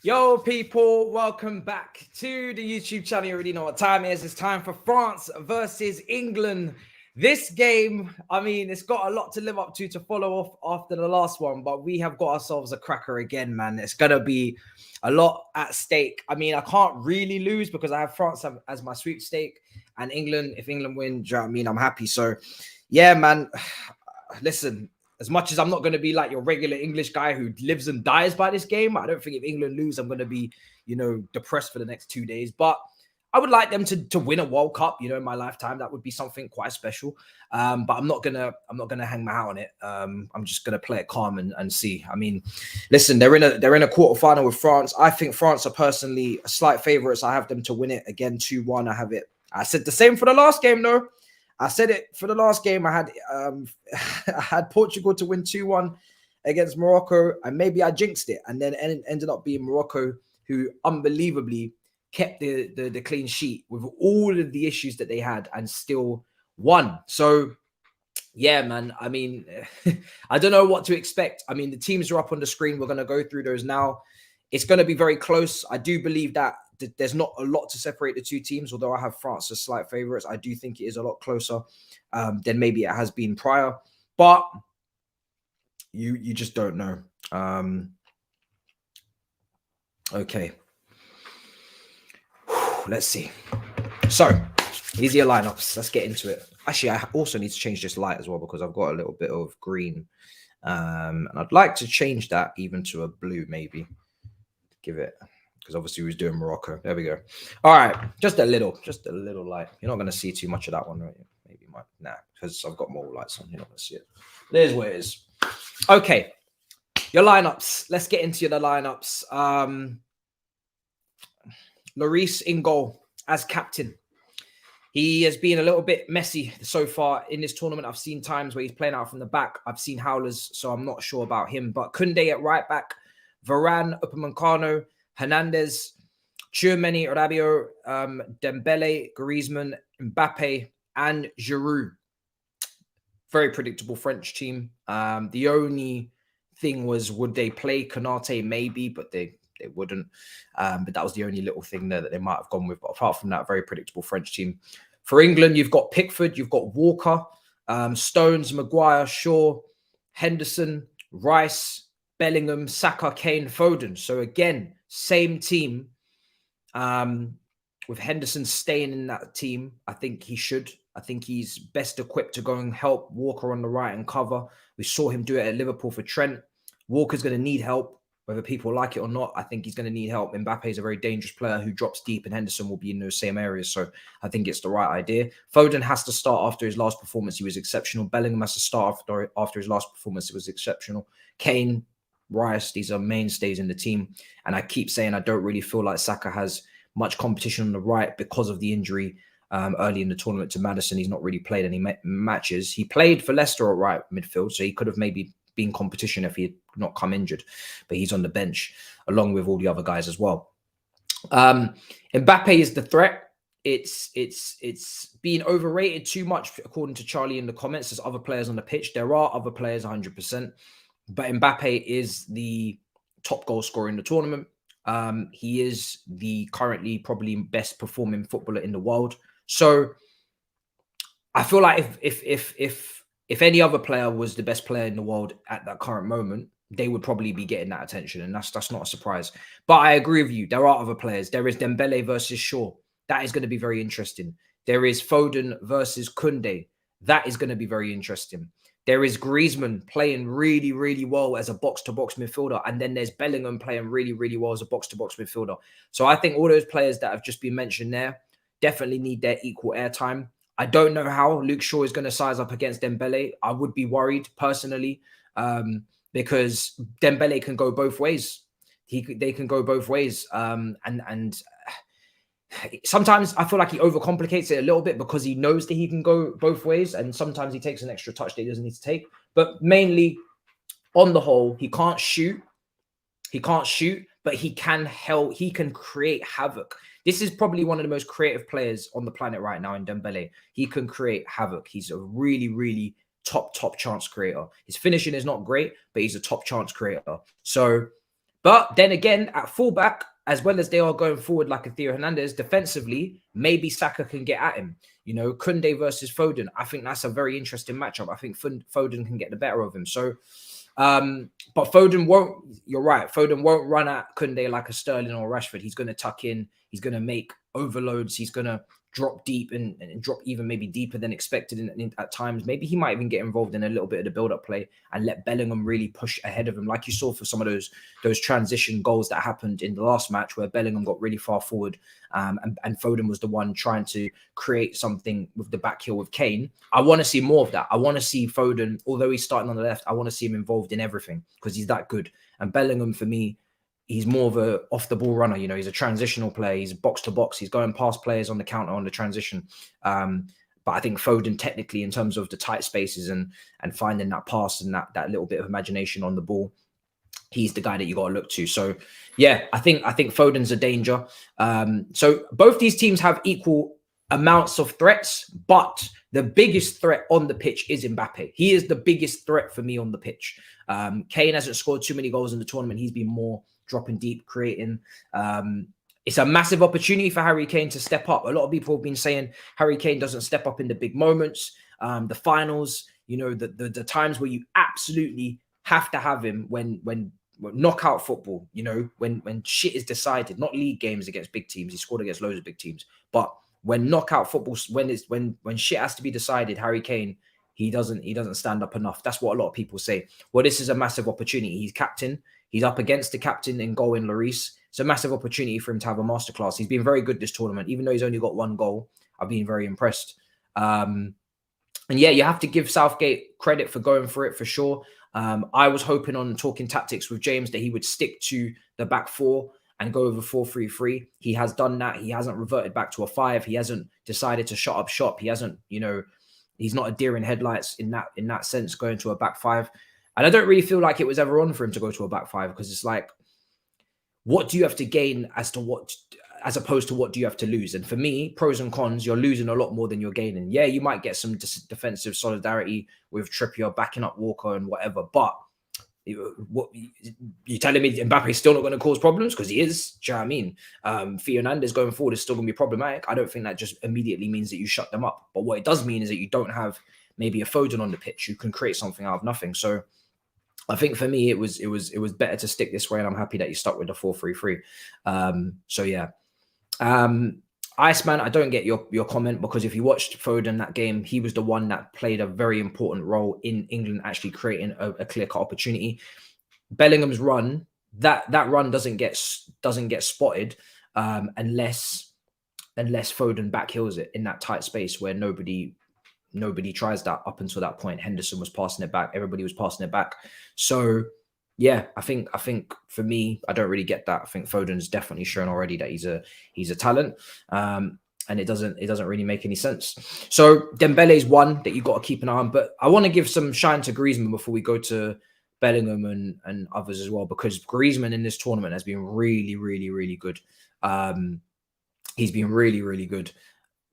Yo, people, welcome back to the YouTube channel. You already know what time it is. It's time for France versus England. This game, I mean, it's got a lot to live up to follow off after the last one, but we have got ourselves a cracker again, man. It's going to be a lot at stake. I mean, I can't really lose because I have France as my sweepstake, and England, if England win, do you know what I mean? I'm happy. So, yeah, man, listen. As much as I'm not going to be like your regular English guy who lives and dies by this game, I don't think if England lose, I'm going to be, depressed for the next 2 days. But I would like them to win a World Cup, in my lifetime. That would be something quite special. But I'm not gonna hang my hat on it. I'm just gonna play it calm and see. I mean, listen, they're in a quarterfinal with France. I think France are personally slight favourites. I have them to win it again, 2-1. I said the same for the last game, though. I said it for the last game. I had Portugal to win 2-1 against Morocco, and maybe I jinxed it, and then ended up being Morocco, who unbelievably kept the clean sheet with all of the issues that they had and still won. So, yeah, man, I mean, I don't know what to expect. I mean, the teams are up on the screen. We're going to go through those now. It's going to be very close. I do believe that there's not a lot to separate the two teams, although I have France as slight favourites. I do think it is a lot closer than maybe it has been prior. But you just don't know. Okay. Let's see. So, easier lineups. Let's get into it. Actually, I also need to change this light as well because I've got a little bit of green. And I'd like to change that even to a blue, maybe. Give it... because obviously we was doing Morocco. There we go. All right, just a little light. You're not going to see too much of that one, right? Maybe you might. Nah, because I've got more lights on. You're not going to see it. There's where it is. Okay, your lineups. Let's get into the lineups. Lloris in goal as captain. He has been a little bit messy so far in this tournament. I've seen times where he's playing out from the back. I've seen howlers, so I'm not sure about him. But Koundé at right back, Varane, Upamecano, Hernandez, Tchouaméni, Rabiot, Dembele, Griezmann, Mbappe, and Giroud. Very predictable French team. The only thing was, would they play Konate? Maybe, but they wouldn't. But that was the only little thing there that they might have gone with. But apart from that, very predictable French team. For England, you've got Pickford, you've got Walker, Stones, Maguire, Shaw, Henderson, Rice, Bellingham, Saka, Kane, Foden. So again, same team. With Henderson staying in that team, I think he should. I think he's best equipped to go and help Walker on the right and cover. We saw him do it at Liverpool for Trent. Walker's going to need help, whether people like it or not. I think he's going to need help. Mbappe is a very dangerous player who drops deep, and Henderson will be in those same areas. So I think it's the right idea. Foden has to start after his last performance. He was exceptional. Bellingham has to start after his last performance. It was exceptional. Kane, Rice, these are mainstays in the team. And I keep saying I don't really feel like Saka has much competition on the right because of the injury early in the tournament to Maddison. He's not really played any matches. He played for Leicester at right midfield, so he could have maybe been competition if he had not come injured. But he's on the bench along with all the other guys as well. Mbappe is the threat. It's being overrated too much, according to Charlie in the comments. There's other players on the pitch. There are other players, 100%. But Mbappe is the top goal scorer in the tournament. He is the currently probably best performing footballer in the world. So I feel like if any other player was the best player in the world at that current moment, they would probably be getting that attention, and that's not a surprise. But I agree with you. There are other players. There is Dembele versus Shaw. That is going to be very interesting. There is Foden versus Koundé. That is going to be very interesting. There is Griezmann playing really, really well as a box-to-box midfielder. And then there's Bellingham playing really, really well as a box-to-box midfielder. So I think all those players that have just been mentioned there definitely need their equal airtime. I don't know how Luke Shaw is going to size up against Dembele. I would be worried personally because Dembele can go both ways. They can go both ways. And sometimes I feel like he overcomplicates it a little bit because he knows that he can go both ways, and sometimes he takes an extra touch that he doesn't need to take. But mainly, on the whole, he can't shoot. He can't shoot, but he can help. He can create havoc. This is probably one of the most creative players on the planet right now in Dembele. He can create havoc. He's a really, really top chance creator. His finishing is not great, but he's a top chance creator. So But then again, at fullback, as well as they are going forward like a Theo Hernandez, defensively, maybe Saka can get at him. You know, Koundé versus Foden. I think that's a very interesting matchup. I think Foden can get the better of him. So, but Foden won't, you're right, Foden won't run at Koundé like a Sterling or Rashford. He's going to tuck in. He's going to make overloads. He's going to drop deep and drop even maybe deeper than expected at times. Maybe he might even get involved in a little bit of the build-up play and let Bellingham really push ahead of him, like you saw for some of those transition goals that happened in the last match where Bellingham got really far forward, and Foden was the one trying to create something with the back heel with Kane. I want to see more of that. I want to see Foden, although he's starting on the left, I want to see him involved in everything because he's that good. And Bellingham, for me, he's more of a off-the-ball runner. You know, he's a transitional player. He's box-to-box. He's going past players on the counter on the transition. But I think Foden, technically, in terms of the tight spaces and finding that pass and that little bit of imagination on the ball, he's the guy that you got to look to. So, yeah, I think Foden's a danger. So both these teams have equal amounts of threats, but the biggest threat on the pitch is Mbappe. He is the biggest threat for me on the pitch. Kane hasn't scored too many goals in the tournament. He's been more dropping deep, creating. It's a massive opportunity for Harry Kane to step up. A lot of people have been saying Harry Kane doesn't step up in the big moments, the finals, you know, the times where you absolutely have to have him when knockout football, you know, when shit is decided, not league games against big teams. He scored against loads of big teams, but when knockout football, when shit has to be decided, Harry Kane, he doesn't stand up enough. That's what a lot of people say. Well, this is a massive opportunity. He's captain. He's up against the captain in goal in Lloris. It's a massive opportunity for him to have a masterclass. He's been very good this tournament, even though he's only got one goal. I've been very impressed. And yeah, you have to give Southgate credit for going for it for sure. I was hoping on talking tactics with James that he would stick to the back four and go over 4-3-3. He has done that. He hasn't reverted back to a 5. He hasn't decided to shut up shop. He hasn't, you know, he's not a deer in headlights in that sense, going to a back 5. And I don't really feel like it was ever on for him to go to a back 5 because it's like, what do you have to gain as opposed to what do you have to lose? And for me, pros and cons, you're losing a lot more than you're gaining. Yeah, you might get some defensive solidarity with Trippier backing up Walker and whatever, but what you're telling me Mbappe is still not going to cause problems? Because he is. Do you know what I mean? Theo Hernandez going forward is still going to be problematic. I don't think that just immediately means that you shut them up. But what it does mean is that you don't have maybe a Foden on the pitch who can create something out of nothing. So I think for me, it was better to stick this way, and I'm happy that you stuck with the 4-3-3. So yeah, Iceman, I don't get your comment because if you watched Foden that game, he was the one that played a very important role in England actually creating a clear-cut opportunity. Bellingham's run, that run doesn't get spotted unless Foden backhills it in that tight space where nobody tries that up until that point. Henderson was passing it back. Everybody was passing it back. So yeah, I think for me, I don't really get that. I think Foden's definitely shown already that he's a talent. And it doesn't really make any sense. So Dembele's one that you've got to keep an eye on. But I want to give some shine to Griezmann before we go to Bellingham and others as well, because Griezmann in this tournament has been really, really, really good. He's been really, really good.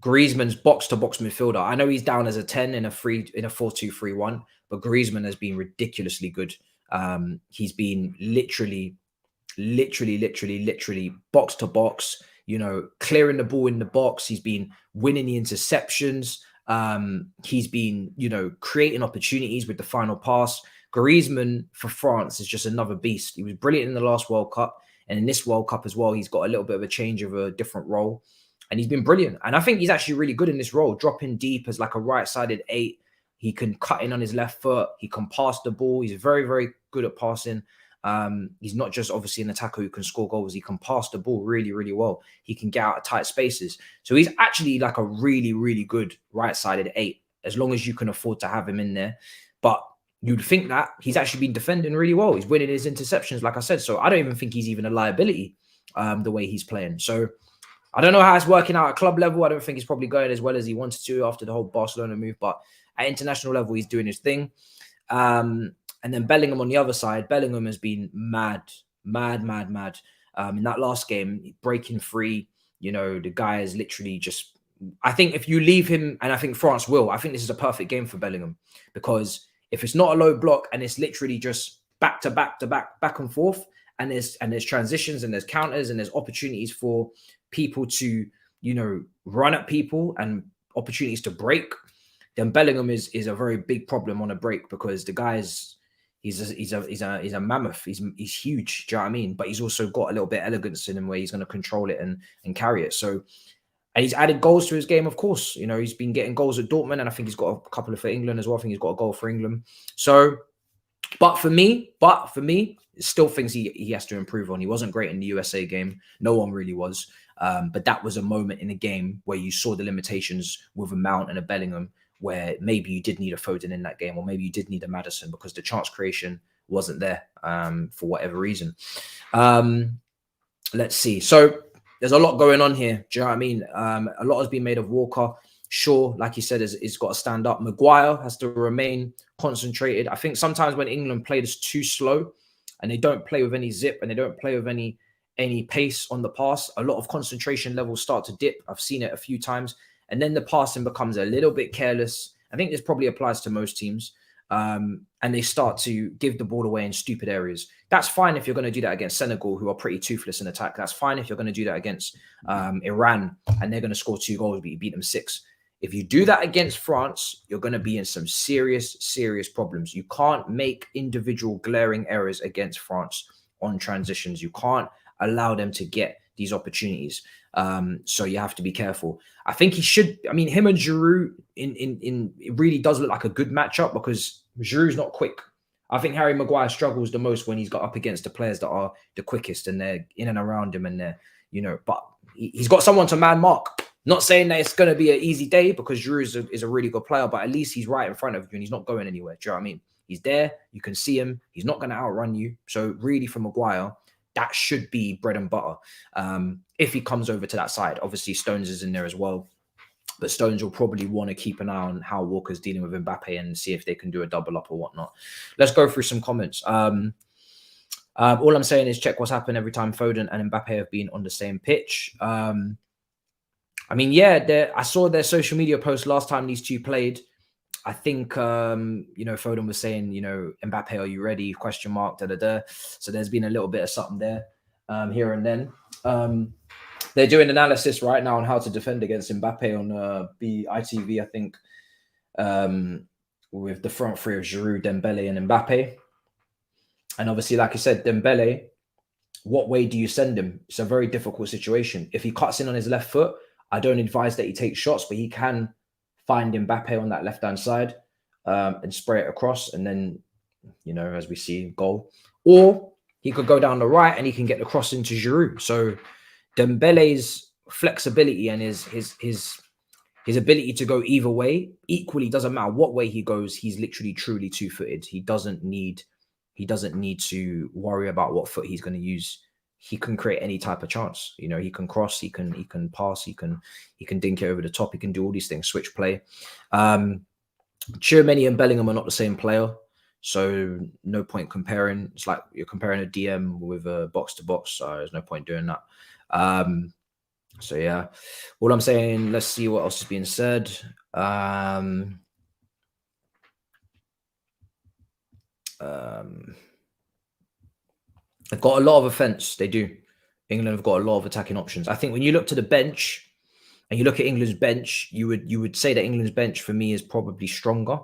Griezmann's box-to-box midfielder. I know he's down as a 10 in a 4-2-3-1, but Griezmann has been ridiculously good. He's been literally box-to-box, you know, clearing the ball in the box. He's been winning the interceptions. He's been, you know, creating opportunities with the final pass. Griezmann for France is just another beast. He was brilliant in the last World Cup. And in this World Cup as well, he's got a little bit of a change of a different role. And he's been brilliant. And I think he's actually really good in this role, dropping deep as like a right-sided 8. He can cut in on his left foot. He can pass the ball. He's very, very good at passing. He's not just obviously an attacker who can score goals. He can pass the ball really, really well. He can get out of tight spaces. So he's actually like a really, really good right-sided 8, as long as you can afford to have him in there. But you'd think that he's actually been defending really well. He's winning his interceptions, like I said. So I don't even think he's even a liability the way he's playing. So I don't know how it's working out at club level. I don't think he's probably going as well as he wanted to after the whole Barcelona move. But at international level, he's doing his thing. And then Bellingham on the other side, Bellingham has been mad. In that last game, breaking free, you know, the guy is literally just... I think if you leave him, and I think France will, I think this is a perfect game for Bellingham. Because if it's not a low block and it's literally just back to back to back, back and forth. And there's transitions and there's counters and there's opportunities for people to, you know, run at people and opportunities to break. Then Bellingham is a very big problem on a break, because the guy's he's a mammoth. He's huge. Do you know what I mean? But he's also got a little bit of elegance in him where he's going to control it and carry it. So, and he's added goals to his game, of course. You know, he's been getting goals at Dortmund, and I think he's got a couple for England as well. I think he's got a goal for England. So, but for me, still things he has to improve on. He wasn't great in the USA game. No one really was. But that was a moment in the game where you saw the limitations with a Mount and a Bellingham, where maybe you did need a Foden in that game, or maybe you did need a Maddison, because the chance creation wasn't there for whatever reason. Let's see. So there's a lot going on here. Do you know what I mean? A lot has been made of Walker. Shaw, like you said, is got to stand up. Maguire has to remain concentrated. I think sometimes when England play this too slow and they don't play with any zip and they don't play with any pace on the pass, a lot of concentration levels start to dip. I've seen it a few times. And then the passing becomes a little bit careless. I think this probably applies to most teams. And they start to give the ball away in stupid areas. That's fine if you're going to do that against Senegal, who are pretty toothless in attack. That's fine if you're going to do that against Iran and they're going to score 2 goals, but you beat them 6. If you do that against France, you're going to be in some serious, serious problems. You can't make individual glaring errors against France on transitions. You can't allow them to get these opportunities. So you have to be careful. I think he should. I mean, him and Giroud it really does look like a good matchup, because Giroud's not quick. I think Harry Maguire struggles the most when he's got up against the players that are the quickest and they're in and around him and they're, you know, but he's got someone to man mark. Not saying that it's going to be an easy day, because Giroud is a really good player, but at least he's right in front of you and he's not going anywhere. Do you know what I mean? He's there. You can see him. He's not going to outrun you. So really for Maguire, that should be bread and butter. If he comes over to that side, obviously Stones is in there as well, but Stones will probably want to keep an eye on how Walker's dealing with Mbappe and see if they can do a double up or whatnot. Let's go through some comments. All I'm saying is check what's happened every time Foden and Mbappe have been on the same pitch. I mean, yeah, I saw their social media post last time these two played. I think, you know, Foden was saying, you know, Mbappe, are you ready? Question mark, da-da-da. So there's been a little bit of something there here and then. They're doing analysis right now on how to defend against Mbappe on ITV, I think, with the front three of Giroud, Dembele and Mbappe. And obviously, like I said, Dembele, what way do you send him? It's a very difficult situation. If he cuts in on his left foot, I don't advise that he takes shots, but he can find Mbappe on that left-hand side and spray it across. And then, you know, as we see, goal. Or he could go down the right and he can get the cross into Giroud. So Dembele's flexibility and his ability to go either way, equally doesn't matter what way he goes. He's literally truly two-footed. He doesn't need to worry about what foot he's going to use. He can create any type of chance. You know, he can cross, he can pass, he can dink it over the top. He can do all these things, switch play. Tchouaméni and Bellingham are not the same player, so no point comparing. It's like you're comparing a DM with a box to box. So there's no point doing that. So yeah, all I'm saying, let's see what else is being said. They've got a lot of offense. They do. England have got a lot of attacking options. I think when you look to the bench and you look at England's bench, you would say that England's bench for me is probably stronger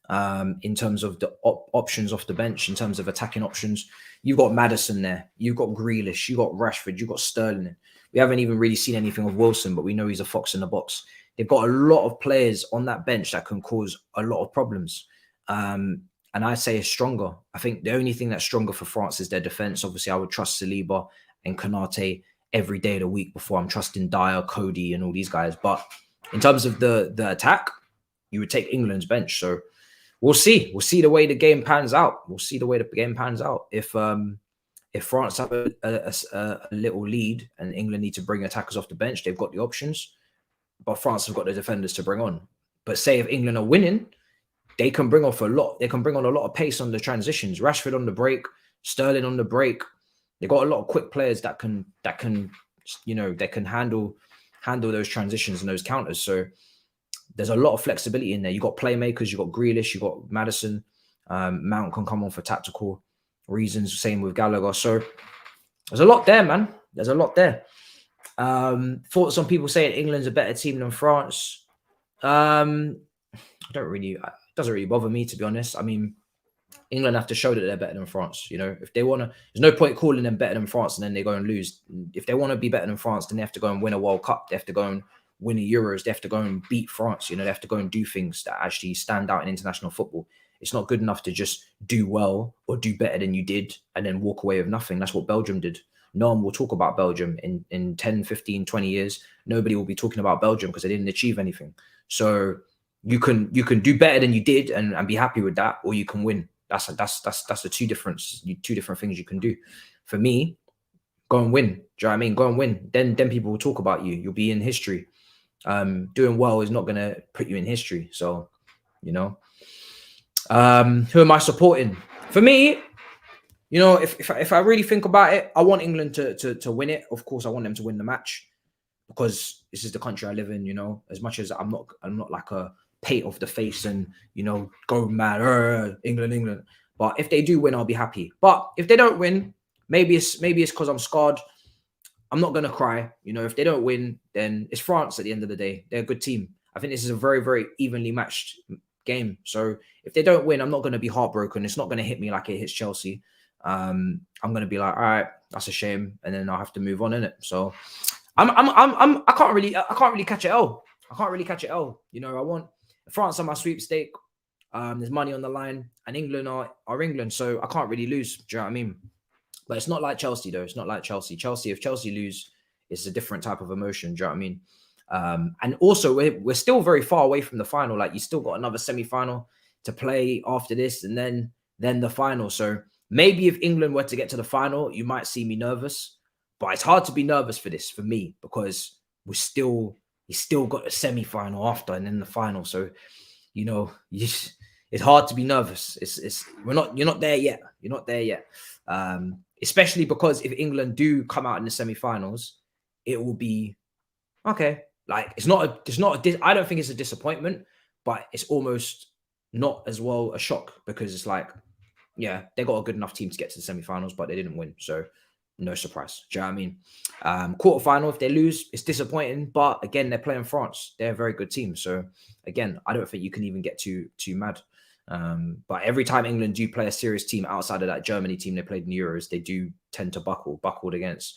in terms of the options off the bench, in terms of attacking options. You've got Maddison there. You've got Grealish. You've got Rashford. You've got Sterling. We haven't even really seen anything of Wilson, but we know he's a fox in the box. They've got a lot of players on that bench that can cause a lot of problems. And I say it's stronger. I think the only thing that's stronger for France is their defense. Obviously, I would trust Saliba and Konate every day of the week before I'm trusting Dyer, Cody, and all these guys. But in terms of the attack, you would take England's bench. So we'll see. We'll see the way the game pans out. We'll see the way the game pans out. If France have a little lead and England need to bring attackers off the bench, they've got the options. But France have got the defenders to bring on. But say if England are winning, they can bring off a lot. They can bring on a lot of pace on the transitions. Rashford on the break, Sterling on the break. They've got a lot of quick players that can you know, they can handle those transitions and those counters. So there's a lot of flexibility in there. You got playmakers, you got Grealish, you got Maddison. Mount can come on for tactical. reasons. Same with Gallagher. So there's a lot there, man. There's a lot there. Thoughts on people saying England's a better team than France. It doesn't really bother me, to be honest. I mean, England have to show that they're better than France. You know, if they want to, there's no point calling them better than France and then they go and lose. If they want to be better than France, then they have to go and win a World Cup. They have to go and win a Euros. They have to go and beat France. You know, they have to go and do things that actually stand out in international football. It's not good enough to just do well or do better than you did and then walk away with nothing. That's what Belgium did. No one will talk about Belgium in 10, 15, 20 years. Nobody will be talking about Belgium because they didn't achieve anything. So you can do better than you did and be happy with that, or you can win. That's the two different things you can do. For me, go and win. Do you know what I mean? Go and win. Then people will talk about you. You'll be in history. Doing well is not going to put you in history. So, you know, who am I supporting? For me, you know, if I really think about it, I want England to win it. Of course, I want them to win the match because this is the country I live in. You know, as much as I'm not like a paint off the face and, you know, go mad, England. But if they do win, I'll be happy. But if they don't win, maybe it's because I'm scarred. I'm not gonna cry. You know, if they don't win, then it's France at the end of the day. They're a good team. I think this is a very, very evenly matched game. So if they don't win, I'm not gonna be heartbroken. It's not gonna hit me like it hits Chelsea. I'm gonna be like, all right, that's a shame, and then I'll have to move on in it. So I can't really catch it L. I can't really catch it L. You know, I want France on my sweepstake. There's money on the line, and England are England, so I can't really lose. Do you know what I mean? But it's not like Chelsea, though. It's not like Chelsea. If Chelsea lose, it's a different type of emotion. Do you know what I mean? And also, we're still very far away from the final. Like, you still got another semi-final to play after this, and then the final. So maybe if England were to get to the final, you might see me nervous. But it's hard to be nervous for this, for me, because you still got a semi-final after and then the final. So, you know, it's hard to be nervous. You're not there yet. You're not there yet. Especially because if England do come out in the semi-finals, it will be okay. Like, I don't think it's a disappointment, but it's almost not as well a shock, because it's like, yeah, they got a good enough team to get to the semi-finals, but they didn't win. So no surprise. Do you know what I mean? Quarterfinal, if they lose, it's disappointing. But again, they're playing France. They're a very good team. So again, I don't think you can even get too mad. But every time England do play a serious team outside of that Germany team they played in the Euros, they do tend to buckled against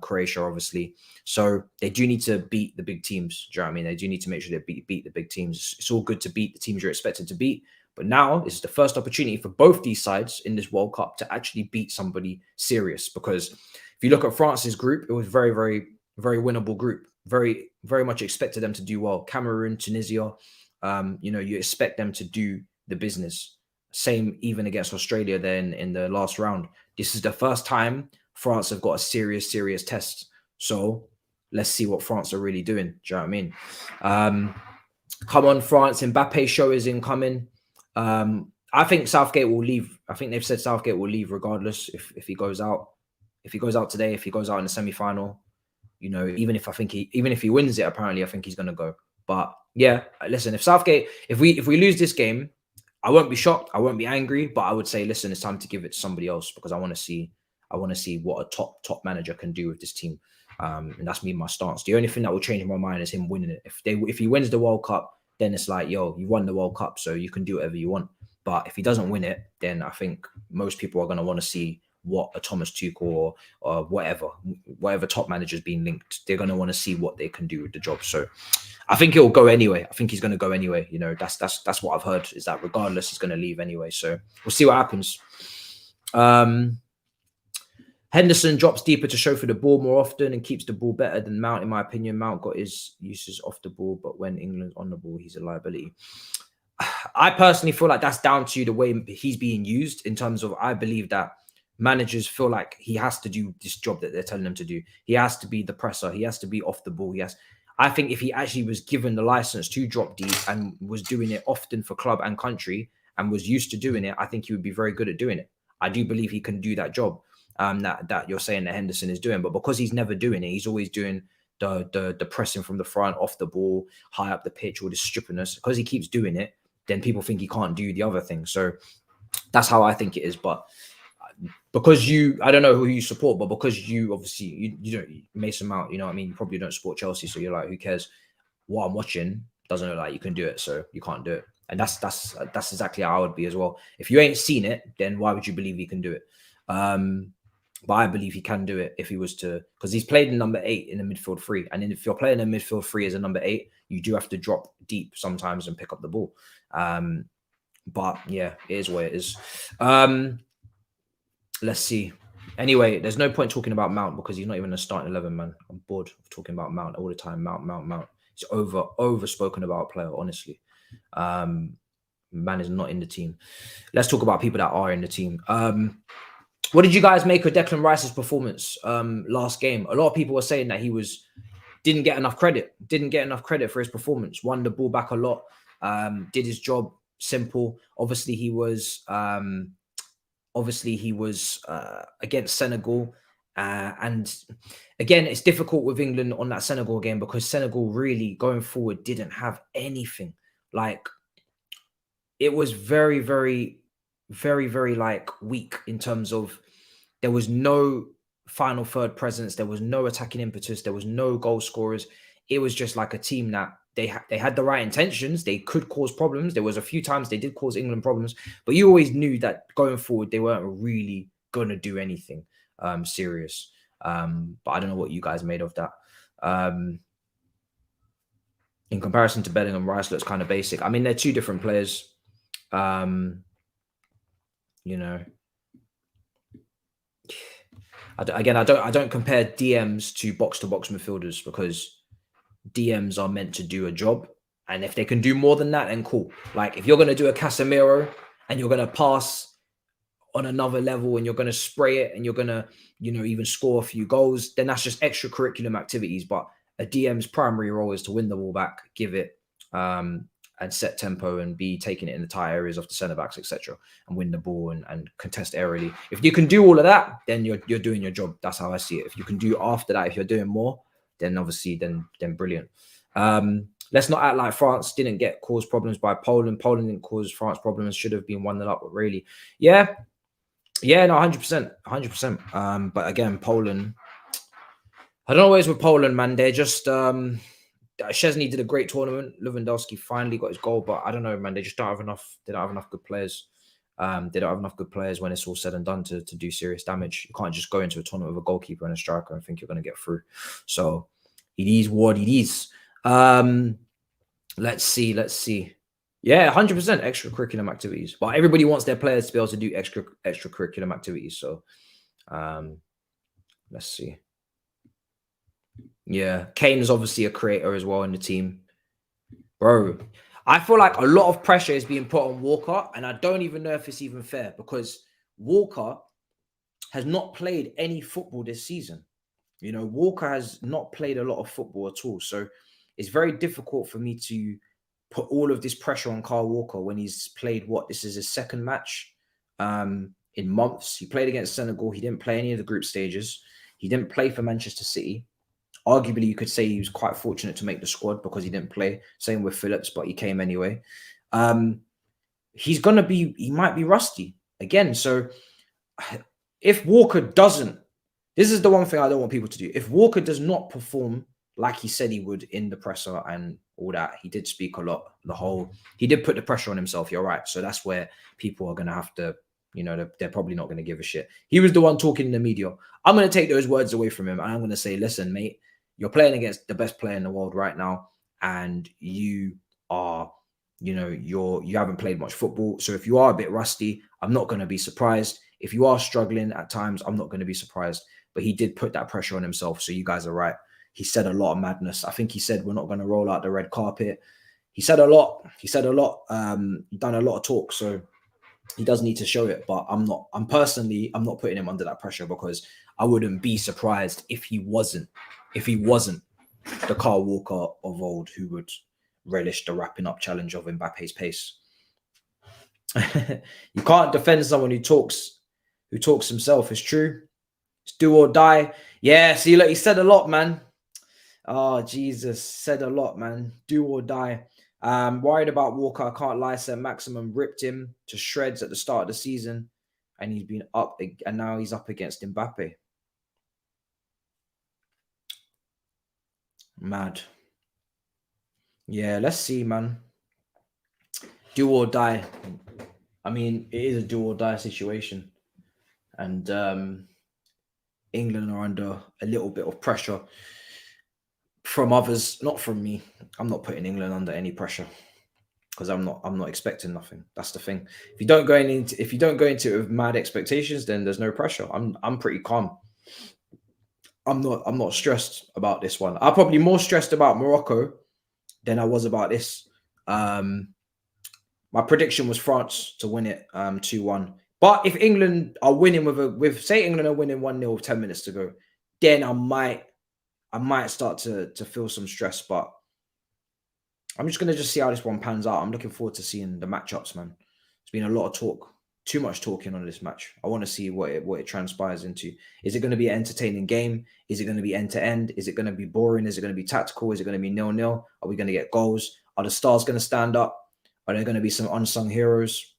Croatia, obviously. So they do need to beat the big teams. Do you know what I mean? They do need to make sure they beat the big teams. It's all good to beat the teams you're expected to beat. But now this is the first opportunity for both these sides in this World Cup to actually beat somebody serious. Because if you look at France's group, it was very, very, very winnable group. Very, very much expected them to do well. Cameroon, Tunisia, you know, you expect them to do the business. Same even against Australia then in the last round. This is the first time France have got a serious test. So let's see what France are really doing. Do you know what I mean? Come on, France. Mbappe's show is incoming. I think Southgate will leave. I think they've said Southgate will leave regardless if he goes out. If he goes out today, if he goes out in the semi-final, you know, even if he wins it, apparently I think he's gonna go. But yeah, listen, if we lose this game, I won't be shocked, I won't be angry, but I would say, listen, it's time to give it to somebody else, because I want to see what a top manager can do with this team. And that's me, my stance. The only thing that will change my mind is him winning it. If he wins the World Cup, then it's like, yo, you won the World Cup, so you can do whatever you want. But if he doesn't win it, then I think most people are going to want to see what a Thomas Tuchel or whatever top manager's been linked. They're going to want to see what they can do with the job. So I think it'll go anyway. I think he's going to go anyway. You know, that's what I've heard, is that regardless, he's going to leave anyway. So we'll see what happens. Henderson drops deeper to show for the ball more often and keeps the ball better than Mount, in my opinion. Mount got his uses off the ball, but when England's on the ball, he's a liability. I personally feel like that's down to the way he's being used, in terms of, I believe that managers feel like he has to do this job that they're telling him to do. He has to be the presser. He has to be off the ball. I think if he actually was given the license to drop deep and was doing it often for club and country and was used to doing it, I think he would be very good at doing it. I do believe he can do that job that you're saying that Henderson is doing. But because he's never doing it, he's always doing the pressing from the front, off the ball, high up the pitch, all this strippiness. Because he keeps doing it, then people think he can't do the other thing. So that's how I think it is. But because I don't know who you support, but because you obviously you don't Mason Mount, you know what I mean? You probably don't support Chelsea, so you're like, who cares? What I'm watching doesn't look like you can do it, so you can't do it. And that's exactly how I would be as well. If you ain't seen it, then why would you believe he can do it? But I believe he can do it if he was to, because he's played in number 8 in the midfield 3. And if you're playing in midfield 3 as a number 8, you do have to drop deep sometimes and pick up the ball. But yeah, it is what it is. Let's see. Anyway, there's no point talking about Mount because he's not even a starting 11, man. I'm bored of talking about Mount all the time. Mount. He's over spoken about player, honestly. Man is not in the team. Let's talk about people that are in the team. What did you guys make of Declan Rice's performance last game? A lot of people were saying that he didn't get enough credit for his performance. Won the ball back a lot. Did his job. Simple. Obviously, he was against Senegal. And again, it's difficult with England on that Senegal game because Senegal really going forward didn't have anything. Like, it was very, very, very, very like weak in terms of there was no final third presence. There was no attacking impetus. There was no goal scorers. It was just like a team that they had the right intentions. They could cause problems. There was a few times they did cause England problems, but you always knew that going forward, they weren't really going to do anything serious. But I don't know what you guys made of that. In comparison to Bellingham, Rice looks kind of basic. I mean, they're two different players. You know, I don't compare DMs to box midfielders because DMs are meant to do a job, and if they can do more than that, then cool. Like if you're going to do a Casemiro and you're going to pass on another level and you're going to spray it and you're going to, you know, even score a few goals, then that's just extracurricular activities. But a DM's primary role is to win the ball back, give it, and set tempo and be taking it in the tight areas of the centre backs, etc., and win the ball and contest aerially. If you can do all of that, then you're doing your job. That's how I see it. If you can do after that, if you're doing more, then obviously then brilliant. Let's not act like France didn't get caused problems by Poland. Poland didn't cause France problems. Should have been 1-0 up, but really, yeah, no, 100%. But again, Poland. I don't know what it is with Poland, man. They're just Szczesny did a great tournament. Lewandowski finally got his goal, but I don't know, man. They just don't have enough. They don't have enough good players. They don't have enough good players when it's all said and done to do serious damage. You can't just go into a tournament with a goalkeeper and a striker and think you're going to get through. So it is what it is. Let's see. Yeah, 100% extracurricular activities. But everybody wants their players to be able to do extracurricular activities. So let's see. Yeah, Kane is obviously a creator as well in the team. Bro, I feel like a lot of pressure is being put on Walker, and I don't even know if it's even fair because Walker has not played any football this season. You know, Walker has not played a lot of football at all. So it's very difficult for me to put all of this pressure on Kyle Walker when he's played this is his second match in months. He played against Senegal. He didn't play any of the group stages. He didn't play for Manchester City. Arguably, you could say he was quite fortunate to make the squad because he didn't play. Same with Phillips, but he came anyway. He might be rusty again. So if Walker doesn't, this is the one thing I don't want people to do. If Walker does not perform like he said he would in the presser and all that, he did speak a lot. He did put the pressure on himself. You're right. So that's where people are going to have to, you know, they're probably not going to give a shit. He was the one talking in the media. I'm going to take those words away from him and I'm going to say, listen, mate, you're playing against the best player in the world right now, and you are, you know, you haven't played much football. So if you are a bit rusty, I'm not going to be surprised. If you are struggling at times, I'm not going to be surprised. But he did put that pressure on himself. So you guys are right. He said a lot of madness. I think he said we're not going to roll out the red carpet. He said a lot. Done a lot of talk. So he does need to show it. But I'm not putting him under that pressure because I wouldn't be surprised if he wasn't the Kyle Walker of old who would relish the wrapping up challenge of Mbappe's pace. You can't defend someone who talks himself. It's true. It's do or die. Yeah, see, look, he said a lot, man. Oh, Jesus, said a lot, man. Do or die. Worried about Walker. I can't lie. Said Maximum ripped him to shreds at the start of the season. and he's been up, and now he's up against Mbappe. Mad. Yeah, let's see, man. Do or die. I mean, it is a do or die situation. And England are under a little bit of pressure from others, not from me. I'm not putting England under any pressure because I'm not expecting nothing. That's the thing. If you don't go into it with mad expectations, then there's no pressure. I'm pretty calm. I'm not stressed about this one. I'm probably more stressed about Morocco than I was about this. My prediction was France to win it 2-1. But if England are winning say England are winning 1-0 with 10 minutes to go, then I might start to feel some stress. But I'm just gonna see how this one pans out. I'm looking forward to seeing the matchups, man. There's been a lot of talk, too much talking on this match. I want to see what it transpires into. Is it going to be an entertaining game? Is it going to be end to end? Is it going to be boring? Is it going to be tactical? Is it going to be 0-0? Are we going to get goals? Are the stars going to stand up? Are there going to be some unsung heroes?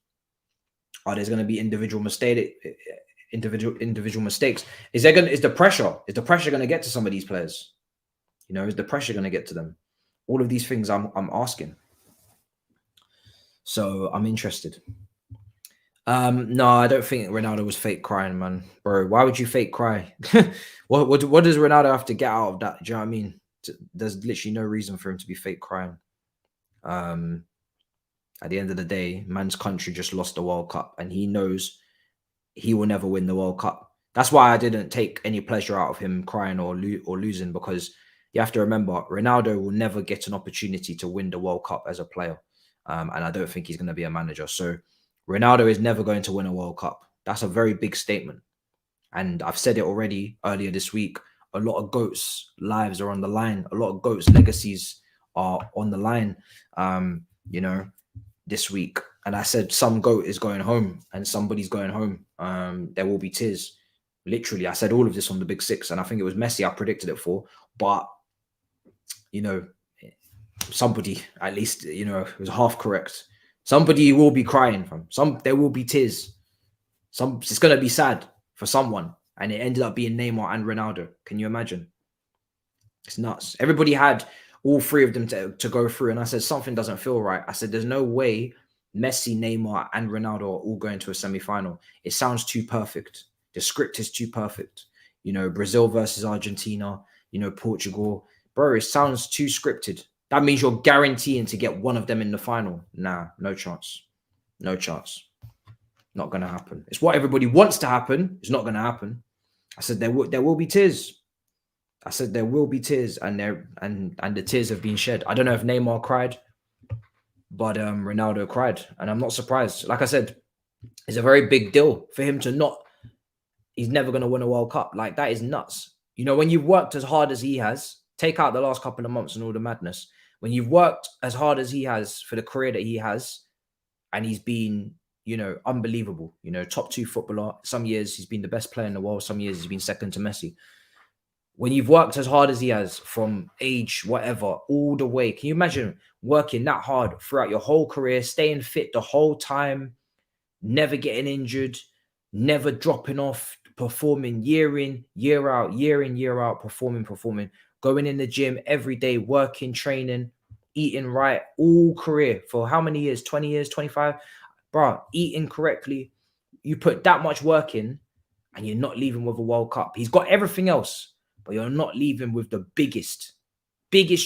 Are there going to be individual mistakes? Is the pressure going to get to some of these players? You know, is the pressure going to get to them? All of these things I'm asking. So I'm interested. No, I don't think Ronaldo was fake crying, man. Bro, why would you fake cry? What does Ronaldo have to get out of that? Do you know what I mean? There's literally no reason for him to be fake crying. At the end of the day, man's country just lost the World Cup, and he knows he will never win the World Cup. That's why I didn't take any pleasure out of him crying or losing, because you have to remember, Ronaldo will never get an opportunity to win the World Cup as a player. And I don't think he's going to be a manager. So Ronaldo is never going to win a World Cup. That's a very big statement. And I've said it already earlier this week. A lot of GOATs' lives are on the line. A lot of GOATs' legacies are on the line, you know, this week. And I said some GOAT is going home and somebody's going home. There will be tears. Literally, I said all of this on the Big Six. And I think it was Messi I predicted it for. But, you know, somebody, at least, you know, it was half correct. Somebody will be crying there will be tears. It's going to be sad for someone. And it ended up being Neymar and Ronaldo. Can you imagine? It's nuts. Everybody had all three of them to go through. And I said, something doesn't feel right. I said, there's no way Messi, Neymar, and Ronaldo are all going to a semi-final. It sounds too perfect. The script is too perfect. You know, Brazil versus Argentina, you know, Portugal. Bro, it sounds too scripted. That means you're guaranteeing to get one of them in the final. Nah, no chance. No chance. Not going to happen. It's what everybody wants to happen. It's not going to happen. I said there will be tears. I said there will be tears, and the tears have been shed. I don't know if Neymar cried, but Ronaldo cried, and I'm not surprised. Like I said, it's a very big deal for him to not. He's never going to win a World Cup. Like, that is nuts. You know, when you've worked as hard as he has, take out the last couple of months and all the madness. When you've worked as hard as he has for the career that he has, and he's been, you know, unbelievable, you know, top 2 footballer. Some years he's been the best player in the world. Some years he's been second to Messi. When you've worked as hard as he has from age, whatever, all the way, can you imagine working that hard throughout your whole career, staying fit the whole time, never getting injured, never dropping off, performing year in, year out, performing, going in the gym every day, working, training, eating right, all career for how many years? 20 years, 25? Bro, eating correctly. You put that much work in and you're not leaving with a World Cup. He's got everything else, but you're not leaving with the biggest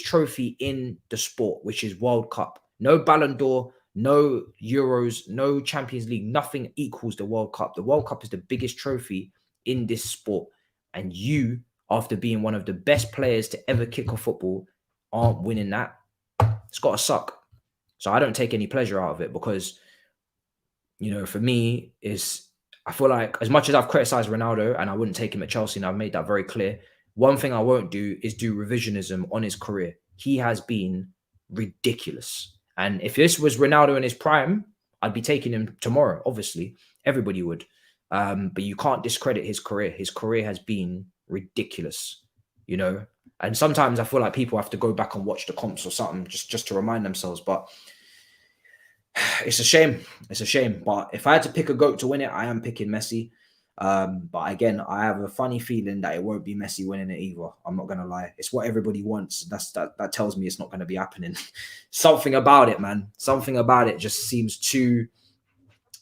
trophy in the sport, which is World Cup. No Ballon d'Or, no Euros, no Champions League, nothing equals the World Cup. The World Cup is the biggest trophy in this sport. And you, after being one of the best players to ever kick off football, aren't winning that. It's got to suck. So I don't take any pleasure out of it because, you know, for me, I feel like as much as I've criticized Ronaldo and I wouldn't take him at Chelsea, and I've made that very clear, one thing I won't do is do revisionism on his career. He has been ridiculous. And if this was Ronaldo in his prime, I'd be taking him tomorrow, obviously. Everybody would. But you can't discredit his career. His career has been ridiculous, you know. And sometimes I feel like people have to go back and watch the comps or something just to remind themselves. But It's a shame. It's a shame. But if I had to pick a GOAT to win it, I am picking Messi. But again, I have a funny feeling that it won't be Messi winning it either. I'm not gonna lie. It's what everybody wants. That tells me it's not gonna be happening. Something about it, man. Something about it just seems too,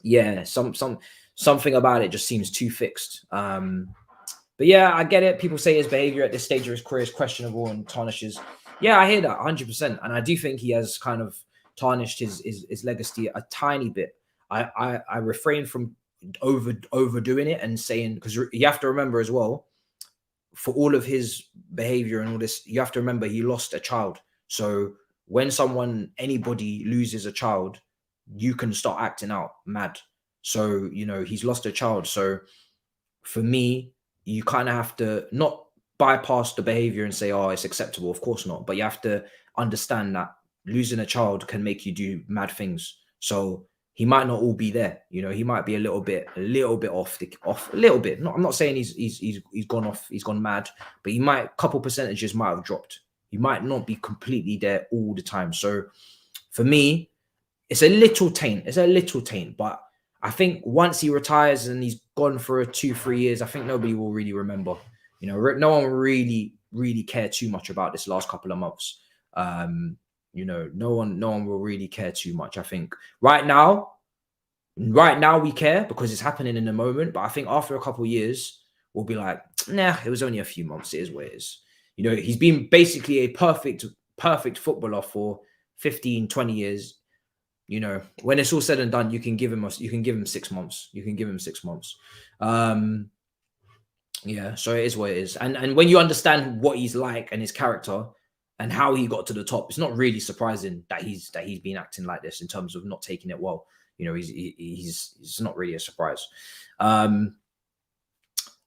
yeah, something about it just seems too fixed. But yeah, I get it. People say his behavior at this stage of his career is questionable and tarnishes. Yeah, I hear that 100%. And I do think he has kind of tarnished his legacy a tiny bit. I refrain from overdoing it and saying, because you have to remember as well, for all of his behavior and all this, you have to remember he lost a child. So when anybody loses a child, you can start acting out mad. So, you know, he's lost a child. So for me, you kind of have to not bypass the behavior and say, oh, it's acceptable. Of course not. But you have to understand that losing a child can make you do mad things. So he might not all be there. You know, he might be a little bit off a little bit. I'm not saying he's gone off, he's gone mad, but a couple percentages might have dropped. He might not be completely there all the time. So for me, it's a little taint. It's a little taint, but I think once he retires and he's gone for 2-3 years, I think nobody will really remember. You know, no one really cared too much about this last couple of months. You know, no one will really care too much. I think right now we care because it's happening in the moment. But I think after a couple of years, we'll be like, nah, it was only a few months. It is what it is. You know, he's been basically a perfect footballer for 15, 20 years. You know, when it's all said and done, you can give him 6 months. You can give him 6 months. Yeah, so it is what it is. And when you understand what he's like and his character and how he got to the top, it's not really surprising that he's been acting like this in terms of not taking it well. You know, he's not really a surprise.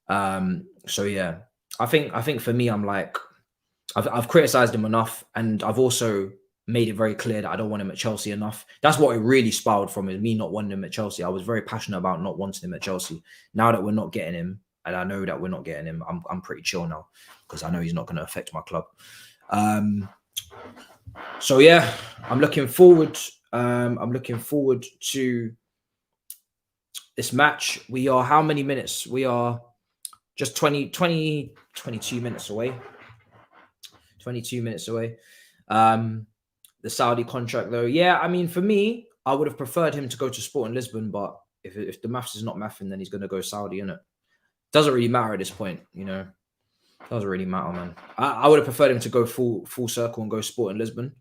So yeah, I think for me, I'm like, I've criticized him enough, and I've also made it very clear that I don't want him at Chelsea enough. That's what it really spiraled from, is me not wanting him at Chelsea. I was very passionate about not wanting him at Chelsea. Now that we're not getting him, and I know that we're not getting him, I'm pretty chill now because I know he's not going to affect my club. So yeah, I'm looking forward. I'm looking forward to this match. We are how many minutes? We are just 22 minutes away. 22 minutes away. The Saudi contract, though, yeah, I mean, for me, I would have preferred him to go to Sporting Lisbon, but if the maths is not mathing, then he's going to go Saudi, innit? Doesn't really matter at this point, you know. Doesn't really matter, man. I would have preferred him to go full circle and go Sporting Lisbon.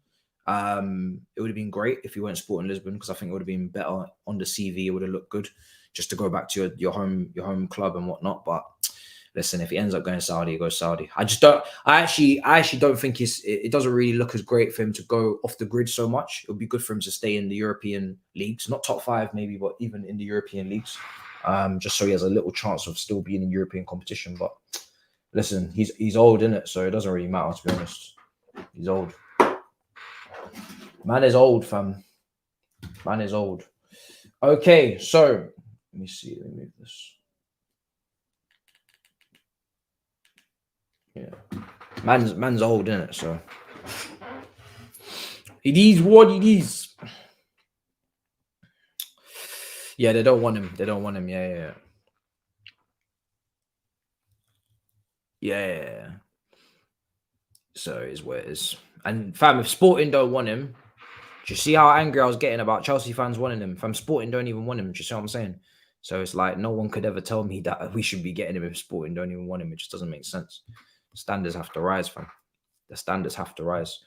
It would have been great if he went Sporting Lisbon, because I think it would have been better on the CV. It would have looked good just to go back to your home club and whatnot. But listen, if he ends up going Saudi, he goes Saudi. I actually don't think it doesn't really look as great for him to go off the grid so much. It would be good for him to stay in the European leagues, not top 5 maybe, but even in the European leagues, just so he has a little chance of still being in European competition. But listen, he's old, isn't it? So it doesn't really matter, to be honest. He's old. Man is old, fam. Man is old. Okay, so let me see. Let me move this. Yeah, man's old, isn't it? So it is what it is. Yeah, they don't want him. They don't want him. Yeah. So it is what it is. And fam, if Sporting don't want him, do you see how angry I was getting about Chelsea fans wanting him? Fam, Sporting don't even want him. Do you see what I'm saying? So it's like no one could ever tell me that we should be getting him if Sporting don't even want him. It just doesn't make sense. Standards have to rise, fam. The standards have to rise.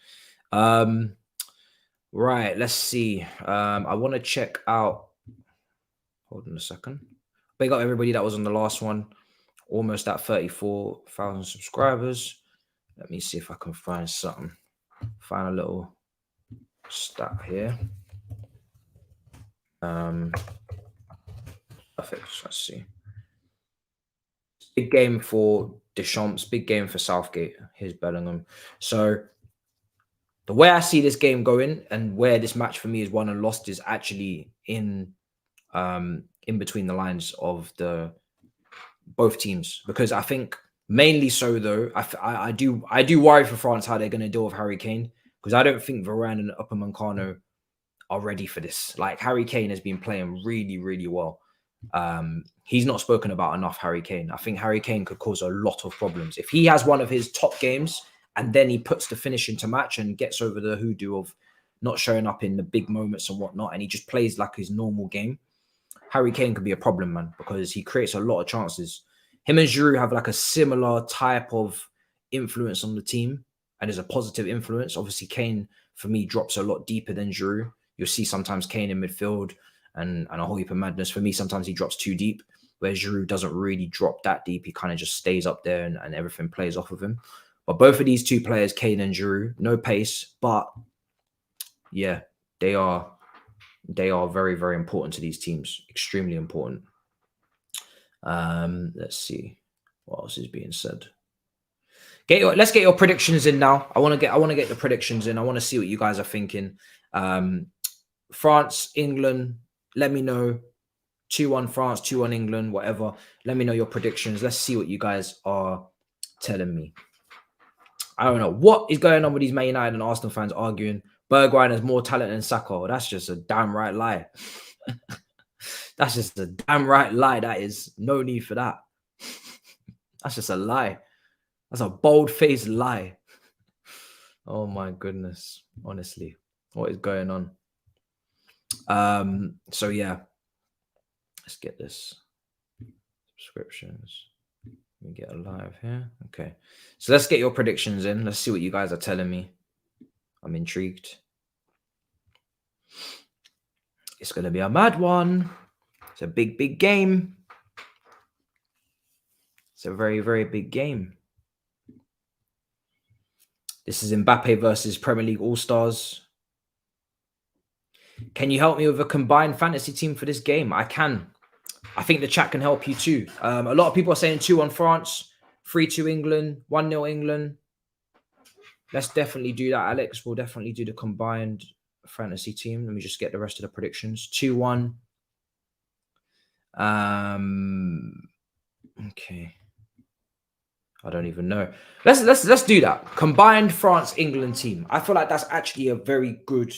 Right, let's see. I want to check out. Hold on a second. Big up everybody that was on the last one. Almost at 34,000 subscribers. Let me see if I can find something. Find a little stat here. Perfect. Let's see. Big game for Deschamps. Big game for Southgate. Here's Bellingham. So the way I see this game going and where this match for me is won and lost is actually in between the lines of the both teams, because I think mainly so though I do worry for France how they're going to deal with Harry Kane, because I don't think Varane and Upamecano are ready for this. Like Harry Kane has been playing really, really well. He's not spoken about enough, Harry Kane. I think Harry Kane could cause a lot of problems. If he has one of his top games and then he puts the finish into match and gets over the hoodoo of not showing up in the big moments and whatnot, and he just plays like his normal game, Harry Kane could be a problem, man, because he creates a lot of chances. Him and Giroud have like a similar type of influence on the team and is a positive influence. Obviously, Kane, for me, drops a lot deeper than Giroud. You'll see sometimes Kane in midfield and a whole heap of madness. For me, sometimes he drops too deep, where Giroud doesn't really drop that deep. He kind of just stays up there and everything plays off of him. But both of these two players, Kane and Giroud, no pace, but yeah, they are very, very important to these teams. Extremely important. Let's see what else is being said. Let's get your predictions in now. I want to get the predictions in. I want to see what you guys are thinking. France, England, let me know. 2-1 France, 2-1 England, whatever. Let me know your predictions. Let's see what you guys are telling me. I don't know what is going on with these Man United and Arsenal fans arguing Bergwijn has more talent than Saka. That's just a damn right lie. That's just a damn right lie. That is no need for that. That's just a lie. That's a bold-faced lie. Oh my goodness. Honestly, what is going on? So yeah, let's get this. Subscriptions. Let me get a live here. Okay. So let's get your predictions in. Let's see what you guys are telling me. I'm intrigued. It's going to be a mad one. It's a big, big game. It's a very, very big game. This is Mbappe versus Premier League All-Stars. Can you help me with a combined fantasy team for this game? I can. I think the chat can help you too. A lot of people are saying 2-1 France, 3-2 England, 1-0 England. Let's definitely do that, Alex. We'll definitely do the combined fantasy team. Let me just get the rest of the predictions. 2-1. Okay. I don't even know. Let's do that. Combined France-England team. I feel like that's actually a very good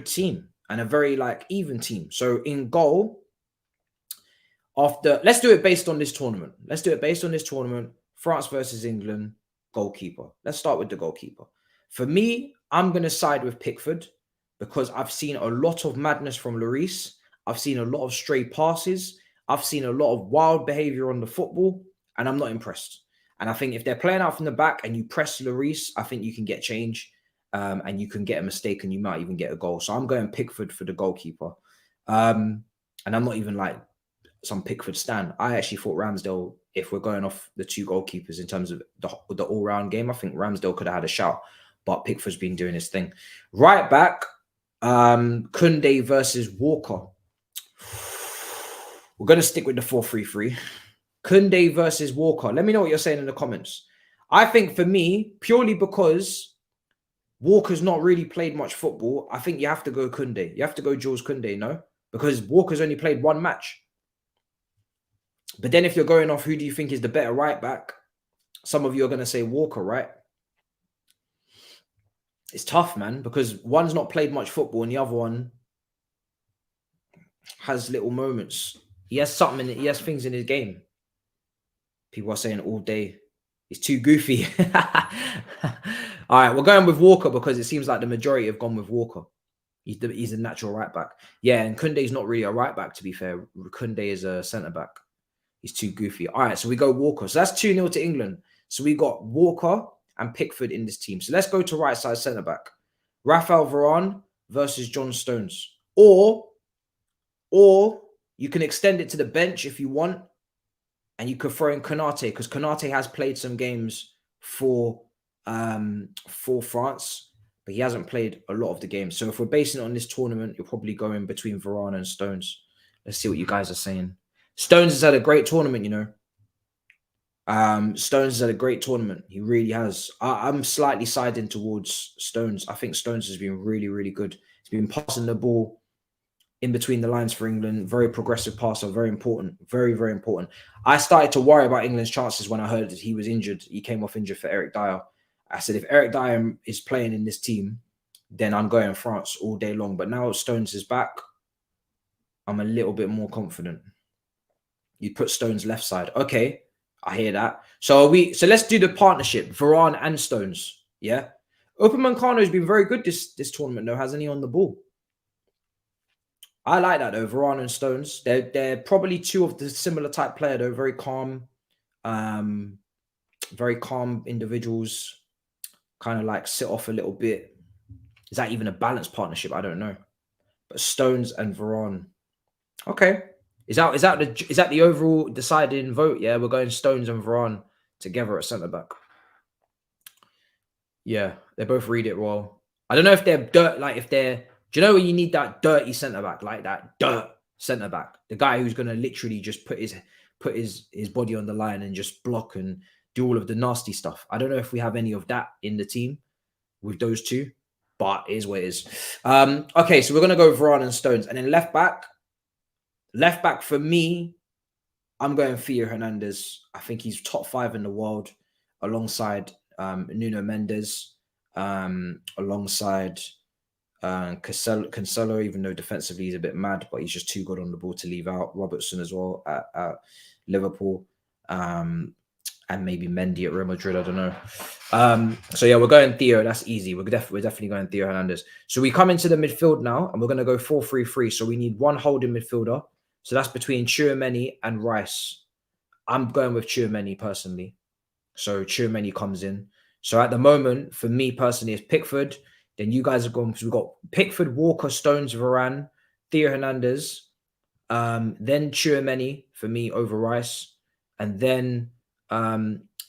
team and a very like even team. So in goal, let's do it based on this tournament. Let's do it based on this tournament. France versus England, goalkeeper. Let's start with the goalkeeper. For me, I'm going to side with Pickford because I've seen a lot of madness from Lloris. I've seen a lot of stray passes. I've seen a lot of wild behavior on the football, and I'm not impressed. And I think if they're playing out from the back and you press Lloris, I think you can get change and you can get a mistake and you might even get a goal. So I'm going Pickford for the goalkeeper. And I'm not even like some Pickford stan. I actually thought Ramsdale, if we're going off the two goalkeepers in terms of the all-round game, I think Ramsdale could have had a shout, but Pickford's been doing his thing. Right back, Koundé versus Walker. We're going to stick with the 4-3-3. Koundé versus Walker. Let me know what you're saying in the comments. I think for me, purely because Walker's not really played much football, I think you have to go Koundé. You have to go Jules Koundé, no? Because Walker's only played one match. But then if you're going off who do you think is the better right back, some of you are going to say Walker, right? It's tough, man, because one's not played much football and the other one has little moments. He has something he has things in his game. People are saying all day, he's too goofy. All right, we're going with Walker because it seems like the majority have gone with Walker. He's a natural right back. Yeah, and Koundé's not really a right back, to be fair. Koundé is a centre back. He's too goofy. All right, so we go Walker. So that's 2-0 to England. So we got Walker and Pickford in this team. So let's go to right side centre back. Raphael Varane versus John Stones. Or you can extend it to the bench if you want. And you could throw in Konate because Konate has played some games for France, but he hasn't played a lot of the games. So if we're basing it on this tournament, you're probably going between Varane and Stones. Let's see what you guys are saying. Stones has had a great tournament, you know. Stones has had a great tournament. He really has. I'm slightly siding towards Stones. I think Stones has been really, really good. He's been passing the ball in between the lines for England. Very progressive passer. Very important. Very, very important. I started to worry about England's chances when I heard that he was injured. He came off injured for Eric Dyer. I said, if Eric Dyer is playing in this team, then I'm going France all day long. But now Stones is back, I'm a little bit more confident. You put Stones left side. Okay, I hear that. So let's do the partnership, Varane and Stones. Yeah. Upamecano has been very good this tournament, though, hasn't he, on the ball? I like that though, Varane and Stones. They're probably two of the similar type player, though. Very calm individuals, kind of like sit off a little bit. Is that even a balanced partnership? I don't know. But Stones and Varane. Okay. Is that the overall deciding vote? Yeah, we're going Stones and Varane together at centre back. Yeah, they both read it well. I don't know if they're do you know when you need that dirty centre back, like that dirt centre back, the guy who's gonna literally just put his body on the line and just block and do all of the nasty stuff. I don't know if we have any of that in the team with those two, but it is what it is. Okay, so we're gonna go Varane and Stones, and then left back. Left back for me, I'm going Theo Hernandez. I think he's top 5 in the world, alongside Nuno Mendes, alongside Cancelo, even though defensively he's a bit mad, but he's just too good on the ball to leave out. Robertson as well at Liverpool, and maybe Mendy at Real Madrid. I don't know. So yeah, we're going Theo. That's easy. We're definitely going Theo Hernandez. So we come into the midfield now, and we're going to go 4-3-3. So we need one holding midfielder. So that's between Tchouaméni and Rice. I'm going with Tchouaméni personally. So Tchouaméni comes in. So at the moment, for me personally, it's Pickford. Then you guys are going, because we've got Pickford, Walker, Stones, Varane, Theo Hernandez. Then Tchouaméni for me over Rice. And then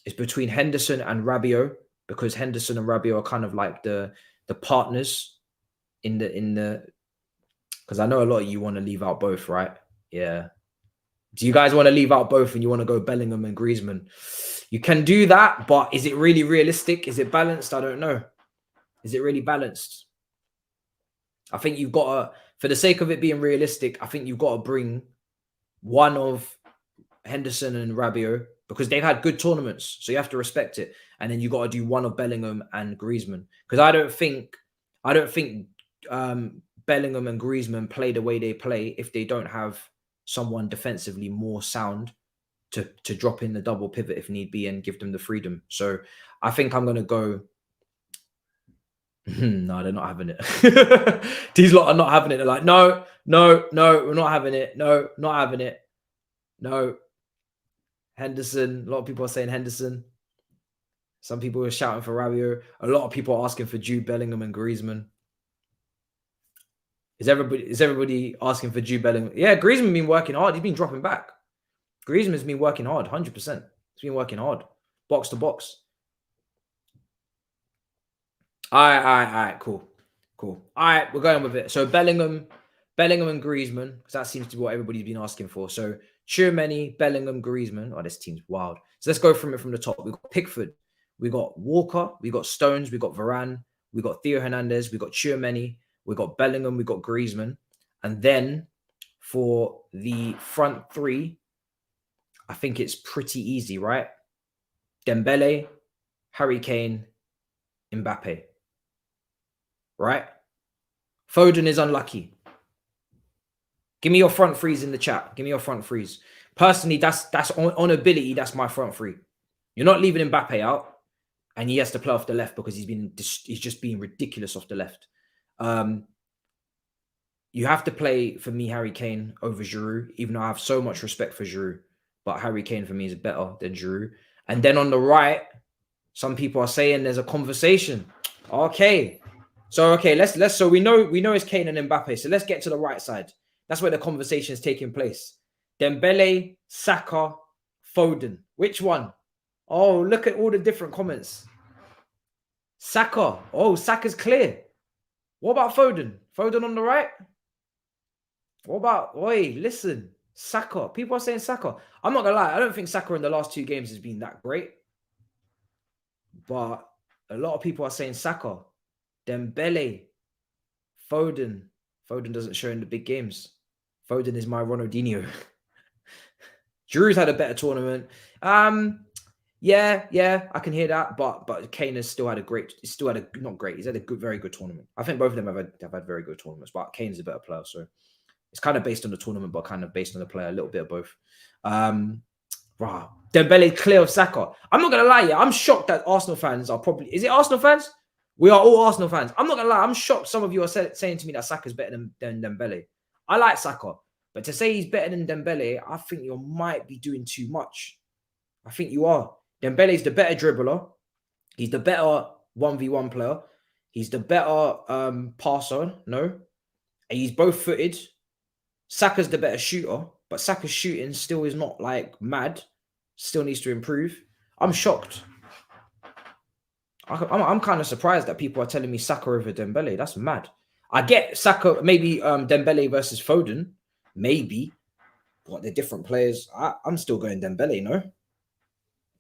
it's between Henderson and Rabiot, because Henderson and Rabiot are kind of like the partners in the because I know a lot of you want to leave out both, right? Yeah. Do you guys want to leave out both and you want to go Bellingham and Griezmann? You can do that, but is it really realistic? Is it balanced? I don't know. Is it really balanced? I think you've got to, for the sake of it being realistic, I think you've got to bring one of Henderson and Rabiot, because they've had good tournaments, so you have to respect it. And then you got to do one of Bellingham and Griezmann, because I don't think Bellingham and Griezmann play the way they play if they don't have someone defensively more sound to drop in the double pivot if need be and give them the freedom. So I think I'm going to go. No, they're not having it. These lot are not having it. They're like, no, we're not having it. No, not having it. No. Henderson. A lot of people are saying Henderson. Some people are shouting for Rabiot. A lot of people are asking for Jude Bellingham and Griezmann. Is everybody asking for Jude Bellingham? Yeah, Griezmann's been working hard. He's been dropping back. Griezmann's been working hard, 100%. He's been working hard, box to box. All right, cool. All right, we're going with it. So Bellingham and Griezmann, because that seems to be what everybody's been asking for. So Tchouaméni, Bellingham, Griezmann. Oh, this team's wild. So let's go from the top. We've got Pickford, we got Walker, we got Stones, we got Varane, we got Theo Hernandez, we got Tchouaméni, we got Bellingham, we got Griezmann. And then for the front three, I think it's pretty easy, right? Dembele, Harry Kane, Mbappe. Right? Foden is unlucky. Give me your front threes in the chat. Give me your front threes. Personally, that's on ability. That's my front three. You're not leaving Mbappe out, and he has to play off the left because he's just being ridiculous off the left. You have to play, for me, Harry Kane over Giroud, even though I have so much respect for Giroud, but Harry Kane for me is better than Giroud. And then on the right, some people are saying there's a conversation. Okay. So let's so we know it's Kane and Mbappe. So let's get to the right side. That's where the conversation is taking place. Dembele, Saka, Foden. Which one? Oh, look at all the different comments. Saka. Oh, Saka's clear. What about Foden? Foden on the right? What about, listen, Saka. People are saying Saka. I'm not gonna lie, I don't think Saka in the last 2 games has been that great. But a lot of people are saying Saka. Dembele, Foden. Foden doesn't show in the big games. Foden is my Ronaldinho. Giroud's had a better tournament. Yeah, I can hear that. But Kane has still had not great. He's had a very good tournament. I think both of them have had very good tournaments, but Kane's a better player, so it's kind of based on the tournament, but kind of based on the player, a little bit of both. Wow. Dembele clear of Saka. I'm not gonna lie, yeah. I'm shocked that Arsenal fans are probably. Is it Arsenal fans? We are all Arsenal fans. I'm not gonna lie. I'm shocked. Some of you are saying to me that Saka's better than Dembele. I like Saka, but to say he's better than Dembele, I think you might be doing too much. I think you are. Dembele's the better dribbler. He's the better 1v1 player. He's the better passer. No, and he's both footed. Saka's the better shooter, but Saka's shooting still is not like mad. Still needs to improve. I'm shocked. I'm kind of surprised that people are telling me Saka over Dembele. That's mad. I get Saka, maybe Dembele versus Foden, maybe. But they're different players. I'm still going Dembele, no?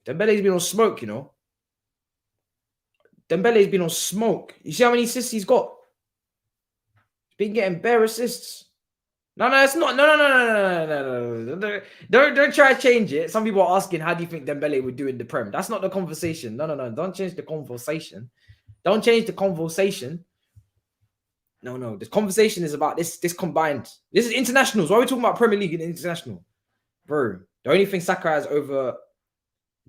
Dembele's been on smoke, you know. Dembele's been on smoke. You see how many assists he's got? He's been getting bare assists. No, it's not. No. Don't try to change it. Some people are asking, how do you think Dembele would do in the Prem? That's not the conversation. No. Don't change the conversation. Don't change the conversation. No. The conversation is about this combined. This is internationals. Why are we talking about Premier League and international? Bro, the only thing Saka has over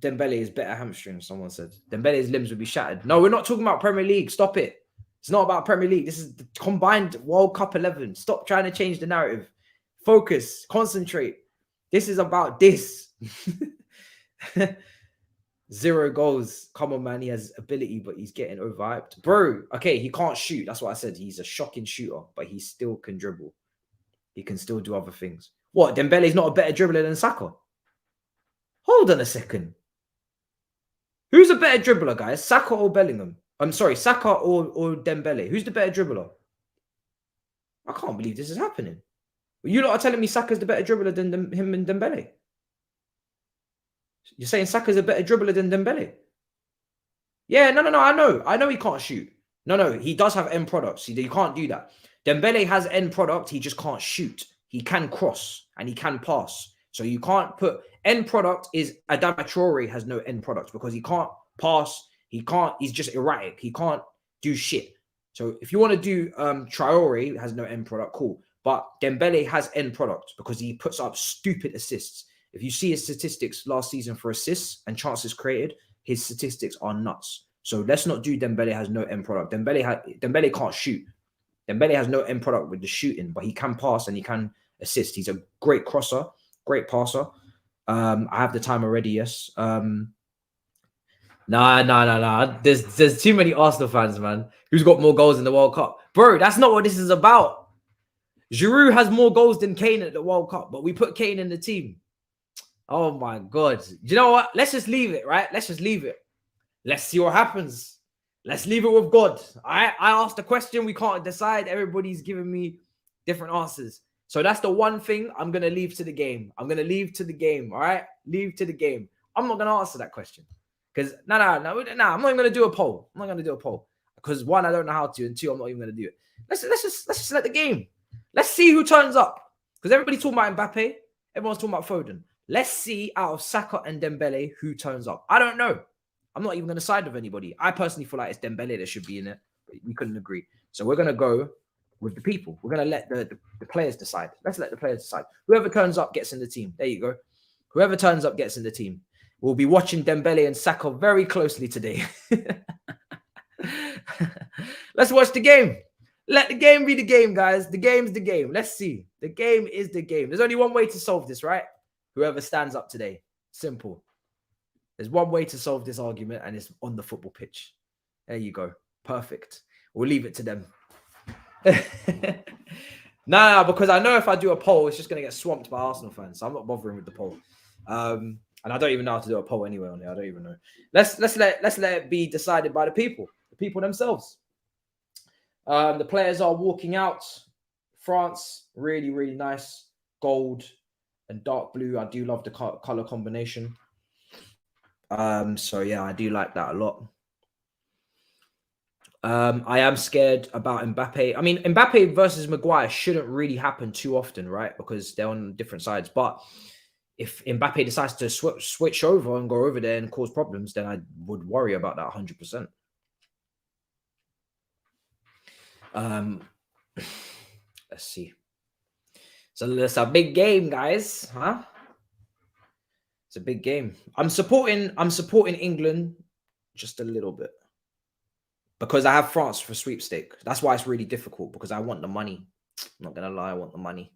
Dembele is better hamstring, someone said. Dembele's limbs would be shattered. No, we're not talking about Premier League. Stop it. It's not about Premier League. This is the combined World Cup 11. Stop trying to change the narrative. Focus. Concentrate. This is about this. 0 goals. Come on, man. He has ability, but he's getting overhyped. Bro, okay, he can't shoot. That's what I said. He's a shocking shooter, but he still can dribble. He can still do other things. What? Dembele's not a better dribbler than Saka? Hold on a second. Who's a better dribbler, guys? Saka or Bellingham? I'm sorry, Saka or Dembele. Who's the better dribbler? I can't believe this is happening. You lot are telling me Saka's the better dribbler than him and Dembele. You're saying Saka's a better dribbler than Dembele? Yeah, no. I know he can't shoot. No. He does have end products. You can't do that. Dembele has end product. He just can't shoot. He can cross and he can pass. So you can't put end product is Adama Traore has no end product because he can't pass. He's just erratic. He can't do shit. So if you want to do Traore has no end product, cool. But Dembele has end product because he puts up stupid assists. If you see his statistics last season for assists and chances created, his statistics are nuts. So let's not do Dembele has no end product. Dembele can't shoot. Dembele has no end product with the shooting, but he can pass and he can assist. He's a great crosser, great passer. I have the time already, yes. Nah. There's too many Arsenal fans, man. Who's got more goals in the World Cup? Bro, that's not what this is about. Giroud has more goals than Kane at the World Cup, but we put Kane in the team. Oh my God. You know what? Let's just leave it, right? Let's just leave it. Let's see what happens. Let's leave it with God. I asked a question. We can't decide. Everybody's giving me different answers. So that's the one thing I'm going to leave to the game. I'm going to leave to the game, all right? Leave to the game. I'm not going to answer that question. Because, no, I'm not even going to do a poll. I'm not going to do a poll. Because one, I don't know how to, and two, I'm not even going to do it. Let's just let the game. Let's see who turns up. Because everybody's talking about Mbappe. Everyone's talking about Foden. Let's see out of Saka and Dembele who turns up. I don't know. I'm not even going to side with anybody. I personally feel like it's Dembele that should be in it. But we couldn't agree. So we're going to go with the people. We're going to let the players decide. Let's let the players decide. Whoever turns up gets in the team. There you go. Whoever turns up gets in the team. We'll be watching Dembele and Saka very closely today. Let's watch the game. Let the game be the game, guys. The game's the game. Let's see. The game is the game. There's only one way to solve this, right? Whoever stands up today. Simple. There's one way to solve this argument, and it's on the football pitch. There you go. Perfect. We'll leave it to them. Nah, because I know if I do a poll, it's just going to get swamped by Arsenal fans. So I'm not bothering with the poll. And I don't even know how to do a poll anyway on it. I don't even know. Let's let it be decided by the people themselves. The players are walking out. France, really, really nice. Gold and dark blue. I do love the color combination. So yeah, I do like that a lot. I am scared about Mbappe. I mean, Mbappe versus Maguire shouldn't really happen too often, right? Because they're on different sides. But if Mbappe decides to switch over and go over there and cause problems, then I would worry about that 100%. Let's see. So it's a big game, guys, huh? It's a big game. I'm supporting England just a little bit because I have France for sweepstake. That's why it's really difficult, because I want the money. I'm not gonna lie, I want the money.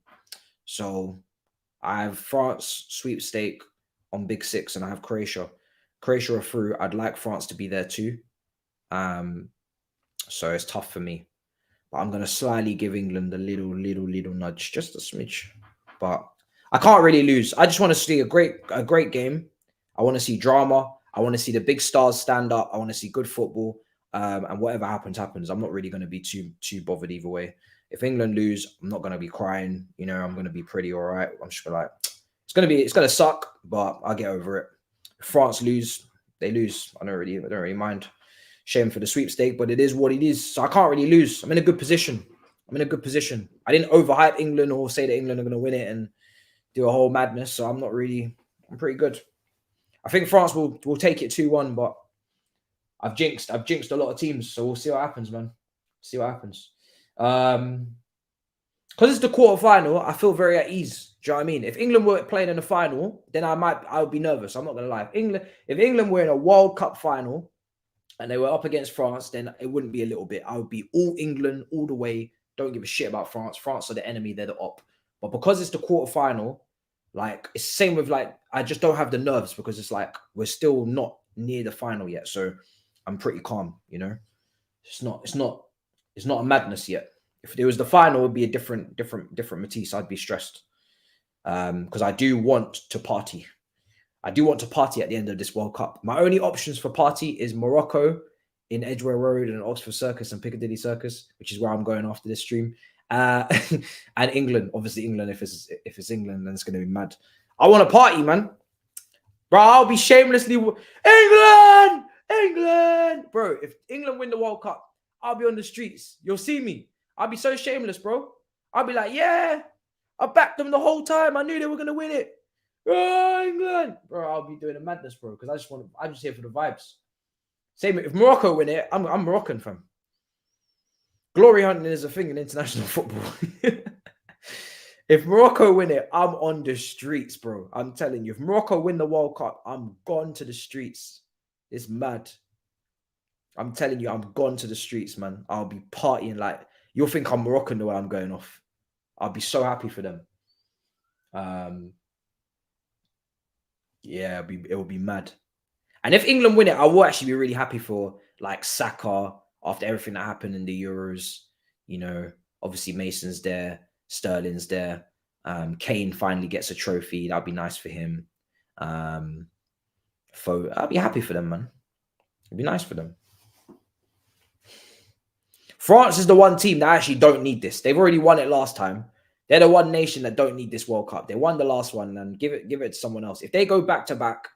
So I have France sweepstake on Big Six, and I have Croatia. Croatia are through. I'd like France to be there too. So it's tough for me. But I'm gonna slightly give England a little nudge, just a smidge. But I can't really lose. I just want to see a great game. I want to see drama. I want to see the big stars stand up. I want to see good football. And whatever happens, happens. I'm not really going to be too bothered either way. If England lose, I'm not going to be crying. You know, I'm going to be pretty all right. I'm just like, it's going to suck, but I'll get over it. If France lose, they lose. I don't really mind. Shame for the sweepstake, but it is what it is. So I can't really lose. I'm in a good position. I didn't overhype England or say that England are going to win it and do a whole madness. So I'm pretty good. I think France will take it 2-1, but I've jinxed a lot of teams. So we'll see what happens, man. See what happens. Because it's the quarterfinal, I feel very at ease. Do you know what I mean? If England were playing in the final, then I would be nervous. I'm not gonna lie. If England were in a World Cup final and they were up against France, then it wouldn't be a little bit. I would be all England all the way. Don't give a shit about France. France are the enemy, they're the op. But because it's the quarterfinal, like it's the same with like I just don't have the nerves, because it's like we're still not near the final yet. So I'm pretty calm, you know. It's not a madness yet. If it was the final, it would be a different Matisse. I'd be stressed. Because I do want to party. I do want to party at the end of this World Cup. My only options for party is Morocco in Edgware Road and Oxford Circus and Piccadilly Circus, which is where I'm going after this stream. And England, obviously England. If it's England, then it's going to be mad. I want to party, man. Bro, I'll be shamelessly England, bro. If England win the World Cup, I'll be on the streets. You'll see me. I'll be so shameless, bro. I'll be like, yeah, I backed them the whole time. I knew they were gonna win it. Oh, England, bro. I'll be doing a madness, bro, because I'm just here for the vibes. Same if Morocco win it, I'm Moroccan, fam. Glory hunting is a thing in international football. If Morocco win it, I'm on the streets, bro. I'm telling you, if Morocco win the World Cup, I'm gone to the streets. It's mad. I'm telling you, I'm gone to the streets, man. I'll be partying like you'll think I'm Moroccan the way I'm going off. I'll be so happy for them. Yeah, it will be mad. And if England win it, I will actually be really happy for like Saka after everything that happened in the Euros. You know, obviously Mason's there, Sterling's there. Kane finally gets a trophy. That'd be nice for him. I'll be happy for them, man. It'd be nice for them. France is the one team that actually don't need this. They've already won it last time. They're the one nation that don't need this World Cup. They won the last one, and give it to someone else. If they go back to back,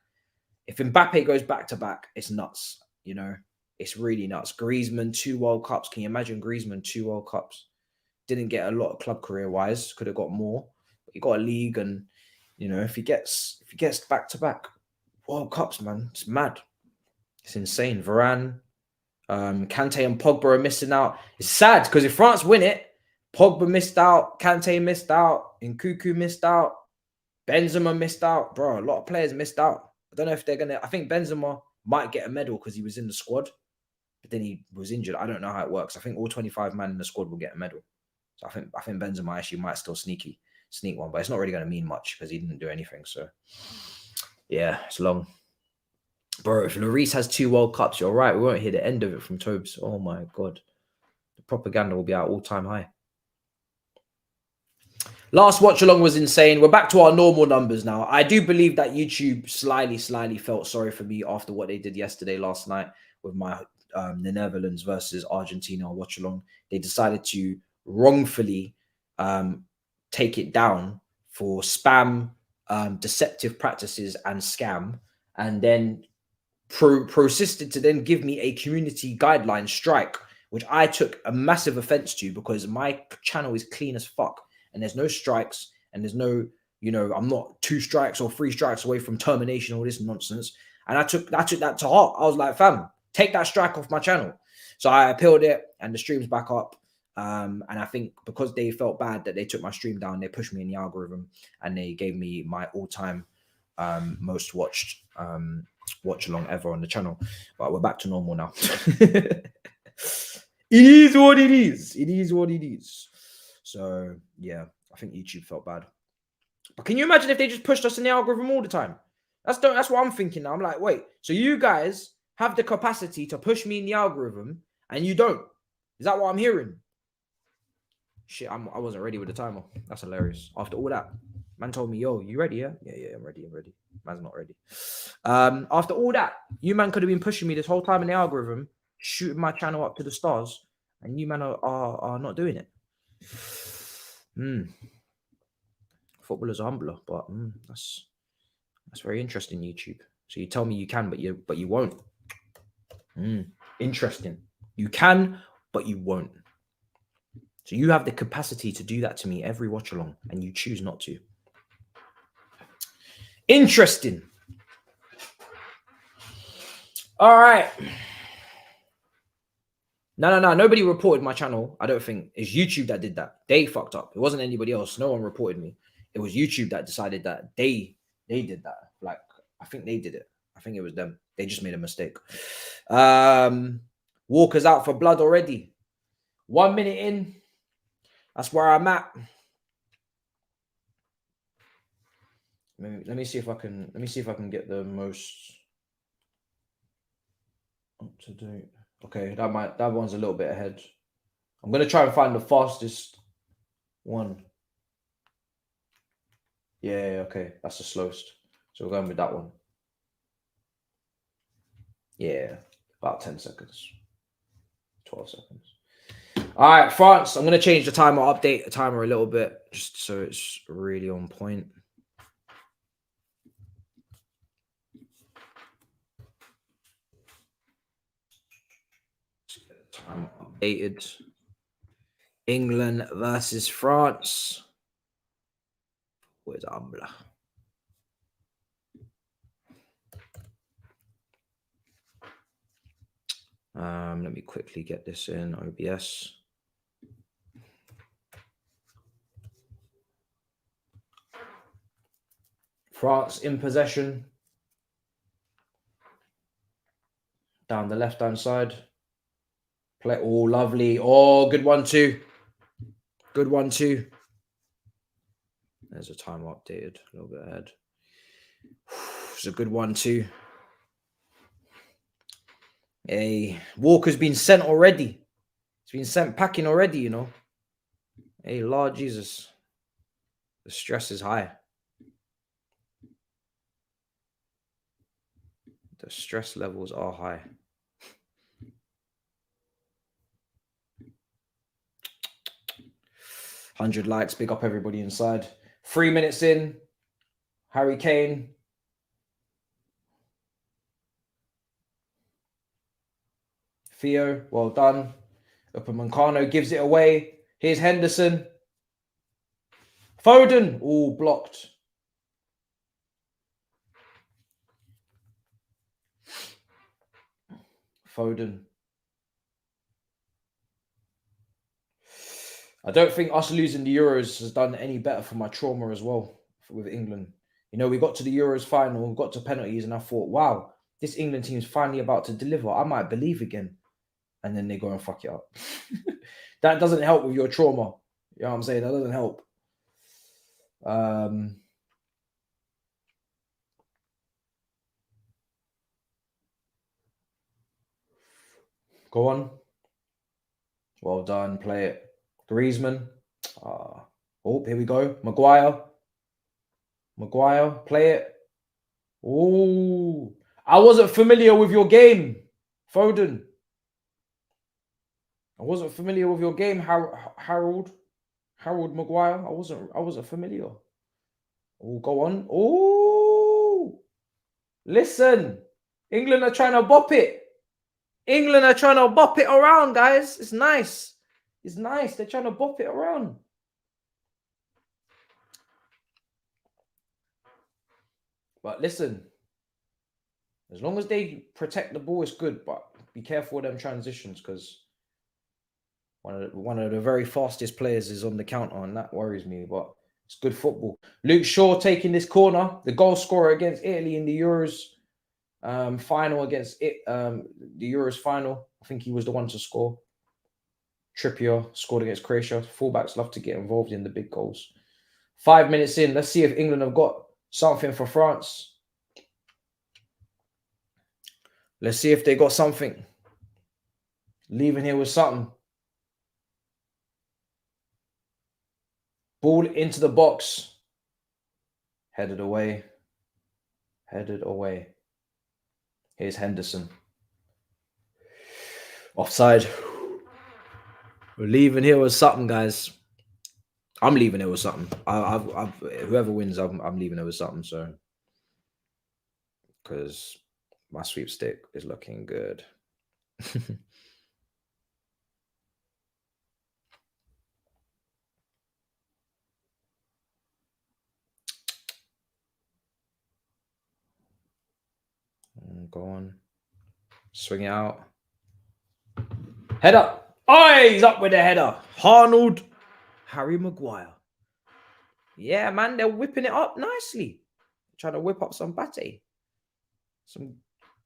if Mbappe goes back to back, it's nuts. You know, it's really nuts. Griezmann, 2 World Cups. Can you imagine Griezmann, 2 World Cups? Didn't get a lot of club career wise. Could have got more. But he got a league, and you know, if he gets back to back World Cups, man, it's mad. It's insane. Varane, Kante and Pogba are missing out. It's sad because if France win it, Pogba missed out, Kante missed out, Nkunku missed out, Benzema missed out. Bro, a lot of players missed out. I don't know if they're going to... I think Benzema might get a medal because he was in the squad, but then he was injured. I don't know how it works. I think all 25 men in the squad will get a medal. So I think Benzema actually might still sneak one, but it's not really going to mean much because he didn't do anything. So, yeah, it's long. Bro, if Lloris has 2 World Cups, you're right. We won't hear the end of it from Thabz. Oh, my God. The propaganda will be at all-time high. Last watch-along was insane. We're back to our normal numbers now. I do believe that YouTube slyly felt sorry for me after what they did last night with my the Netherlands versus Argentina watch-along. They decided to wrongfully take it down for spam, deceptive practices, and scam, and then persisted to then give me a community guideline strike, which I took a massive offense to because my channel is clean as fuck and there's no strikes and there's no, You know, I'm not 2 strikes or 3 strikes away from termination, all this nonsense. And I took that to heart. I was like, fam, take that strike off my channel. So I appealed it and the stream's back up. And I think because they felt bad that they took my stream down, they pushed me in the algorithm and they gave me my all-time most watched watch along ever on the channel. But we're back to normal now. It is what it is. It is what it is. So yeah, I think YouTube felt bad. But can you imagine if they just pushed us in the algorithm all the time? That's what I'm thinking now. I'm like, wait, so you guys have the capacity to push me in the algorithm and you don't? Is that what I'm hearing? Shit, I wasn't ready with the timer. That's hilarious. After all that, man told me, yo, you ready? Yeah? Yeah, I'm ready. Man's not ready. After all that, you man could have been pushing me this whole time in the algorithm, shooting my channel up to the stars, and you man are not doing it. Footballers are humbler, but that's very interesting, YouTube. So you tell me you can, but you won't. Interesting. You can, but you won't. So you have the capacity to do that to me every watch along, and you choose not to. Interesting. All right. No. Nobody reported my channel. I don't think it's YouTube that did that. They fucked up. It wasn't anybody else. No one reported me. It was YouTube that decided that they did that. Like, I think they did it. I think it was them. They just made a mistake. Walker's out for blood already. 1 minute in. That's where I'm at. Let me see if I can get the most up to date. Okay, that one's a little bit ahead. I'm gonna try and find the fastest one. Yeah, okay, that's the slowest. So we're going with that one. Yeah, about 10 seconds, 12 seconds. All right, France. I'm gonna change the timer, update the timer a little bit, just so it's really on point. Time updated. England versus France. Where's Ambla? Let me quickly get this in OBS. France in possession. Down the left-hand side. Play. Oh, lovely. Oh, good 1-2. Good 1-2. There's a time updated. A little bit ahead. It's a good 1-2. Hey, Walker's been sent already. It's been sent packing already, you know. Hey, Lord Jesus. The stress is high. The stress levels are high. $100 likes. Big up everybody inside. 3 minutes in. Harry Kane. Theo, well done. Upamecano gives it away. Here's Henderson. Foden. All blocked. Foden. I don't think us losing the Euros has done any better for my trauma as well with England. You know, we got to the Euros final, we got to penalties, and I thought, wow, this England team is finally about to deliver. I might believe again. And then they go and fuck it up. That doesn't help with your trauma. You know what I'm saying? That doesn't help. Go on. Well done. Play it. Griezmann. Oh, here we go. Maguire, play it. Oh, I wasn't familiar with your game, Foden. I wasn't familiar with your game, Harold Maguire. I wasn't familiar. Oh, go on. Oh, listen. England are trying to bop it. England are trying to bop it around, guys. It's nice. It's nice. They're trying to bop it around. But listen, as long as they protect the ball, it's good. But be careful with them transitions because one of the very fastest players is on the counter, and that worries me. But it's good football. Luke Shaw taking this corner, the goal scorer against Italy in the Euros final against it, the Euros final. I think he was the one to score. Trippier scored against Croatia. Fullbacks love to get involved in the big goals. 5 minutes in, let's see if England have got something for France. Let's see if they got something. Leaving here with something. Ball into the box. Headed away. Headed away. Here's Henderson. Offside. We're leaving here with something, guys. I'm leaving it with something. Whoever wins, I'm leaving it with something. So, because my sweepstick is looking good. Go on. Swing it out. Header. Oh, he's up with the header. Arnold. Harry Maguire. Yeah, man, they're whipping it up nicely. Trying to whip up some Bate. Some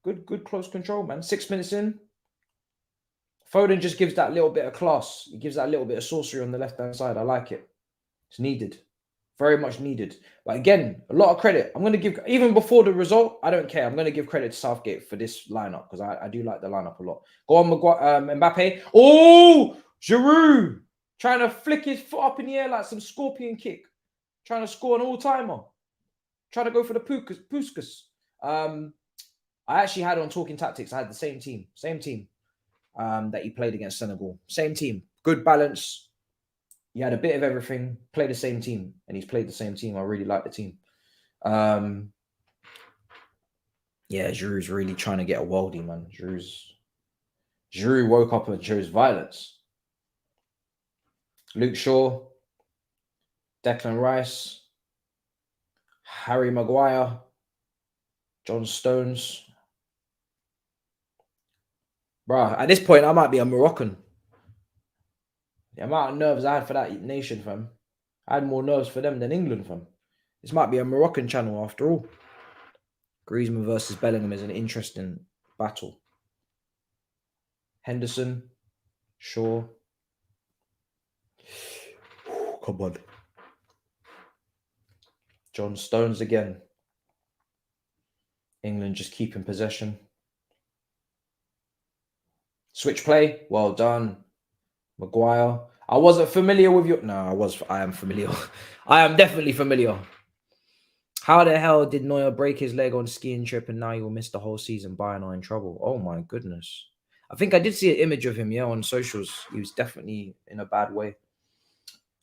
good close control, man. 6 minutes in. Foden just gives that little bit of class. He gives that little bit of sorcery on the left-hand side. I like it. It's needed. Very much needed. But again, a lot of credit. I'm going to give, even before the result, I don't care. I'm going to give credit to Southgate for this lineup because I do like the lineup a lot. Go on, Mbappe. Oh, Giroud. Trying to flick his foot up in the air like some scorpion kick. Trying to score an all-timer. Trying to go for the Puskas. I actually had on Talking Tactics. I had the same team. That he played against Senegal. Same team. Good balance. He had a bit of everything. Played the same team. And he's played the same team. I really like the team. Yeah, Giroud's really trying to get a worldie, man. Giroud woke up and chose violence. Luke Shaw. Declan Rice. Harry Maguire. John Stones. Bruh, at this point, I might be a Moroccan. The amount of nerves I had for that nation, fam. I had more nerves for them than England, fam. This might be a Moroccan channel after all. Griezmann versus Bellingham is an interesting battle. Henderson. Shaw. Come on. John Stones again. England just keeping possession. Switch play. Well done. Maguire. I wasn't familiar with you. No, I am familiar. I am definitely familiar. How the hell did Neuer break his leg on skiing trip and now he will miss the whole season? Bayern are in trouble. Oh my goodness. I think I did see an image of him, on socials. He was definitely in a bad way.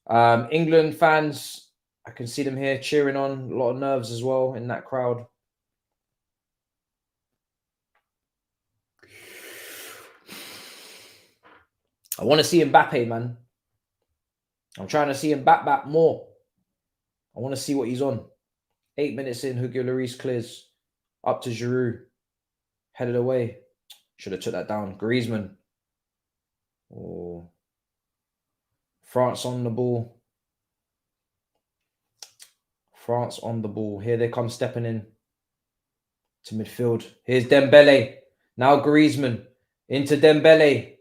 England fans, I can see them here cheering on. A lot of nerves as well in that crowd. I want to see Mbappe, man. I'm trying to see him back more. I want to see what he's on. 8 minutes in, Hugo Lloris clears. Up to Giroud. Headed away. Should have took that down. Griezmann. Oh. France on the ball. France on the ball. Here they come stepping in to midfield. Here's Dembele. Now Griezmann. Into Dembele.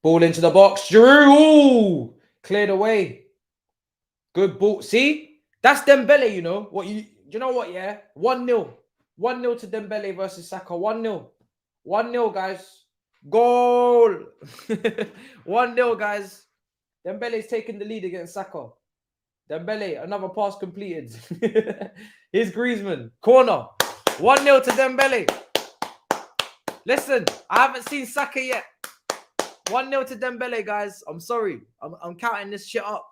Ball into the box. Giroud. Ooh. Cleared away. Good ball. See? That's Dembele, you know. You know what, yeah? 1-0. 1-0 to Dembele versus Saka. 1-0. 1-0, guys. Goal. 1-0, guys. Dembele's taking the lead against Saka. Dembele, another pass completed. Here's Griezmann. Corner. 1-0 to Dembele. Listen, I haven't seen Saka yet. 1-0 to Dembele, guys. I'm sorry. I'm counting this shit up.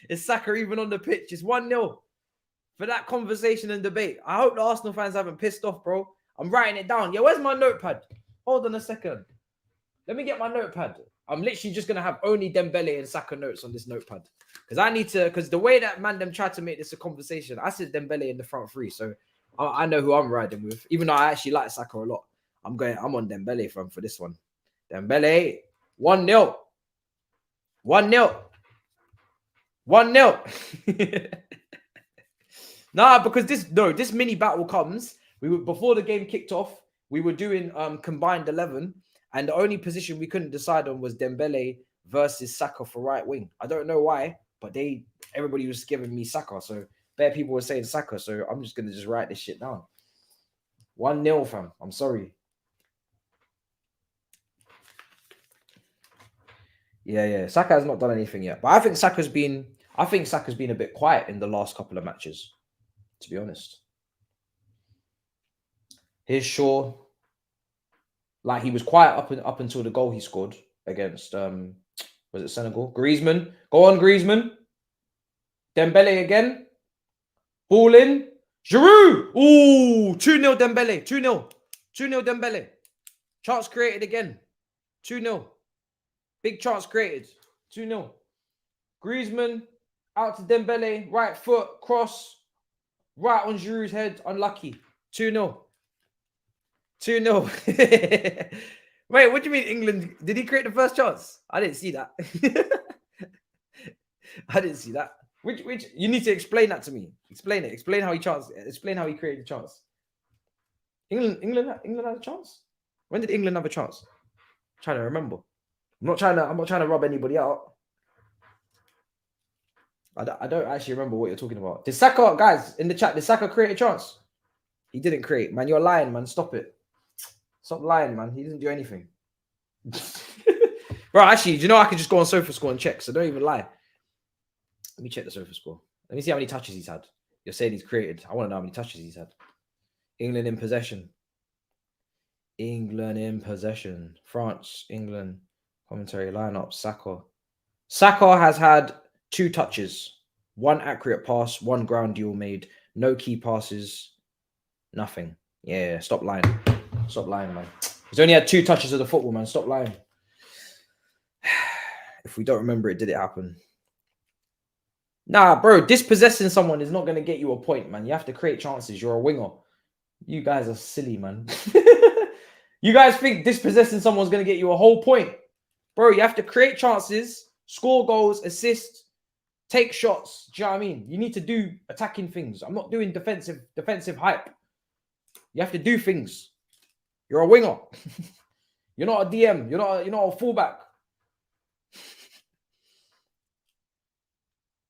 Is Saka even on the pitch? It's 1-0 for that conversation and debate. I hope the Arsenal fans haven't pissed off, bro. I'm writing it down. Yeah, where's my notepad? Hold on a second. Let me get my notepad. I'm literally just going to have only Dembele and Saka notes on this notepad. Because I need to, because the way that man them tried to make this a conversation, I said Dembele in the front three. So I know who I'm riding with. Even though I actually like Saka a lot. I'm on Dembele for this one. Dembele, 1-0. 1-0. 1-0. Nah, because this mini battle comes. Before the game kicked off, we were doing combined 11, and the only position we couldn't decide on was Dembele versus Saka for right wing. I don't know why, but everybody was giving me Saka, so bare people were saying Saka, so I'm just gonna write this shit down. 1-0, fam. I'm sorry. Yeah. Saka has not done anything yet, but I think Saka's been a bit quiet in the last couple of matches, to be honest. Here's Shaw. Like, he was quiet up until the goal he scored against was it Senegal? Griezmann. Go on, Griezmann. Dembele again. Ball in. Giroud. Ooh, 2-0 Dembele. 2-0. 2-0 Dembele. Chance created again. 2-0. Big chance created. 2-0. Griezmann out to Dembele. Right foot. Cross. Right on Giroud's head. Unlucky. 2-0. 2-0. Wait, what do you mean England? Did he create the first chance? I didn't see that. I didn't see that. Which you need to explain that to me. Explain it. Explain how he created the chance. England had a chance? When did England have a chance? I'm trying to remember. I'm not trying to rub anybody out. I don't actually remember what you're talking about. Did Saka, guys, in the chat, did Saka create a chance? He didn't create, man. You're lying, man. Stop it. Stop lying, man. He didn't do anything. Bro, actually, do you know I can just go on SofaScore and check, so don't even lie. Let me check the SofaScore. Let me see how many touches he's had. You're saying he's created. I want to know how many touches he's had. England in possession. England in possession. France, England. Commentary lineup. Saka. Saka has had 2 touches. 1 accurate pass, 1 ground duel made. No key passes. Nothing. Yeah, stop lying. Stop lying, man. He's only had 2 touches of the football, man. Stop lying. If we don't remember it, did it happen? Nah, bro. Dispossessing someone is not going to get you a point, man. You have to create chances. You're a winger. You guys are silly, man. You guys think dispossessing someone's going to get you a whole point? Bro, you have to create chances, score goals, assist, take shots. Do you know what I mean? You need to do attacking things. I'm not doing defensive hype. You have to do things. You're a winger. You're not a DM. You're not a fullback.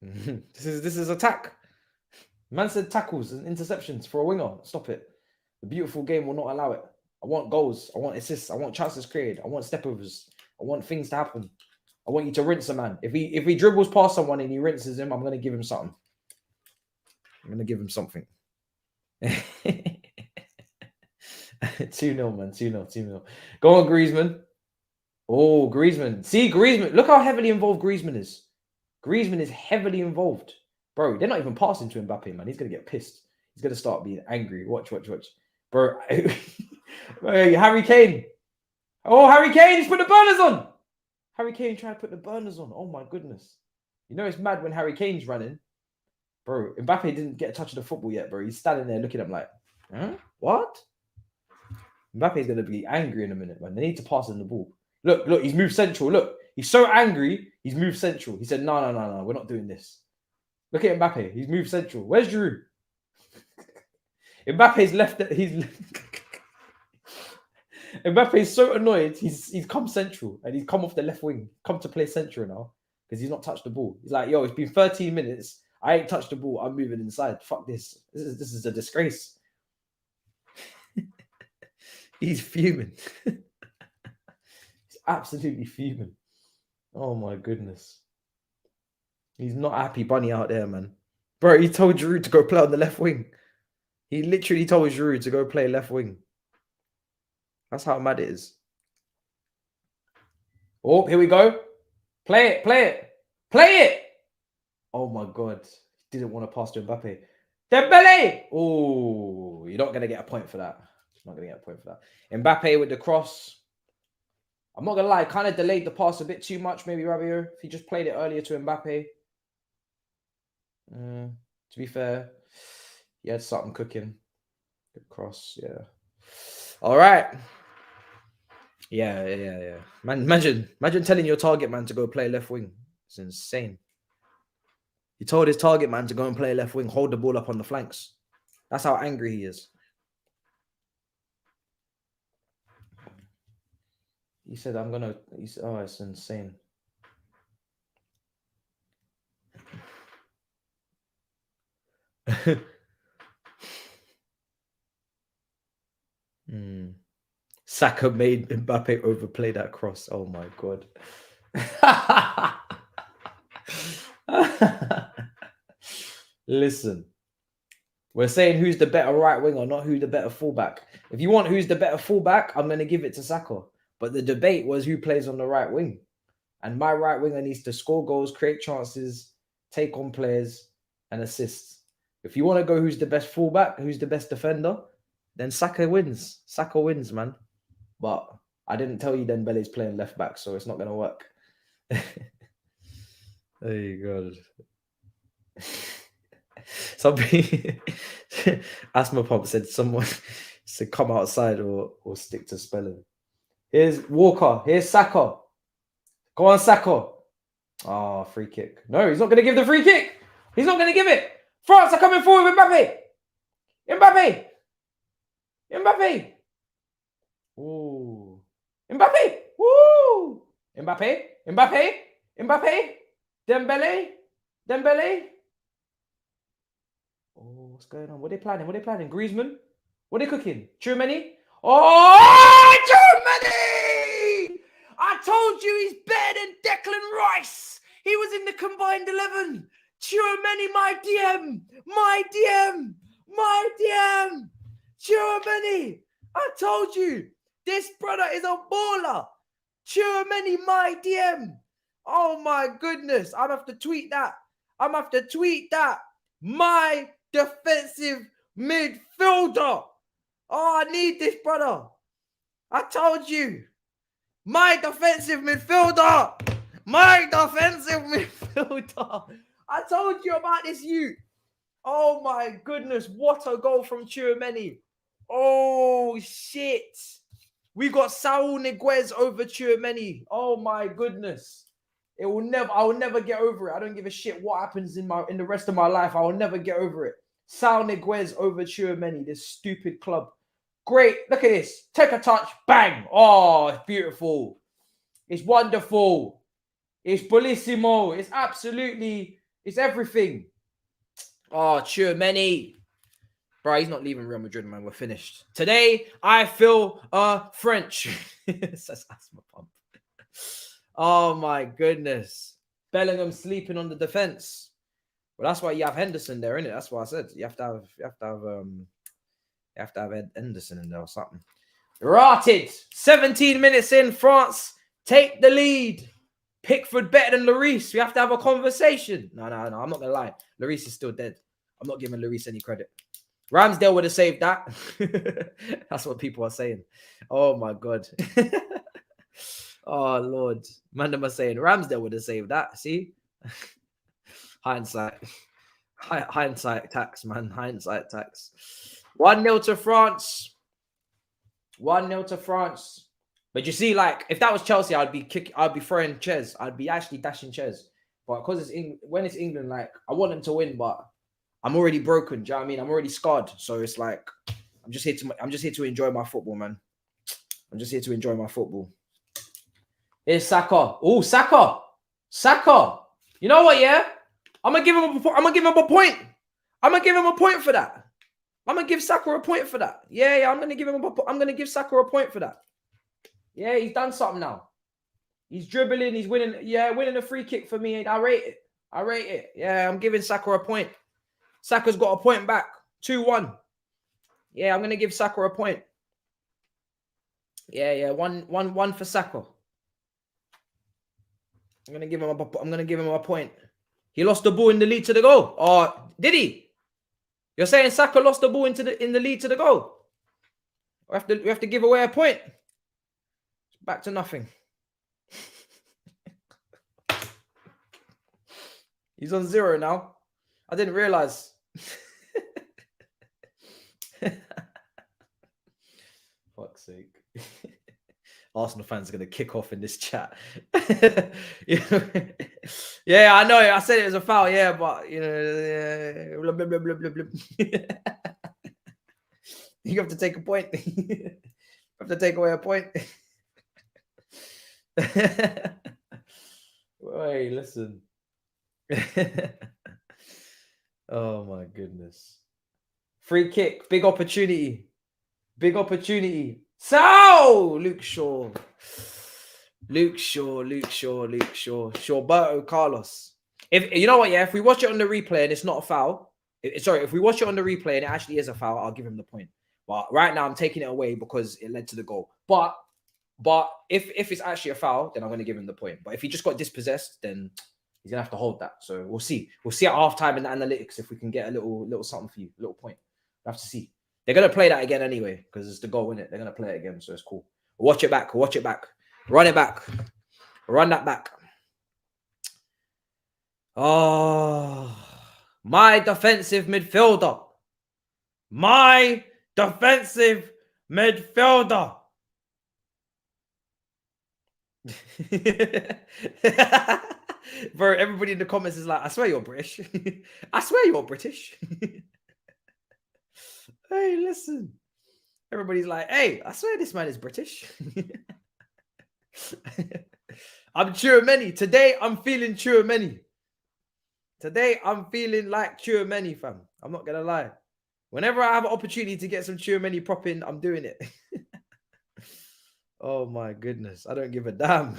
This is attack. Man said tackles and interceptions for a winger. Stop it. The beautiful game will not allow it. I want goals. I want assists. I want chances created. I want stepovers. I want things to happen. I want you to rinse a man. If he dribbles past someone and he rinses him, I'm going to give him something. I'm going to give him something. 2-0, man. 2-0. Go on, Griezmann. Oh, Griezmann. See, Griezmann. Look how heavily involved Griezmann is. Griezmann is heavily involved. Bro, they're not even passing to Mbappe, man. He's going to get pissed. He's going to start being angry. Watch. Bro, Harry Kane. Oh, Harry Kane, he's put the burners on. Harry Kane tried to put the burners on. Oh, my goodness. You know it's mad when Harry Kane's running. Bro, Mbappe didn't get a touch of the football yet, bro. He's standing there looking at him like, huh? What? Mbappe's going to be angry in a minute, man. They need to pass him the ball. Look, he's moved central. Look, he's so angry, he's moved central. He said, no, we're not doing this. Look at Mbappe. He's moved central. Where's Giroud? Mbappe's left. Mbappe's so annoyed. He's come central and he's come off the left wing. Come to play central now because he's not touched the ball. He's like, yo, it's been 13 minutes. I ain't touched the ball. I'm moving inside. Fuck this. This is a disgrace. He's fuming. He's absolutely fuming. Oh my goodness. He's not happy bunny out there, man. Bro, he told Giroud to go play on the left wing. He literally told Giroud to go play left wing. That's how mad it is. Oh, here we go. Play it. Oh my God. He didn't want to pass to Mbappe. Dembele! Oh, you're not going to get a point for that. Mbappe with the cross. I'm not going to lie, kind of delayed the pass a bit too much, maybe, Rabiot. If he just played it earlier to Mbappe, To be fair, he had something cooking. Good cross, yeah. All right. Yeah. Man, imagine telling your target man to go play left wing. It's insane. He told his target man to go and play left wing, hold the ball up on the flanks. That's how angry he is. He said, oh, it's insane. Saka made Mbappe overplay that cross. Oh my God. Listen, we're saying who's the better right winger, not who the better fullback. If you want who's the better fullback, I'm going to give it to Saka. But the debate was who plays on the right wing. And my right winger needs to score goals, create chances, take on players, and assist. If you want to go who's the best fullback, who's the best defender, then Saka wins. Saka wins, man. But I didn't tell you Dembele's playing left back, so it's not going to work. There you go. Somebody, Asthma Pump said someone said come outside or stick to spelling. Here's Walker. Here's Saka. Go on, Saka. Oh, free kick. No, he's not going to give the free kick. He's not going to give it. France are coming forward with Mbappe. Mbappe. Ooh. Mbappe. Woo. Mbappe. Dembele. Oh, what's going on? What are they planning? Griezmann? What are they cooking? Tchouameni? Oh, Tchouameni! I told you he's better than Declan Rice. He was in the combined 11. Tchouameni, my DM. Tchouameni, I told you. This brother is a baller. Tchouameni, my DM. Oh my goodness. I'm have to tweet that. My defensive midfielder. Oh, I need this, brother. I told you. My defensive midfielder. I told you about this youth. Oh my goodness. What a goal from Tchouameni. Oh shit. We got Saul Niguez over Tchouameni. Oh my goodness. I will never get over it. I don't give a shit what happens in the rest of my life. I will never get over it. Saul Niguez over Tchouameni, this stupid club. Great. Look at this. Take a touch. Bang. Oh, it's beautiful. It's wonderful. It's bellissimo. It's everything. Oh, Tchouameni. Bro, he's not leaving Real Madrid, man. We're finished. Today, I feel French. Says Asthma Pump. Oh, my goodness. Bellingham sleeping on the defense. Well, that's why you have Henderson there, innit? That's what I said. You have to have Henderson in there or something. Rotted. 17 minutes in, France take the lead. Pickford better than Lloris. We have to have a conversation. No. I'm not going to lie. Lloris is still dead. I'm not giving Lloris any credit. Ramsdale would have saved that. That's what people are saying. Oh, my God. Oh, Lord. Man, are saying Ramsdale would have saved that. See? Hindsight tax, man. Hindsight tax. 1-0 to France. 1-0 to France. But you see, like, if that was Chelsea, I'd be throwing chairs. I'd be actually dashing chairs. But because when it's England, like, I want them to win, but I'm already broken. Do you know what I mean? I'm already scarred. So it's like, I'm just here to enjoy my football, man. I'm just here to enjoy my football. Here's Saka. Oh, Saka. You know what, yeah? I'm gonna give him a point. I'm gonna give him a point for that. I'm gonna give Saka a point for that. Yeah. I'm gonna give Saka a point for that. Yeah, he's done something now. He's dribbling. He's winning. Yeah, winning a free kick for me. I rate it. Yeah, I'm giving Saka a point. Saka's got a point back. 2-1. Yeah, I'm gonna give Saka a point. Yeah. One for Saka. I'm gonna give him a point. He lost the ball in the lead to the goal. Oh, did he? You're saying Saka lost the ball in the lead to the goal? We have to give away a point. It's back to nothing. He's on 0 now. I didn't realize. Fuck's sake. Arsenal fans are going to kick off in this chat. Yeah, I know. I said it was a foul. Yeah, but, you know, blah, blah, blah, blah, blah, blah. You have to take a point. You have to take away a point. Wait, listen. Oh, my goodness. Free kick. Big opportunity. Big opportunity. So, Luke Shaw. Shawberto Carlos. If you know what, yeah, if we watch it on the replay and it's not a foul, if we watch it on the replay and it actually is a foul, I'll give him the point. But right now I'm taking it away because it led to the goal. But if it's actually a foul, then I'm going to give him the point. But if he just got dispossessed, then he's going to have to hold that. So we'll see. We'll see at halftime in the analytics if we can get a little something for you, a little point. We'll have to see. They're going to play that again anyway because it's the goal, in it. They're going to play it again, so it's cool. Watch it back. Watch it back. Run it back. Run that back. Oh, my defensive midfielder. My defensive midfielder. Bro, everybody in the comments is like, I swear you're British. I swear you're British. Hey, listen. Everybody's like, hey, I swear this man is British. I'm Chouameni. Today, I'm feeling Chouameni. Today, I'm feeling like Chouameni, fam. I'm not going to lie. Whenever I have an opportunity to get some Chouameni propping, I'm doing it. Oh, my goodness. I don't give a damn.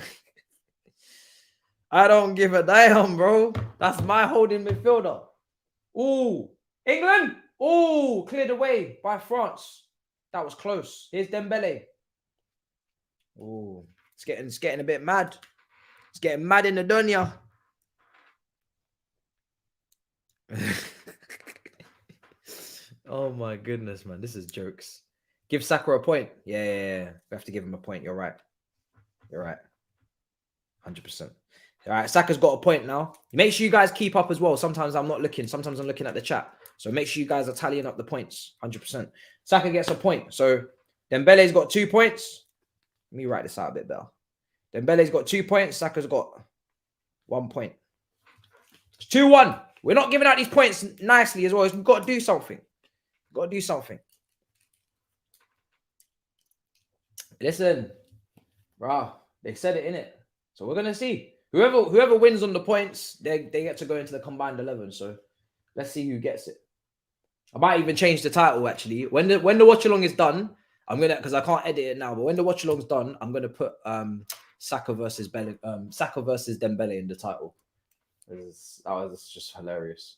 I don't give a damn, bro. That's my holding midfielder. Ooh, England. Ooh, cleared away by France. That was close. Here's Dembele. Ooh, it's getting a bit mad. It's getting mad in the dunya. Oh my goodness, man. This is jokes. Give Saka a point. Yeah. We have to give him a point. You're right. 100%. All right, Saka's got a point now. Make sure you guys keep up as well. Sometimes I'm not looking. Sometimes I'm looking at the chat. So make sure you guys are tallying up the points. 100%. Saka gets a point. So Dembele's got 2 points. Let me write this out a bit better. Dembele's got 2 points. Saka's got 1 point. It's 2-1. We're not giving out these points nicely as well. We've got to do something. Listen, bro. They said it, innit? So we're going to see. Whoever wins on the points, they get to go into the combined 11. So let's see who gets it. I might even change the title, actually. When the watch-along is done, I'm going to, because I can't edit it now, but when the watch-along is done, I'm going to put Saka versus Dembele in the title. That was just hilarious.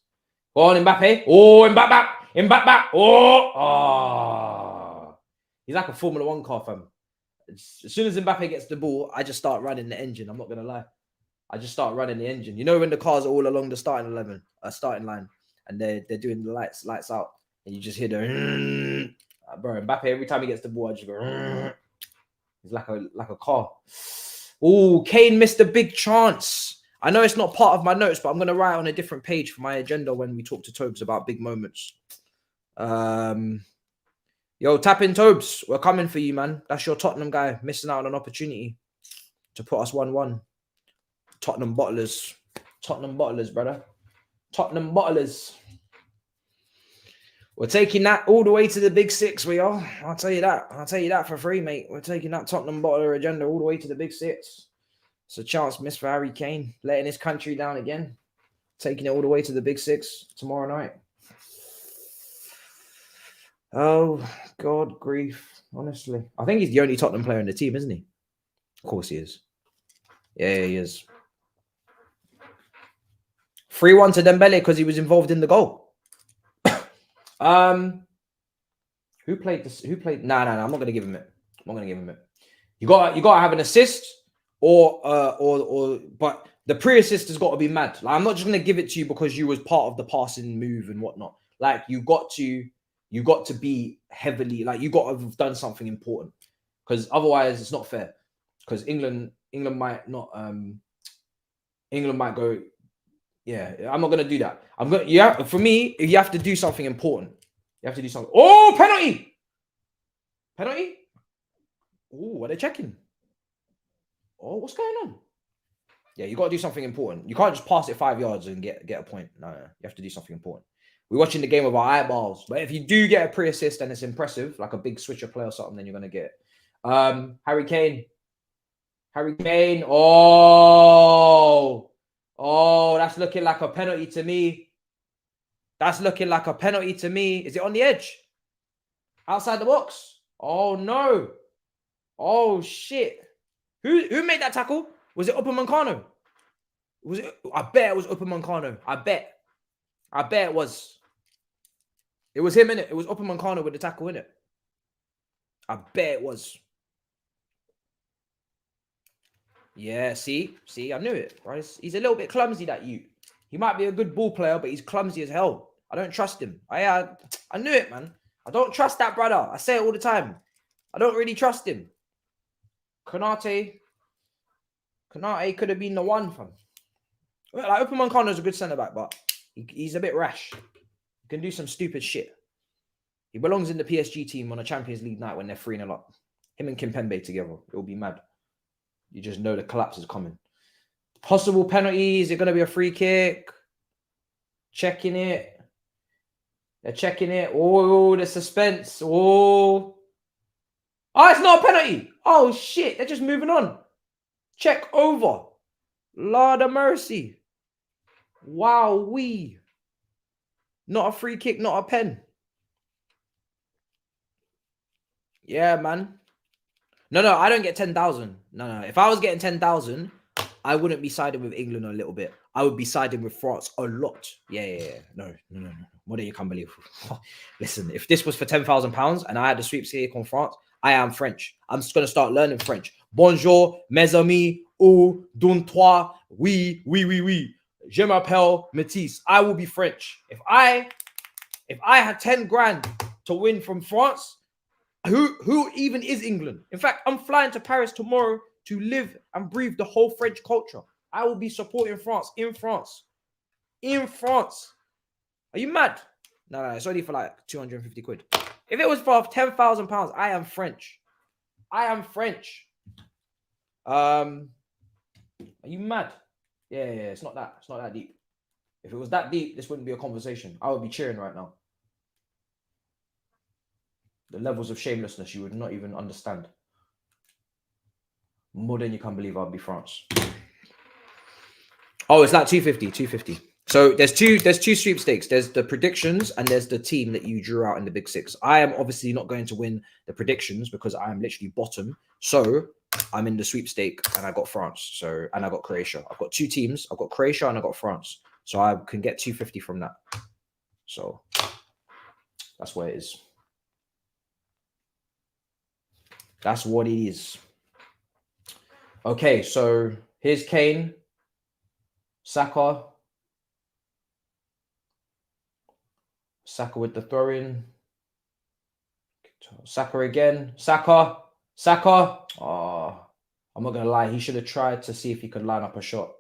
Go on, Mbappe. Oh, Mbappe. Oh. He's like a Formula 1 car, fam. As soon as Mbappe gets the ball, I just start running the engine. I'm not going to lie. I just start running the engine. You know when the cars are all along the starting line, and they're doing the lights out, and you just hear the bro, Mbappe, every time he gets the ball, I just go he's like a car. Oh, Kane missed a big chance. I know it's not part of my notes, but I'm gonna write on a different page for my agenda when we talk to Thabz about big moments. Yo, tap in Thabz. We're coming for you, man. That's your Tottenham guy missing out on an opportunity to put us 1-1. Tottenham bottlers, brother. Tottenham bottlers. We're taking that all the way to the big six, we are. I'll tell you that for free, mate. We're taking that Tottenham bottler agenda all the way to the big six. It's a chance missed for Harry Kane, letting his country down again. Taking it all the way to the big six tomorrow night. Oh, God, grief. Honestly. I think he's the only Tottenham player in the team, isn't he? Of course he is. Yeah, he is. 3-1 to Dembele because he was involved in the goal. Who played this? No, I'm not going to give him it. You got to have an assist but the pre-assist has got to be mad. Like, I'm not just going to give it to you because you was part of the passing move and whatnot. Like, you got to be heavily, like, you got to have done something important, because otherwise it's not fair. Because England might not, England might go, Yeah, I'm not gonna do that. For me, you have to do something important. You have to do something. Oh, penalty! Penalty? Oh, are they checking? Oh, what's going on? Yeah, you gotta do something important. You can't just pass it 5 yards and get a point. No, you have to do something important. We're watching the game with our eyeballs. But if you do get a pre-assist and it's impressive, like a big switcher play or something, then you're gonna get it. Harry Kane. Harry Kane. Oh, that's looking like a penalty to me. That's looking like a penalty to me. Is it on the edge? Outside the box? Oh no. Oh shit. Who made that tackle? Was it Upamecano? Was it? I bet it was Upamecano. I bet it was. It was him, innit? It was Upamecano with the tackle, innit? I bet it was. Yeah, see, I knew it. Right? He's a little bit clumsy, that you. He might be a good ball player, but he's clumsy as hell. I don't trust him. I knew it, man. I don't trust that brother. I say it all the time. I don't really trust him. Konate could have been the one, fam. Like, Upamecano is a good centre back, but he's a bit rash. He can do some stupid shit. He belongs in the PSG team on a Champions League night when they're 3-0 up. Him and Kimpembe together. It'll be mad. You just know the collapse is coming. Possible penalty. Is it going to be a free kick? Checking it. They're checking it. Oh, the suspense. Oh, it's not a penalty. Oh, shit. They're just moving on. Check over. Lord of mercy. Wow, not a free kick, not a pen. Yeah, man. No, I don't get 10,000. No. If I was getting 10,000, I wouldn't be siding with England a little bit. I would be siding with France a lot. Yeah. No. More than you can believe. Listen, if this was for £10,000 and I had the sweepstake on France, I am French. I'm just going to start learning French. Bonjour, mes amis, ou, donne-toi, oui. Je m'appelle Matisse. I will be French. If I had 10 grand to win from France, who even is England? In fact, I'm flying to Paris tomorrow to live and breathe the whole French culture. I will be supporting France in France. Are you mad? No, it's only for like 250 quid. If it was for £10,000, I am French. Are you mad? Yeah, it's not that. It's not that deep. If it was that deep, this wouldn't be a conversation. I would be cheering right now. The levels of shamelessness you would not even understand. More than you can believe, I'll be France. Oh, it's like 250. So there's two sweepstakes. There's the predictions and there's the team that you drew out in the Big Six. I am obviously not going to win the predictions because I am literally bottom. So I'm in the sweepstake and I got France. And I got Croatia. I've got two teams. I've got Croatia and I got France. So I can get 250 from that. So that's what it is. That's what it is. Okay, so here's Kane. Saka with the throw-in. Saka again. Saka. Oh, I'm not going to lie. He should have tried to see if he could line up a shot.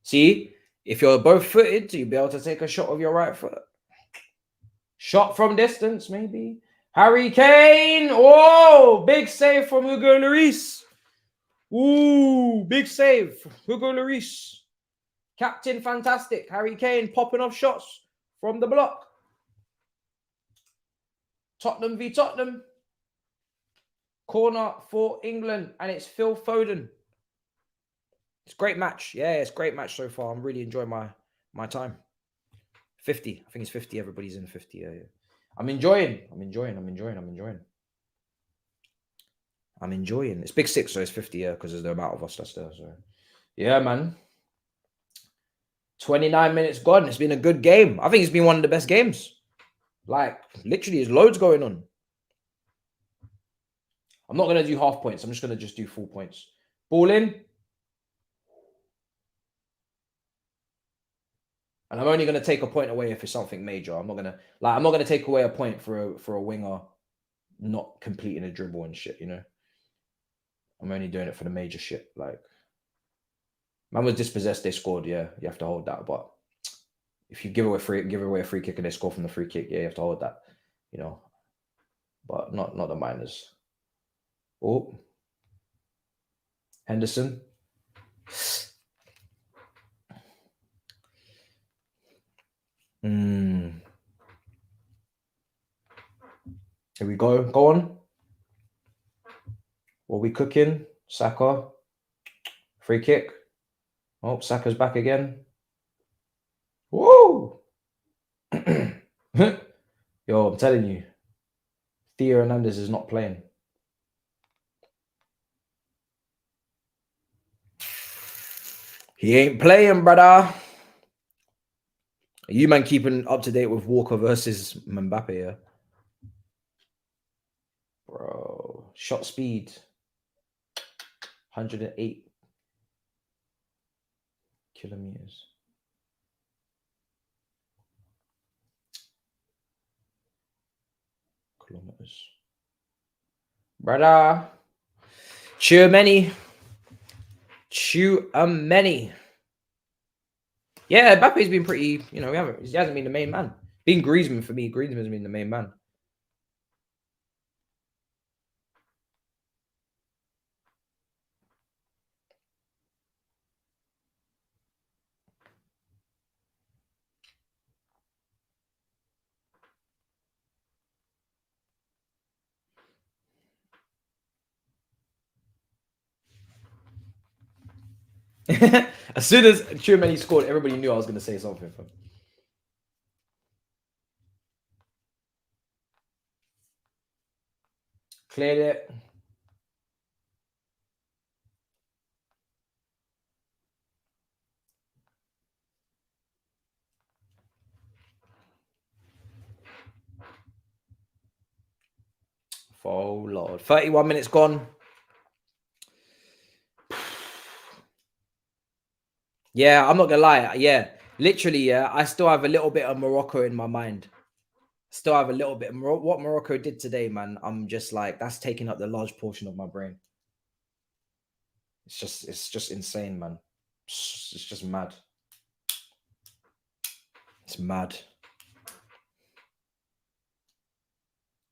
See, if you're both footed, you'll be able to take a shot with your right foot. Shot from distance, maybe. Harry Kane. Oh, big save from Hugo Lloris. Ooh, big save from Hugo Lloris. Captain fantastic. Harry Kane popping off shots from the block. Tottenham v Tottenham. Corner for England. And it's Phil Foden. It's a great match. Yeah, it's a great match so far. I'm really enjoying my time. 50. I think it's 50. Everybody's in 50. Yeah. I'm enjoying. It's Big Six, so it's 50, yeah, because there's the amount of us that's there. So, yeah, man. 29 minutes gone. It's been a good game. I think it's been one of the best games. Like, literally, there's loads going on. I'm not going to do half points. I'm just going to do full points. Ball in. And I'm only going to take a point away if it's something major. I'm not going to take away a point for a winger not completing a dribble and shit, you know. I'm only doing it for the major shit. Like, man was dispossessed, they scored, yeah. You have to hold that, but If you give away a free kick and they score from the free kick, yeah, you have to hold that, you know. But not the minors. Oh, Henderson. Here we go. Go on. What are we cooking? Saka. Free kick. Oh, Saka's back again. Woo! Yo, I'm telling you, Theo Hernandez is not playing. He ain't playing, brother. You man keeping up to date with Walker versus Mbappe, yeah? Bro, shot speed. 108 kilometers. Kilometers. Brother. Chew many. Yeah, Mbappe's been pretty, you know, he hasn't been the main man. Being Griezmann for me, Griezmann's been the main man. As soon as Tchouameni scored, everybody knew I was going to say something. Cleared it. Oh, Lord. 31 minutes gone. Yeah, I'm not going to lie. Yeah, literally, yeah, I still have a little bit of Morocco in my mind. Still have a little bit. What Morocco did today, man, I'm just like, that's taking up the large portion of my brain. It's just insane, man. It's just mad. It's mad.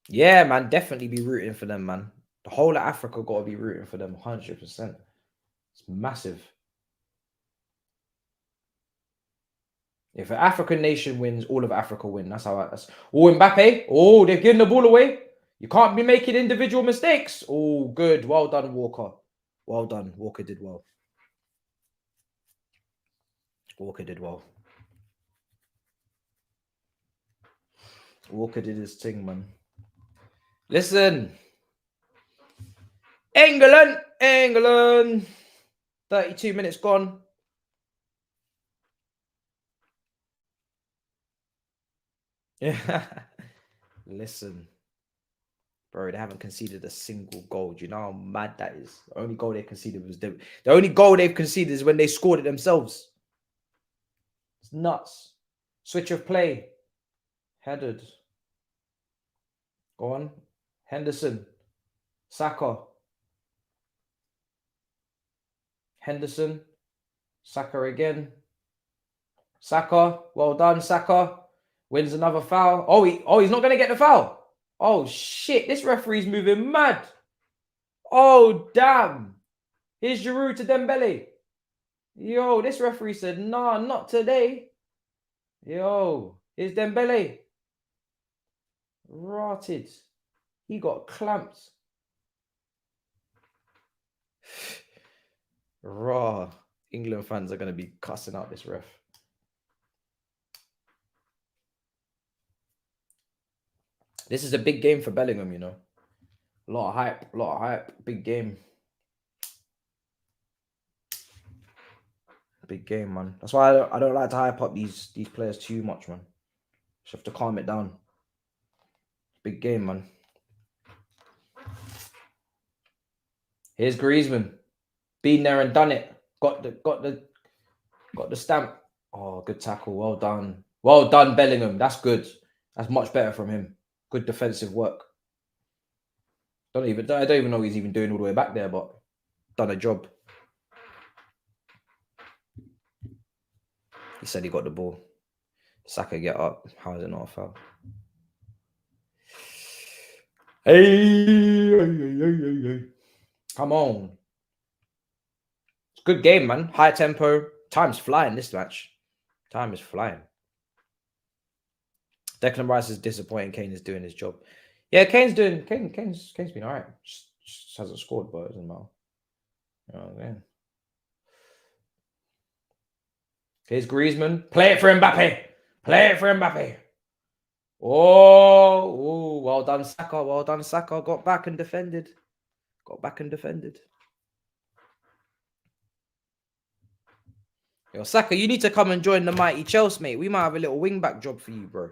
Yeah, man, definitely be rooting for them, man. The whole of Africa got to be rooting for them 100%. It's massive. If an African nation wins, all of Africa win. That's how that's. Oh, Mbappe. Oh, they're giving the ball away. You can't be making individual mistakes. Oh, good. Well done, Walker. Well done. Walker did well. Walker did well. Walker did his thing, man. Listen. England. 32 minutes gone. Yeah. Listen. Bro, they haven't conceded a single goal. Do you know how mad that is? The only goal they conceded was the only goal they've conceded is when they scored it themselves. It's nuts. Switch of play. Headed. Go on. Henderson. Saka. Henderson. Saka again. Saka. Well done, Saka. Wins another foul. Oh, he's not going to get the foul. Oh, shit. This referee's moving mad. Oh, damn. Here's Giroud to Dembele. Yo, this referee said, nah, not today. Yo, here's Dembele. Rotted. He got clamped. Raw. England fans are going to be cussing out this ref. This is a big game for Bellingham, you know. A lot of hype. Big game. Big game, man. That's why I don't like to hype up these players too much, man. Just have to calm it down. Big game, man. Here's Griezmann. Been there and done it. Got the stamp. Oh, good tackle. Well done. Well done, Bellingham. That's good. That's much better from him. Good defensive work. I don't even know what he's even doing all the way back there, but done a job. He said he got the ball. Saka, get up. How is it not a foul? Hey. Come on. It's a good game, man. High tempo. Time's flying this match. Time is flying. Declan Rice is disappointing. Kane is doing his job. Yeah, Kane's been all right. Just hasn't scored, but it doesn't matter. You know what I mean? Here's Griezmann. Play it for Mbappe. Play it for Mbappe. Oh, well done, Saka. Well done, Saka. Got back and defended. Yo, Saka, you need to come and join the mighty Chelsea, mate. We might have a little wing back job for you, bro.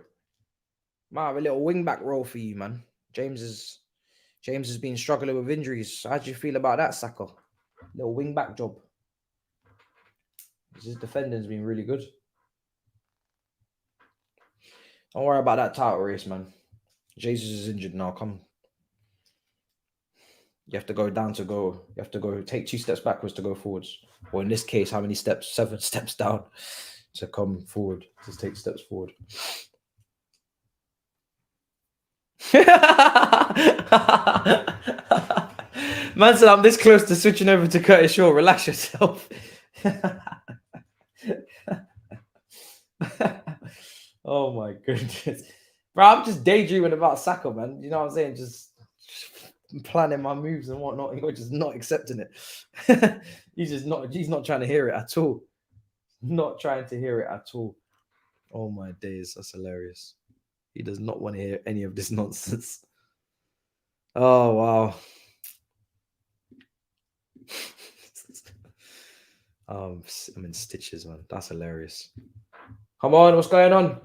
Might have a little wing back role for you, man. James has been struggling with injuries. How do you feel about that, Saka? Little wing back job. His defending's been really good. Don't worry about that title race, man. Jesus is injured now. Come. You have to go down to go. You have to go take 2 steps backwards to go forwards. Or in this case, how many steps? 7 steps down to come forward. To take steps forward. Man said, I'm this close to switching over to Curtis Shaw. Relax yourself. Oh my goodness. Bro, I'm just daydreaming about Saka, man. You know what I'm saying? Just planning my moves and whatnot. You're just not accepting it. He's not trying to hear it at all. Not trying to hear it at all. Oh my days, that's hilarious. He does not want to hear any of this nonsense. Oh wow. I'm in stitches, man. That's hilarious. Come on, what's going on?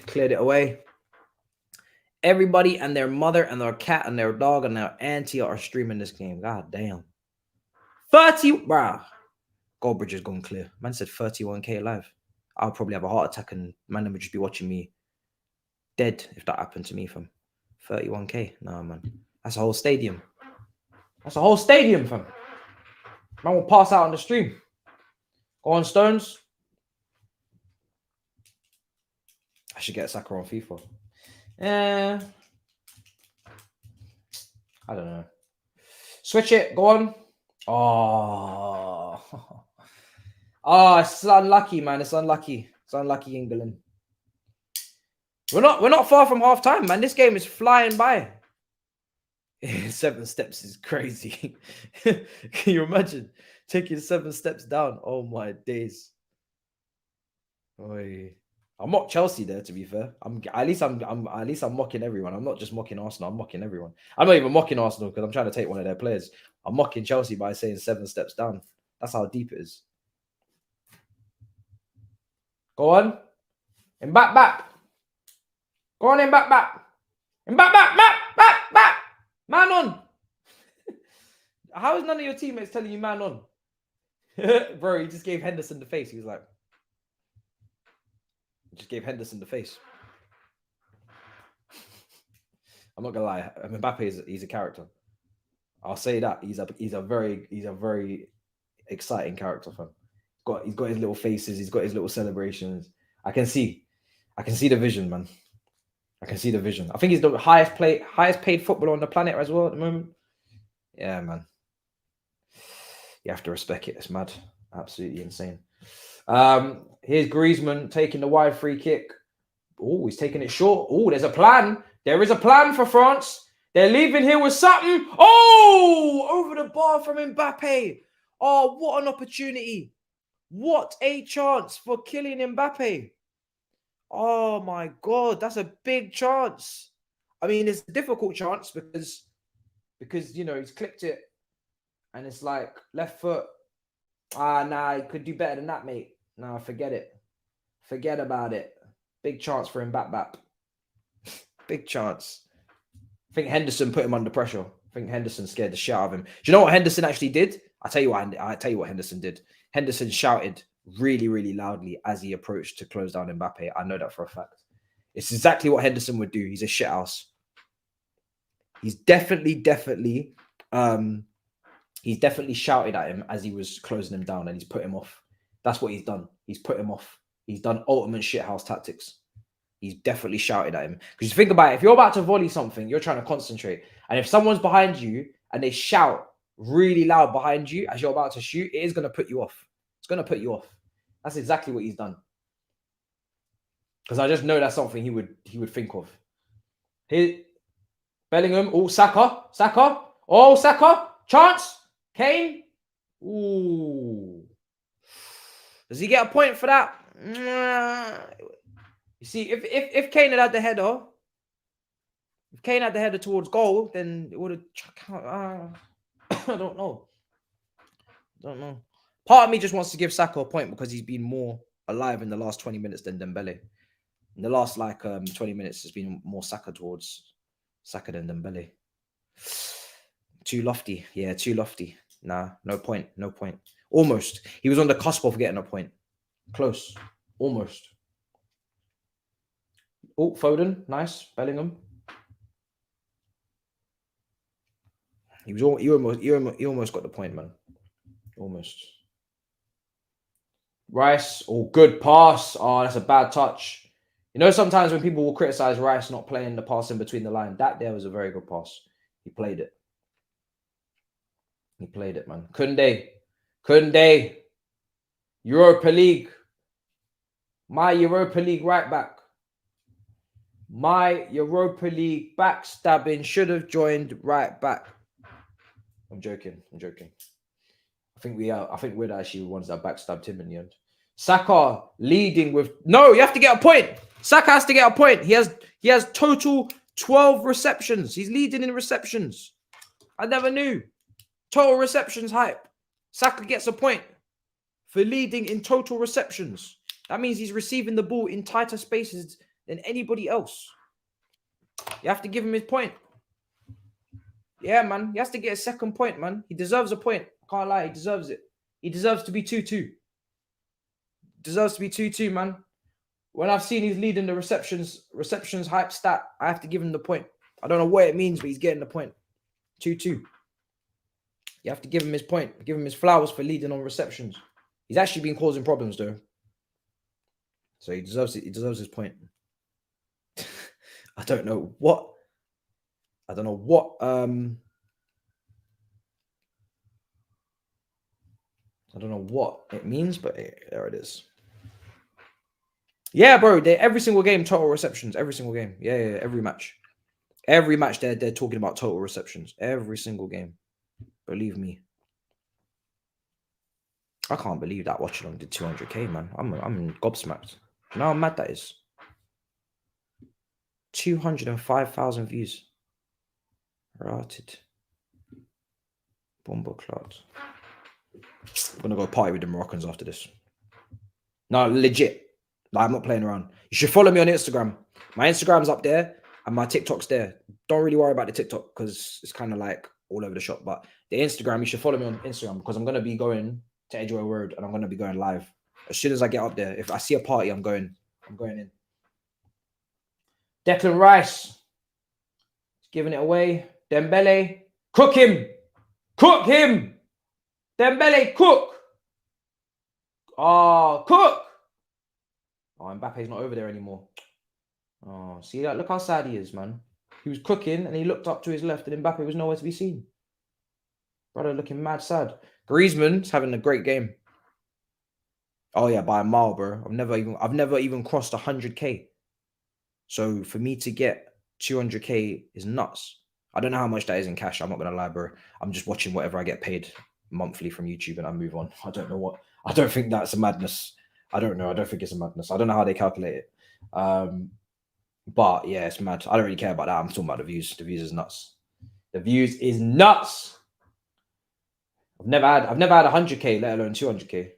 Cleared it away. Everybody and their mother and their cat and their dog and their auntie are streaming this game. God damn. 30, bruh. Goldbridge is going clear. Man said 31k live. I'll probably have a heart attack and man would just be watching me dead if that happened to me from 31k. Nah, man. That's a whole stadium. That's a whole stadium, fam. Man will pass out on the stream. Go on, Stones. I should get Saka on FIFA. I don't know. Switch it. Go on. Oh. Oh, it's unlucky, man. It's unlucky. It's unlucky, England. We're not far from half time, man. This game is flying by. 7 steps is crazy. Can you imagine taking 7 steps down? Oh my days. Oy. I mock Chelsea there, to be fair. At least I'm mocking everyone. I'm not just mocking Arsenal. I'm mocking everyone. I'm not even mocking Arsenal because I'm trying to take one of their players. I'm mocking Chelsea by saying 7 steps down. That's how deep it is. Go on. And back. Go on in back. And back. Man on. How is none of your teammates telling you man on? Bro, he just gave Henderson the face. He was like, just gave Henderson the face. I'm not gonna lie. Mbappe he's a character. I'll say that he's a very exciting character, fam. He's got his little faces. He's got his little celebrations. I can see the vision, man. I can see the vision. I think he's the highest paid footballer on the planet as well at the moment. Yeah, man. You have to respect it. It's mad. Absolutely insane. Here's Griezmann taking the wide free kick. Oh, he's taking it short. Oh, there's a plan. There is a plan for France. They're leaving here with something. Oh, over the bar from Mbappe. Oh, what an opportunity. What a chance for Kylian Mbappe. Oh my God, that's a big chance. I mean, it's a difficult chance because you know, he's clipped it and it's like left foot. Nah, he could do better than that, mate. Nah, forget it. Forget about it. Big chance for him back. Big chance. I think Henderson put him under pressure. I think Henderson scared the shit out of him. Do you know what Henderson actually did? I'll tell you what Henderson did. Henderson shouted really, really loudly as he approached to close down Mbappe. I know that for a fact. It's exactly what Henderson would do. He's a shithouse. He's definitely shouted at him as he was closing him down and he's put him off. That's what he's done. He's put him off. He's done ultimate shithouse tactics. He's definitely shouted at him. Because you think about it, if you're about to volley something, you're trying to concentrate. And if someone's behind you and they shout really loud behind you as you're about to shoot, it is going to put you off. It's going to put you off. That's exactly what he's done. Because I just know that's something he would think of. Here, Bellingham. Oh, Saka. Saka. Oh, Saka. Chance. Kane. Ooh. Does he get a point for that? You see, if Kane had the header, towards goal, then it would have. I don't know. Part of me just wants to give Saka a point because he's been more alive in the last 20 minutes than Dembele. In the last 20 minutes, there's been more Saka towards Saka than Dembele. Too lofty. Yeah, too lofty. Nah, no point. Almost. He was on the cusp of getting a point. Close. Almost. Oh, Foden. Nice. Bellingham. He almost got the point, man. Almost. Rice. Oh, good pass. Oh, that's a bad touch. You know, sometimes when people will criticize Rice not playing the pass in between the line, that there was a very good pass. He played it. Man. Kunde. Europa League. My Europa League right back. My Europa League backstabbing should have joined right back. I'm joking. I think we're actually the ones that backstabbed him in the end. Saka leading with no, you have to get a point. Saka has to get a point. He has total 12 receptions. He's leading in receptions. I never knew. Total receptions hype. Saka gets a point for leading in total receptions. That means he's receiving the ball in tighter spaces than anybody else. You have to give him his point. Yeah, man. He has to get a second point, man. He deserves a point. I can't lie. He deserves it. He deserves to be 2-2. Deserves to be 2-2, man. When I've seen he's leading the receptions hype stat, I have to give him the point. I don't know what it means, but he's getting the point. 2-2. You have to give him his point. Give him his flowers for leading on receptions. He's actually been causing problems, though. So he deserves it. He deserves his point. I don't know what it means, but there it is. Yeah, bro. Every single game, total receptions. Every single game. Yeah. Every match. Every match, they're talking about total receptions. Every single game. Believe me. I can't believe that Watchalong did 200k, man. I'm gobsmacked. You know how mad that is? 205,000 views. Routed. Bomber cloud. I'm gonna go party with the Moroccans after this. No, legit. Like, I'm not playing around. You should follow me on Instagram. My Instagram's up there and my TikTok's there. Don't really worry about the TikTok because it's kind of like all over the shop. But the Instagram, you should follow me on Instagram because I'm gonna be going to Edgeware Road and I'm gonna be going live as soon as I get up there. If I see a party, I'm going in. Declan Rice, giving it away. Dembele, cook him. Dembele, cook. Oh, cook. Oh, Mbappe's not over there anymore. Oh, see that? Look how sad he is, man. He was cooking and he looked up to his left and Mbappe was nowhere to be seen. Brother looking mad sad. Griezmann's having a great game. Oh yeah, by a mile, bro. I've never even crossed 100k. So for me to get 200k is nuts. I don't know how much that is in cash. I'm not gonna lie, bro. I'm just watching whatever I get paid monthly from YouTube and I move on. I don't know what. I don't think that's a madness. I don't know. I don't think it's a madness. I don't know how they calculate it. But yeah, it's mad. I don't really care about that. I'm talking about the views. The views is nuts. The views is nuts. I've never had 100k, let alone 200k.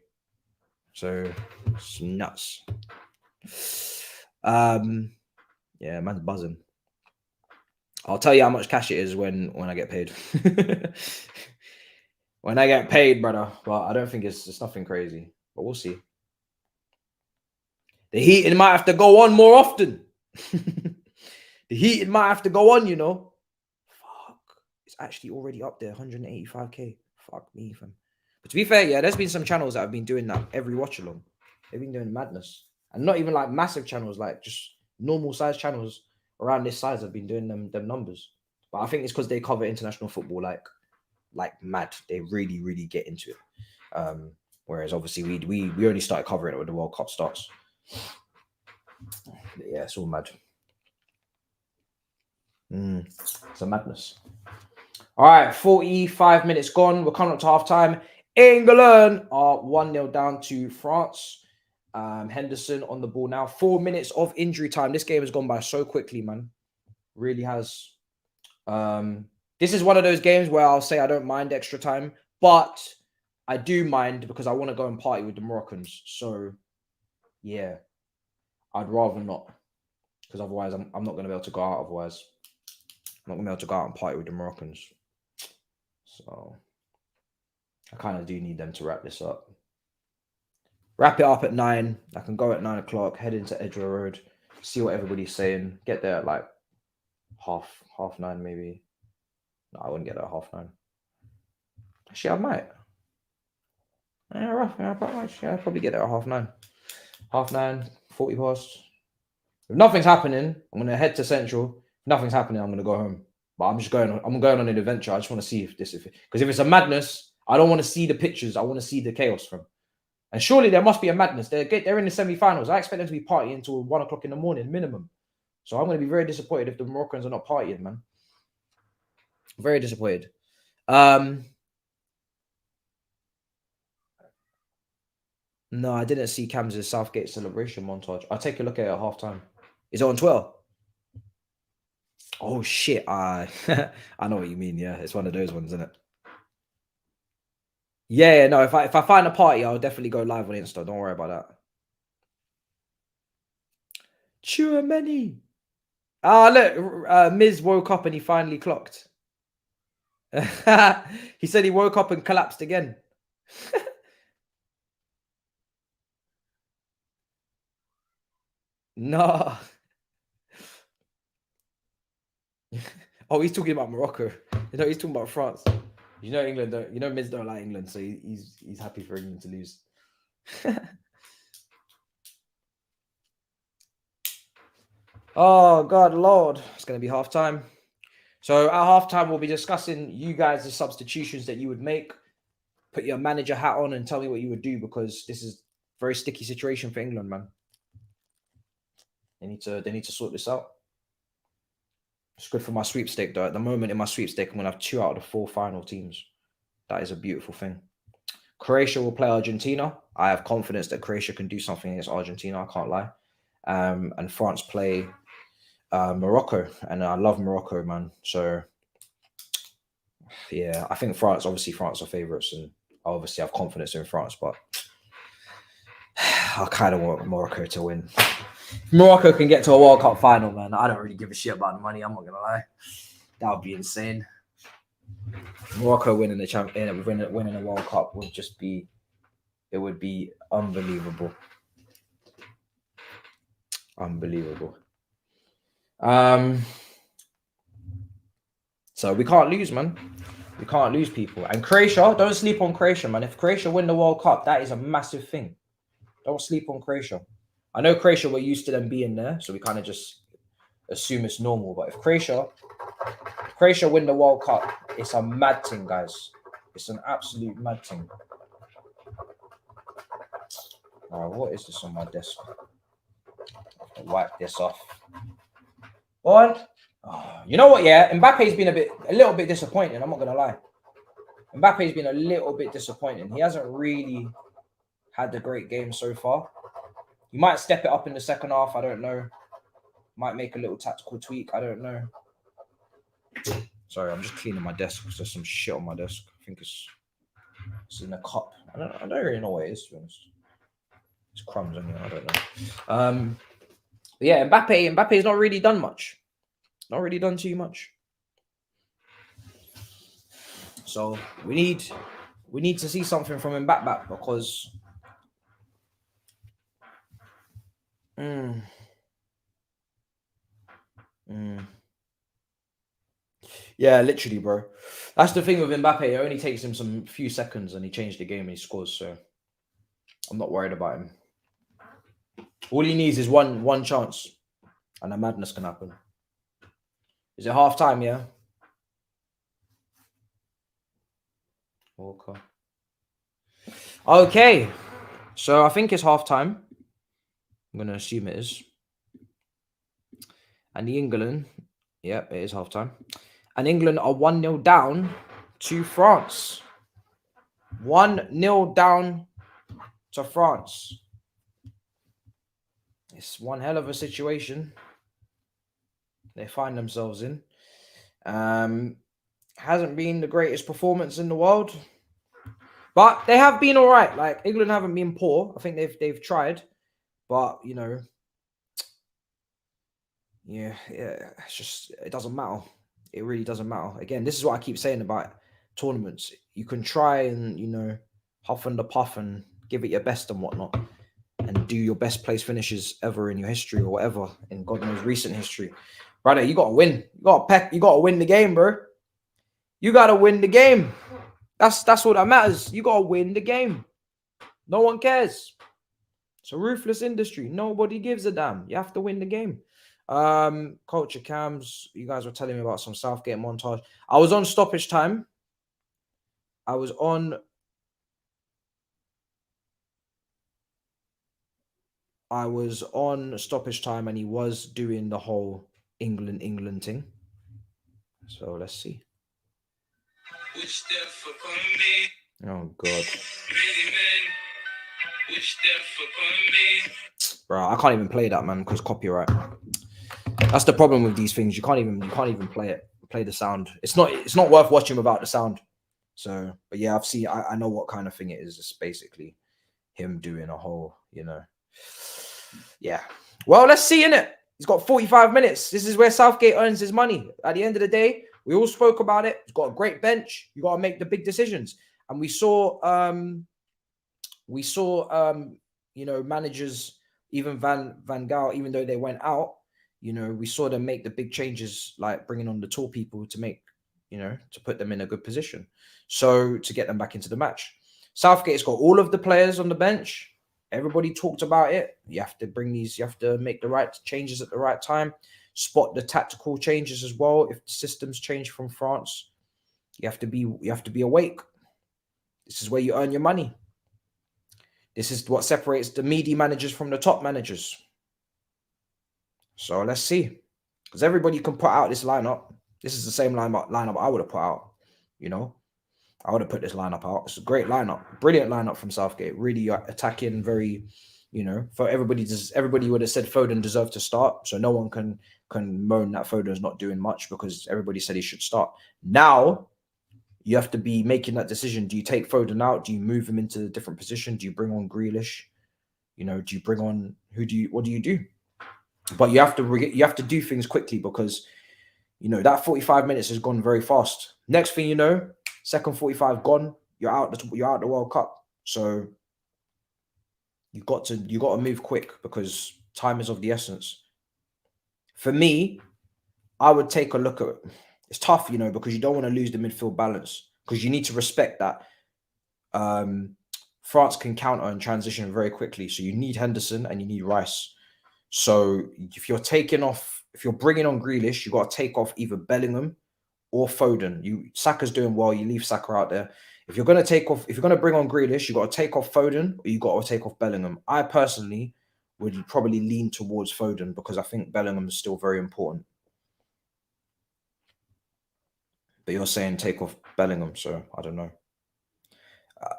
So it's nuts. Yeah, man's buzzing. I'll tell you how much cash it is when I get paid. When I get paid, brother. But I don't think it's nothing crazy. But we'll see. The heating might have to go on more often. The heating might have to go on, you know. Fuck. It's actually already up there, 185k. Fuck me, fam. But to be fair, yeah, there's been some channels that have been doing that every watch along. They've been doing madness. And not even like massive channels, like just normal size channels around this size have been doing them numbers. But I think it's because they cover international football like mad. They really, really get into it. Whereas obviously we only started covering it when the World Cup starts. But yeah, it's all mad. It's a madness. All right, 45 minutes gone. We're coming up to half time. England are 1-0 down to France. Henderson on the ball now. 4 minutes of injury time. This game has gone by so quickly, man. Really has. This is one of those games where I'll say I don't mind extra time, but I do mind because I want to go and party with the Moroccans. So, yeah, I'd rather not, because otherwise I'm not going to be able to go out. Otherwise, I'm not going to be able to go out and party with the Moroccans. So, I kind of do need them to wrap this up. Wrap it up at 9. I can go at 9 o'clock, head into Edgware Road, see what everybody's saying. Get there at like half 9 maybe. No, I wouldn't get there at half 9. Actually, I might. Yeah, rough. Yeah, I'll probably get there at half 9. Half 9, 40 past. If nothing's happening, I'm gonna head to Central. If nothing's happening, I'm gonna go home. But I'm going on an adventure. I just want to see because if it's a madness, I don't want to see the pictures. I want to see the chaos from. And surely there must be a madness. They're in the semi-finals. I expect them to be partying until 1 o'clock in the morning minimum. So I'm going to be very disappointed if the Moroccans are not partying, man. Very disappointed. No, I didn't see Cam's Southgate celebration montage. I'll take a look at it at halftime. Is it on Twitter? Oh shit! I know what you mean. Yeah, it's one of those ones, isn't it? Yeah, no. If I find a party, I'll definitely go live on Insta. Don't worry about that. Chouameni. Look, Miz woke up and he finally clocked. He said he woke up and collapsed again. No. Oh, he's talking about Morocco. You know, he's talking about France. You know, England don't. You know, Miz don't like England, so he's happy for England to lose. Oh God, Lord! It's going to be half time. So at half time, we'll be discussing you guys the substitutions that you would make. Put your manager hat on and tell me what you would do, because this is a very sticky situation for England, man. They need to sort this out. It's good for my sweepstake, though. At the moment in my sweepstake, I'm going to have 2 out of the 4 final teams. That is a beautiful thing. Croatia will play Argentina. I have confidence that Croatia can do something against Argentina. I can't lie. And France play Morocco. And I love Morocco, man. So, yeah, I think France are favourites. And I obviously have confidence in France. But I kind of want Morocco to win. If Morocco can get to a World Cup final, man, I don't really give a shit about the money. I'm not going to lie. That would be insane. Morocco winning winning a World Cup would just be, it would be unbelievable. Unbelievable. So we can't lose, man. We can't lose, people. And Croatia, don't sleep on Croatia, man. If Croatia win the World Cup, that is a massive thing. Don't sleep on Croatia. I know Croatia, we're used to them being there, so we kind of just assume it's normal. But if Croatia win the World Cup, it's a mad thing, guys. It's an absolute mad thing. What is this on my desk? I'll wipe this off. What? You know what? Yeah, Mbappe's been a little bit disappointing. I'm not gonna lie. Mbappe's been a little bit disappointing. He hasn't really had a great game so far. He might step it up in the second half. I don't know. Might make a little tactical tweak. I don't know. Sorry, I'm just cleaning my desk because there's some shit on my desk. I think it's in a cup. I don't really know what it is, to be honest. It's crumbs in here. I don't know. But yeah, Mbappe's not really done much. Not really done too much. So we need to see something from him back because yeah, literally, bro. That's the thing with Mbappe. It only takes him some few seconds and he changed the game and he scores. So I'm not worried about him. All he needs is one chance, and a madness can happen. Is it half time? Yeah. Okay. So I think it's half time. I'm gonna assume it is. And the England, yep, it is half time. And England are 1-0 down to France. 1-0 down to France. It's one hell of a situation they find themselves in. Hasn't been the greatest performance in the world, but they have been all right. Like, England haven't been poor. I think they've tried, but you know, yeah, it's just, it doesn't matter. It really doesn't matter. Again, this is what I keep saying about tournaments. You can try and, you know, huff and the puff and give it your best and whatnot, and do your best place finishes ever in your history or whatever in God knows recent history. Brother, you gotta win. You gotta win the game, bro. You gotta win the game. That's all that matters. You gotta win the game. No one cares. It's a ruthless industry. Nobody gives a damn. You have to win the game. Culture cams. You guys were telling me about some Southgate montage. I was on stoppage time. I was on stoppage time, and he was doing the whole England thing. So let's see. Oh God. Bro, I can't even play that, man, because copyright. That's the problem with these things. You can't even play the sound. It's not worth watching without the sound. So, but yeah, I know what kind of thing it is. It's basically him doing a whole, you know. Yeah. Well, let's see, innit? He's got 45 minutes. This is where Southgate earns his money. At the end of the day, we all spoke about it. He's got a great bench. You got to make the big decisions. And we saw you know, managers, even Van Gaal, even though they went out, you know, we saw them make the big changes, like bringing on the tall people to make, you know, to put them in a good position. So to get them back into the match. Southgate's got all of the players on the bench. Everybody talked about it. You have to make the right changes at the right time. Spot the tactical changes as well. If the systems change from France, you have to be awake. This is where you earn your money. This is what separates the meaty managers from the top managers. So let's see. Because everybody can put out this lineup. This is the same lineup I would have put out. You know, I would have put this lineup out. It's a great lineup. Brilliant lineup from Southgate. Really attacking, very, you know, for everybody would have said Foden deserved to start. So no one can moan that Foden's not doing much, because everybody said he should start. Now you have to be making that decision. Do you take Foden out? Do you move him into a different position? Do you bring on Grealish? You know, do you bring on what do you do? But you have to do things quickly, because, you know, that 45 minutes has gone very fast. Next thing you know, second 45 gone, you're out the World Cup. So you got to move quick, because time is of the essence. For me, I would take a look at, it's tough, you know, because you don't want to lose the midfield balance, because you need to respect that France can counter and transition very quickly. So you need Henderson and you need Rice. So if you're bringing on Grealish, you got to take off either Bellingham or Foden. Saka's doing well. You leave Saka out there. If you're going to bring on Grealish, you got to take off Foden or you got to take off Bellingham. I personally would probably lean towards Foden, because I think Bellingham is still very important. But you're saying take off Bellingham, so I don't know.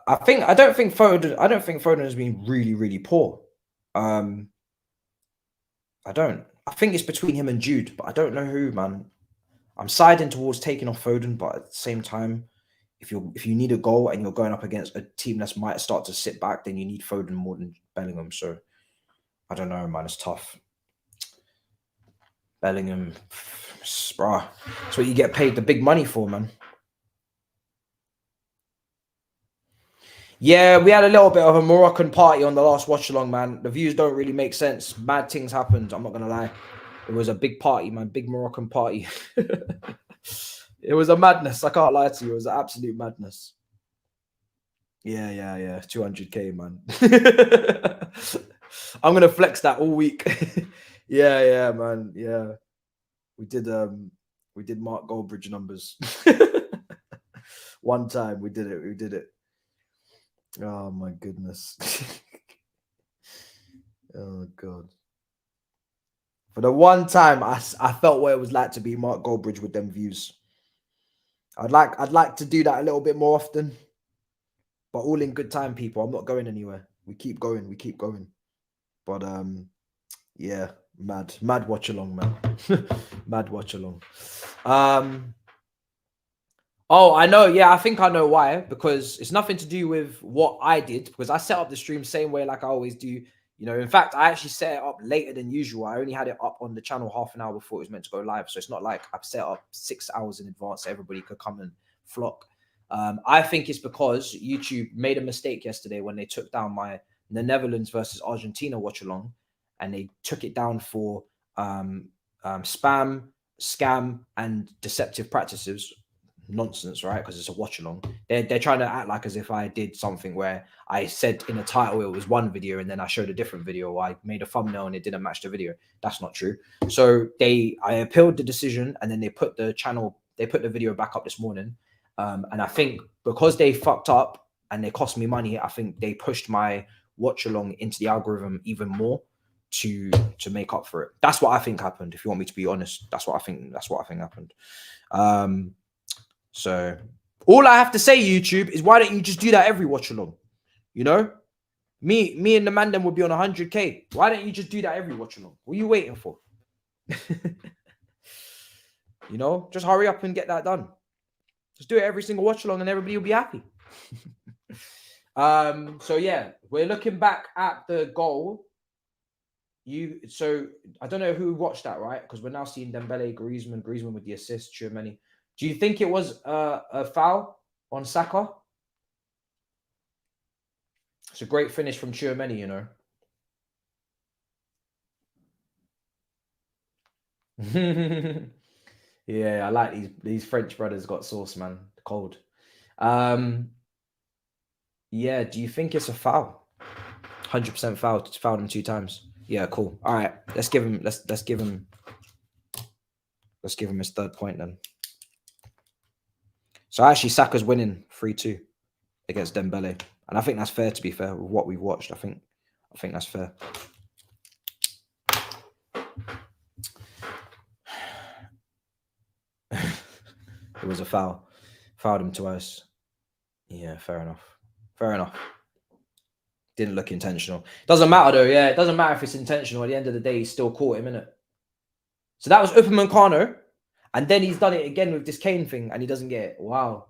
I don't think Foden has been really, really poor. I don't. I think it's between him and Jude, but I don't know who, man. I'm siding towards taking off Foden, but at the same time, if you need a goal and you're going up against a team that might start to sit back, then you need Foden more than Bellingham. So I don't know, man. It's tough. Bellingham, bruh, that's what you get paid the big money for, man. Yeah, we had a little bit of a Moroccan party on the last watch-along, man. The views don't really make sense. Mad things happened. I'm not going to lie. It was a big party, man. Big Moroccan party. It was a madness. I can't lie to you. It was an absolute madness. Yeah. 200K, man. I'm gonna flex that all week. Yeah, man. Yeah. We did Mark Goldbridge numbers. One time we did it. Oh my goodness. Oh god. For the one time I felt what it was like to be Mark Goldbridge with them views. I'd like to do that a little bit more often. But all in good time, people. I'm not going anywhere. We keep going. But yeah, mad watch along, man. Mad watch along. Oh, I know. Yeah, I think I know why. Because it's nothing to do with what I did. Because I set up the stream same way like I always do. You know, in fact, I actually set it up later than usual. I only had it up on the channel half an hour before it was meant to go live. So it's not like I've set up 6 hours in advance so everybody could come and flock. I think it's because YouTube made a mistake yesterday when they took down the Netherlands versus Argentina watch along, and they took it down for spam, scam, and deceptive practices. Nonsense, right? Because it's a watch along. They're trying to act like as if I did something where I said in a title it was one video and then I showed a different video, or I made a thumbnail and it didn't match the video. That's not true. So I appealed the decision, and then they put the video back up this morning. And I think because they fucked up and they cost me money, I think they pushed my watch along into the algorithm even more to make up for it. That's what I think happened. If you want me to be honest, that's what I think happened. So all I have to say, YouTube, is why don't you just do that every watch along? You know, me and the man then will be on 100K. Why don't you just do that every watch along? What are you waiting for? You know, just hurry up and get that done. Just do it every single watch along and everybody will be happy. So yeah, we're looking back at the goal. So I don't know who watched that, right? Because we're now seeing Dembele, Griezmann with the assist, Tchouameni. Do you think it was a foul on Saka? It's a great finish from Tchouameni, you know. Yeah, I like these French brothers got sauce, man. Cold. Yeah, do you think it's a foul? 100% foul. Fouled him 2 times. Yeah, cool. All right, let's give him his 3rd point then. So actually, Saka's winning 3-2 against Dembele, and I think that's fair. To be fair, with what we've watched, I think that's fair. It was a foul. Fouled him twice. Yeah, fair enough. Didn't look intentional. Doesn't matter though. Yeah, it doesn't matter if it's intentional. At the end of the day, he still caught him, innit? So that was Upamecano, and then he's done it again with this Kane thing, and he doesn't get it. Wow.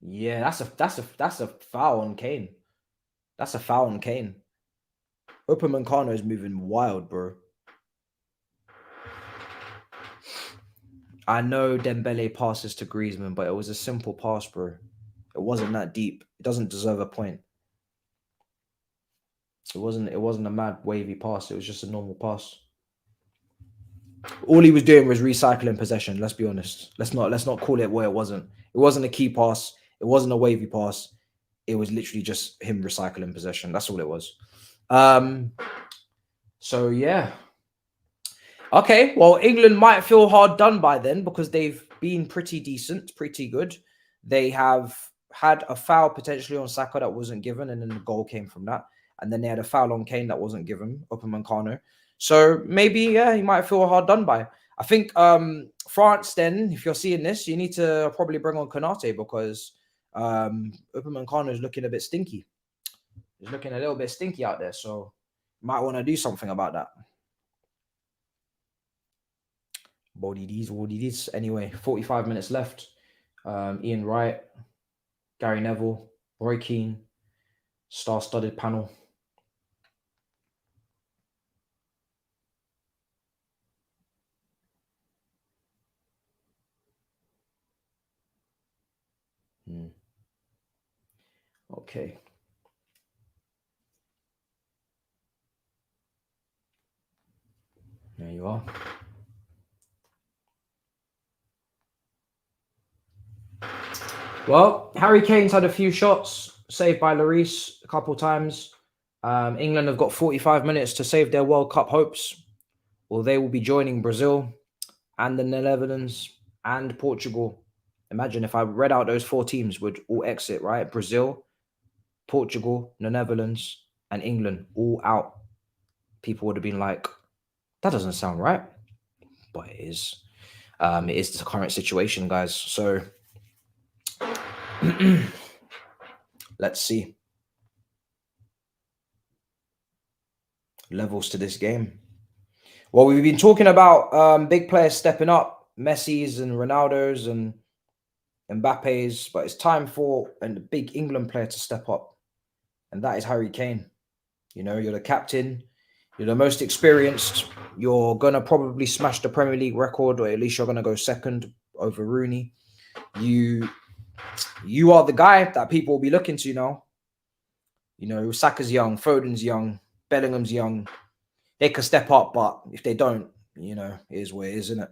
Yeah, that's a foul on Kane. That's a foul on Kane. Upamecano is moving wild, bro. I know Dembele passes to Griezmann, but it was a simple pass, bro. It wasn't that deep. It doesn't deserve a point. It wasn't a mad wavy pass. It was just a normal pass. All he was doing was recycling possession. Let's be honest. Let's not call it what it wasn't. It wasn't a key pass. It wasn't a wavy pass. It was literally just him recycling possession. That's all it was. So yeah. Okay, well, England might feel hard done by then because they've been pretty decent, pretty good. They have had a foul potentially on Saka that wasn't given, and then the goal came from that. And then they had a foul on Kane that wasn't given, Upamecano. So maybe, yeah, he might feel hard done by. I think France, then, if you're seeing this, you need to probably bring on Konate because Upamecano is looking a bit stinky. He's looking a little bit stinky out there, so might want to do something about that. Body anyway, 45 minutes left. Ian Wright, Gary Neville, Roy Keane, star-studded panel. Okay. There you are. Well, Harry Kane's had a few shots. saved by Lloris a couple times. England have got 45 minutes to save their World Cup hopes, or they will be joining Brazil and the Netherlands and Portugal. Imagine if I read out those 4 teams would all exit, right? Brazil, Portugal, the Netherlands, and England all out. People would have been like, that doesn't sound right. But it is. It is the current situation, guys. So let's see. Levels to this game. Well, we've been talking about big players stepping up, Messi's and Ronaldo's and Mbappe's, but it's time for a big England player to step up, and that is Harry Kane. You know, you're the captain, you're the most experienced, you're going to probably smash the Premier League record, or at least you're going to go second over Rooney. You are the guy that people will be looking to now. You know, Saka's young, Foden's young, Bellingham's young. They could step up, but if they don't, you know, it is what it is, isn't it?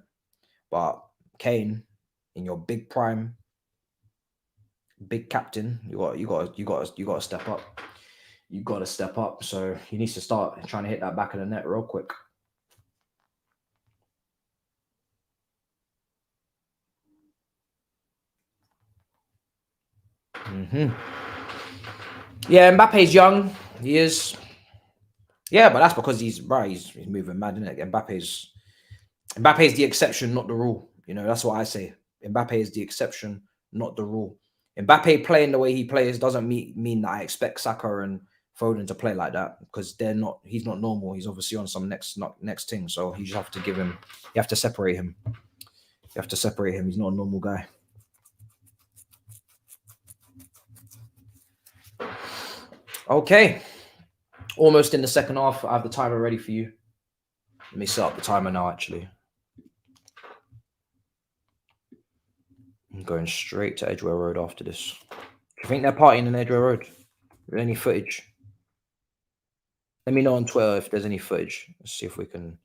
But Kane, in your big prime, big captain, you got to step up. You got to step up. So he needs to start trying to hit that back of the net real quick. Yeah, Mbappe's young. He is. Yeah, but that's because he's moving mad, isn't it? Mbappe's the exception, not the rule. You know, that's what I say. Mbappe is the exception, not the rule. Mbappe playing the way he plays doesn't mean that I expect Saka and Foden to play like that, because they're not. He's not normal. He's obviously on some next thing. So you just have to give him. You have to separate him. You have to separate him. He's not a normal guy. Okay, almost in the second half. I have the timer ready for you. Let me set up the timer now. Actually, I'm going straight to Edgware Road after this. Do you think they're partying in Edgware Road? Is any footage? Let me know on Twitter if there's any footage. Let's see if we can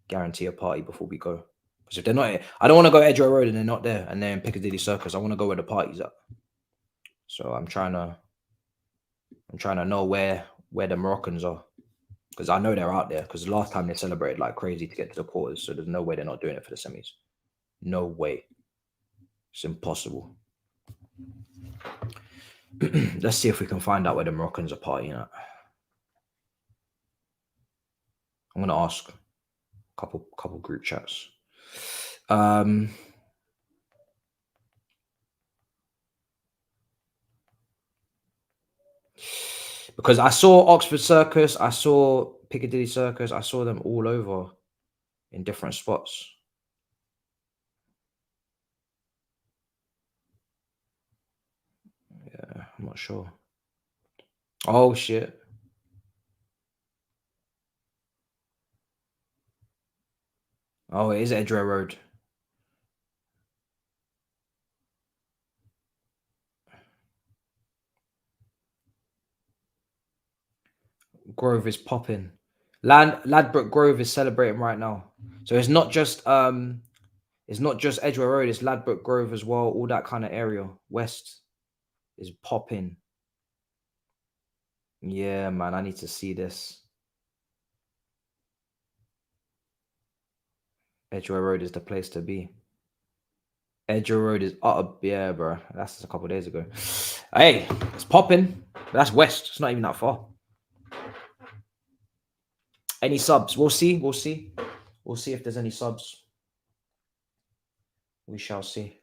guarantee a party before we go. Because if they're not, I don't want to go Edgware Road and they're not there, and they're in Piccadilly Circus. I want to go where the party's at. So I'm trying to know where the Moroccans are, because I know they're out there. Because the last time they celebrated like crazy to get to the quarters, so there's no way they're not doing it for the semis. No way. It's impossible. Let's see if we can find out where the Moroccans are partying at. I'm gonna ask a couple group chats. Because I saw Oxford Circus, I saw Piccadilly Circus, I saw them all over in different spots. Yeah, I'm not sure. Oh shit. Oh, it is Edgware Road. Grove is popping. Ladbroke Grove is celebrating right now. So it's not just Edgware Road, it's Ladbroke Grove as well. All that kind of area. West is popping. Yeah, man, I need to see this. Edgware Road is the place to be. Edgware Road is up. Yeah, bro. That's just a couple of days ago. Hey, it's popping. But that's west. It's not even that far. Any subs? We'll see. We'll see. We'll see if there's any subs. We shall see.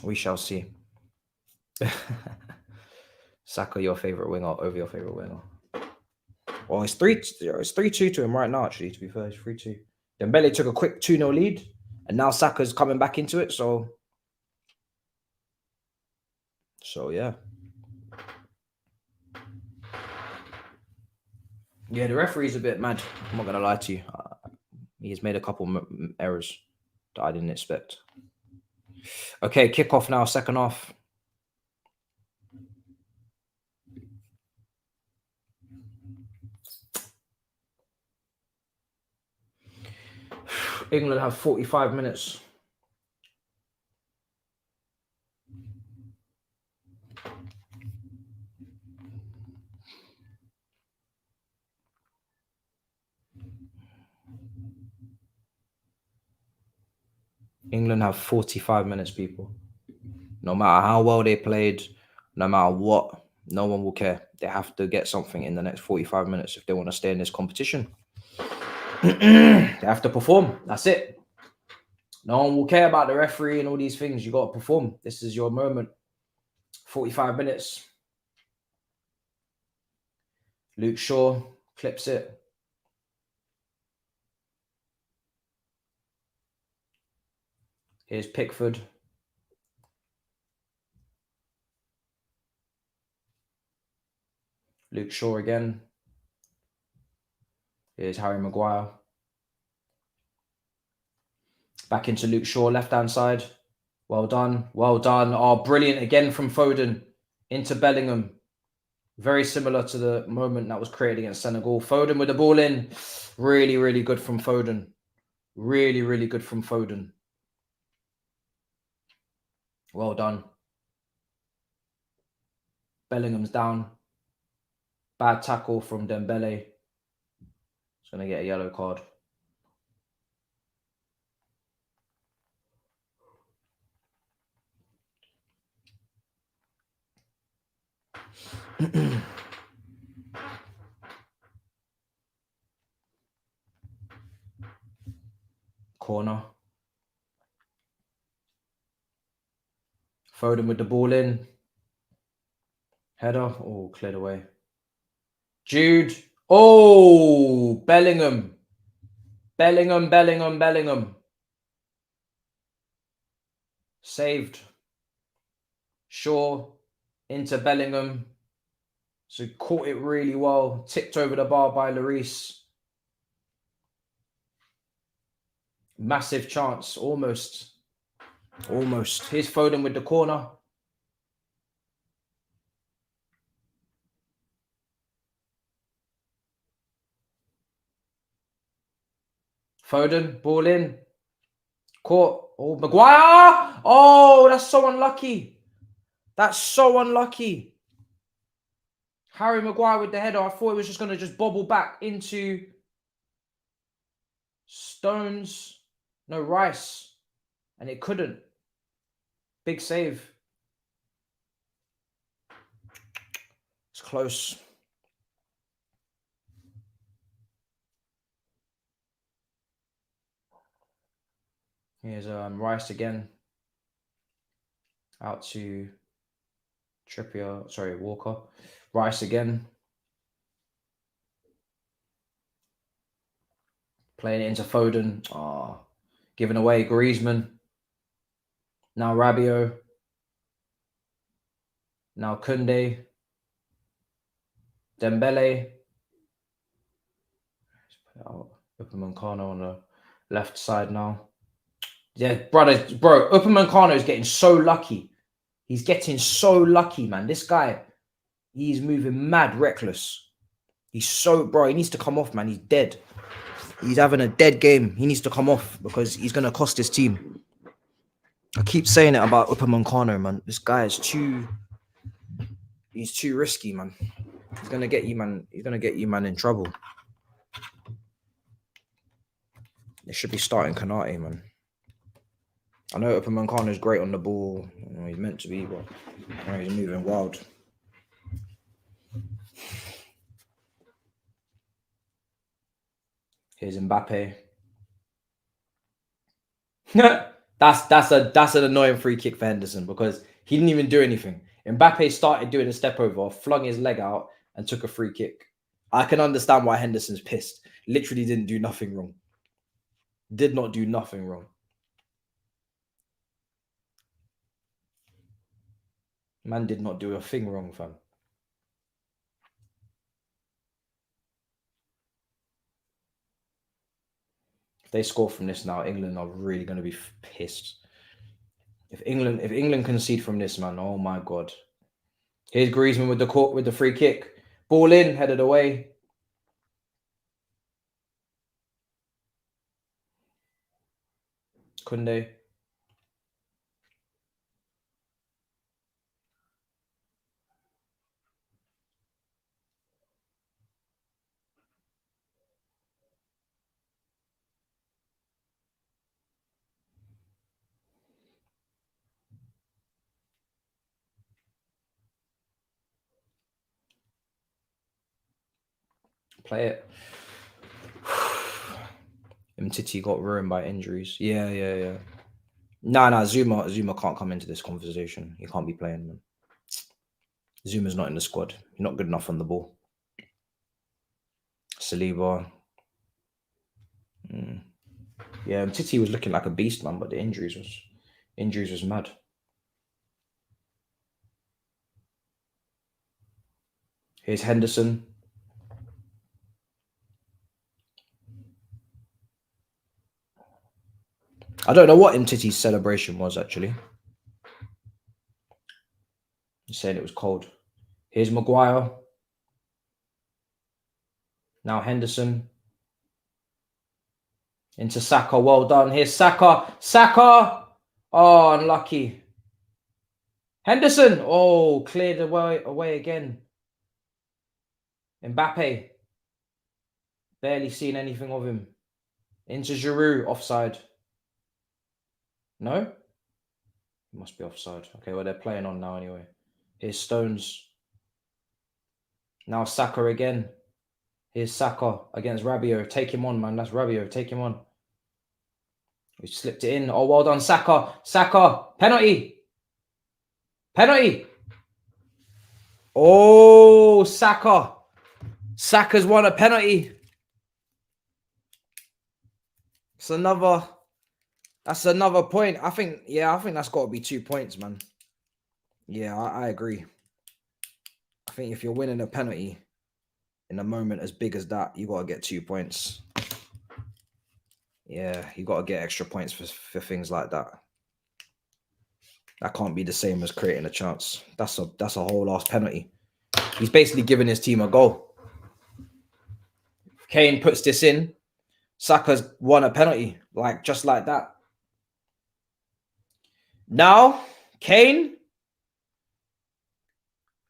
We shall see. Saka, your favorite winger over your favorite winger. Well, it's 3-2 to him right now, actually, to be fair. It's 3-2. Dembele took a quick 2-0 lead, and now Saka's coming back into it. So yeah. Yeah, the referee's a bit mad. I'm not going to lie to you. He's made a couple errors that I didn't expect. Okay, kickoff now, second half. England have 45 minutes. England have 45 minutes, people. No matter how well they played, no matter what, no one will care. They have to get something in the next 45 minutes if they want to stay in this competition. They have to perform. That's it. No one will care about the referee and all these things. You got to perform. This is your moment. 45 minutes. Luke Shaw clips it. Here's Pickford. Luke Shaw again. Here's Harry Maguire. Back into Luke Shaw, left-hand side. Well done. Well done. Oh, brilliant. Again from Foden into Bellingham. Very similar to the moment that was created against Senegal. Foden with the ball in. Really, really good from Foden. Really, really good from Foden. Well done. Bellingham's down. Bad tackle from Dembele. He's going to get a yellow card. Corner. Foden with the ball in. Header. Oh, cleared away. Jude. Oh, Bellingham. Bellingham. Saved. Shaw into Bellingham. So caught it really well. Tipped over the bar by Lloris. Massive chance. Almost. Here's Foden with the corner. Foden, ball in. Caught. Oh, Maguire. Oh, that's so unlucky. That's so unlucky. Harry Maguire with the header. I thought it was just going to just bobble back into Stones. No, Rice. And it couldn't. Big save. It's close. Here's Rice again. Out to Trippier. Sorry, Walker. Rice again. Playing it into Foden. Oh, giving away Griezmann. Now Rabiot. Now Koundé. Dembele. Upamecano on the left side now. Yeah, bro, Upamecano is getting so lucky. He's getting so lucky, man. This guy, he's moving mad reckless. He's so, bro, he needs to come off, man. He's dead. He's having a dead game. He needs to come off because he's going to cost his team. I keep saying it about Upamecano, man. This guy is he's too risky, man. He's going to get you, man. He's going to get you, man, in trouble. They should be starting Kanate, man. I know Upamecano is great on the ball. You know, he's meant to be, but you know, he's moving wild. Here's Mbappe. That's an annoying free kick for Henderson because he didn't even do anything. Mbappe started doing a step over, flung his leg out, and took a free kick. I can understand why Henderson's pissed. Literally didn't do nothing wrong. Did not do nothing wrong. Man did not do a thing wrong, fam. If they score from this now, England are really going to be pissed. If England concede from this, man, oh my god. Here's Griezmann with the free kick. Ball in, headed away. Kunde. Play it. Titi got ruined by injuries. Yeah. Nah. Zuma can't come into this conversation. He can't be playing, man. Zuma's not in the squad. He's not good enough on the ball. Saliba. Yeah, Titi was looking like a beast, man, but the injuries was mad. Here's Henderson. I don't know what Titi's celebration was, actually. He's saying it was cold. Here's Maguire. Now Henderson. Into Saka. Well done. Here's Saka. Saka! Oh, unlucky. Henderson! Oh, cleared away again. Mbappe. Barely seen anything of him. Into Giroud. Offside. No? He must be offside. Okay, well, they're playing on now anyway. Here's Stones. Now Saka again. Here's Saka against Rabiot. Take him on, man. That's Rabiot. Take him on. We slipped it in. Oh, well done, Saka. Saka. Penalty. Penalty. Oh, Saka. Saka's won a penalty. That's another point. I think that's got to be 2 points, man. Yeah, I agree. I think if you're winning a penalty in a moment as big as that, you got to get 2 points. Yeah, you got to get extra points for things like that. That can't be the same as creating a chance. That's a whole ass penalty. He's basically giving his team a goal. Kane puts this in. Saka's won a penalty, just like that. Now, Kane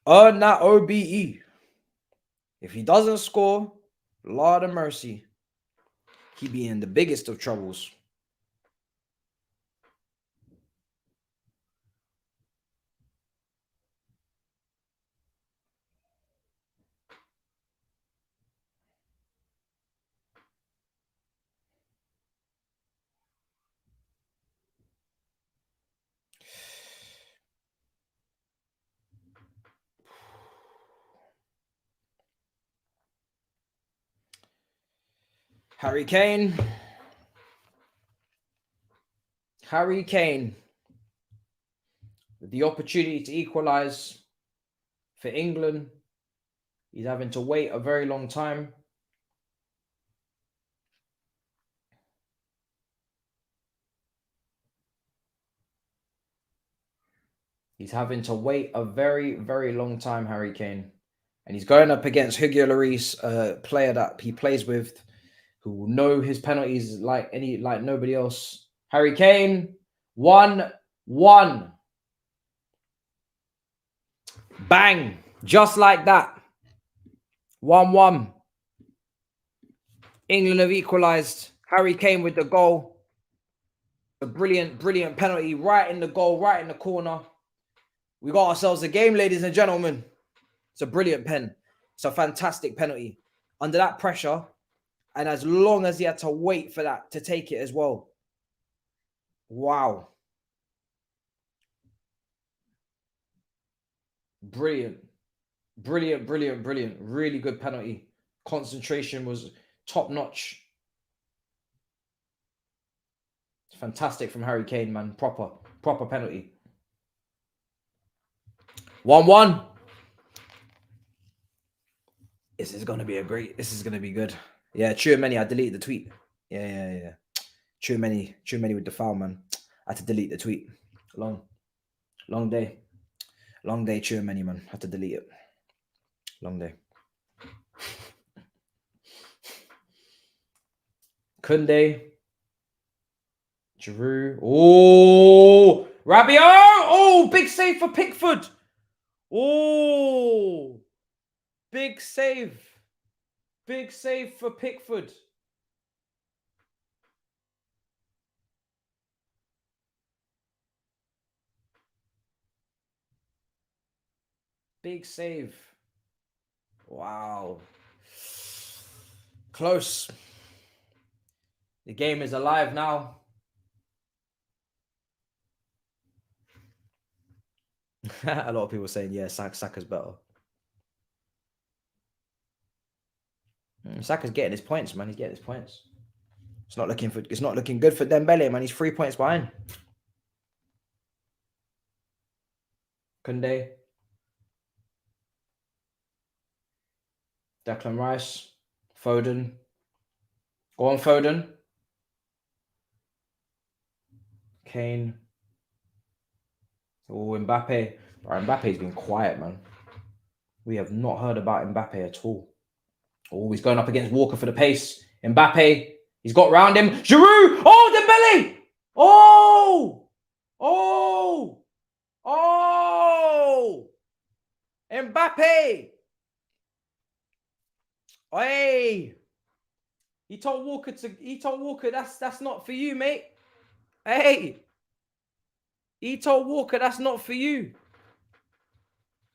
earned that OBE. If he doesn't score, Lord of mercy, he'd be in the biggest of troubles. Harry Kane. With the opportunity to equalize for England. He's having to wait a very long time. He's having to wait a very, very long time, Harry Kane. And he's going up against Hugo Lloris, a player that he plays with, who will know his penalties like nobody else. Harry Kane, 1-1. Bang! Just like that. 1-1. England have equalized. Harry Kane with the goal. A brilliant, brilliant penalty right in the goal, right in the corner. We got ourselves a game, ladies and gentlemen. It's a brilliant pen. It's a fantastic penalty. Under that pressure, and as long as he had to wait for that to take it as well. Wow. Brilliant. Brilliant, brilliant, brilliant. Really good penalty. Concentration was top notch. It's fantastic from Harry Kane, man. Proper penalty. 1-1. This is going to be good. Yeah, Tchouaméni, I deleted the tweet. Yeah. Tchouaméni with the foul, man. I had to delete the tweet. Long day. Long day, Tchouaméni, man. I had to delete it. Long day. Kunde. Giroud. Oh, Rabiot. Oh, big save for Pickford. Oh, big save. Big save for Pickford. Big save. Wow. Close. The game is alive now. A lot of people saying, yeah, Saka's better. Saka's getting his points, man. He's getting his points. It's not looking good for Dembele, man. He's 3 points behind. Kunde. Declan Rice. Foden. Go on, Foden. Kane. Oh, Mbappe. Right, Mbappe's been quiet, man. We have not heard about Mbappe at all. Oh, he's going up against Walker for the pace. Mbappe. He's got round him. Giroud. Oh, Dembele. Oh. Oh. Oh. Mbappe. Hey. He told Walker that's not for you, mate. Hey. He told Walker that's not for you.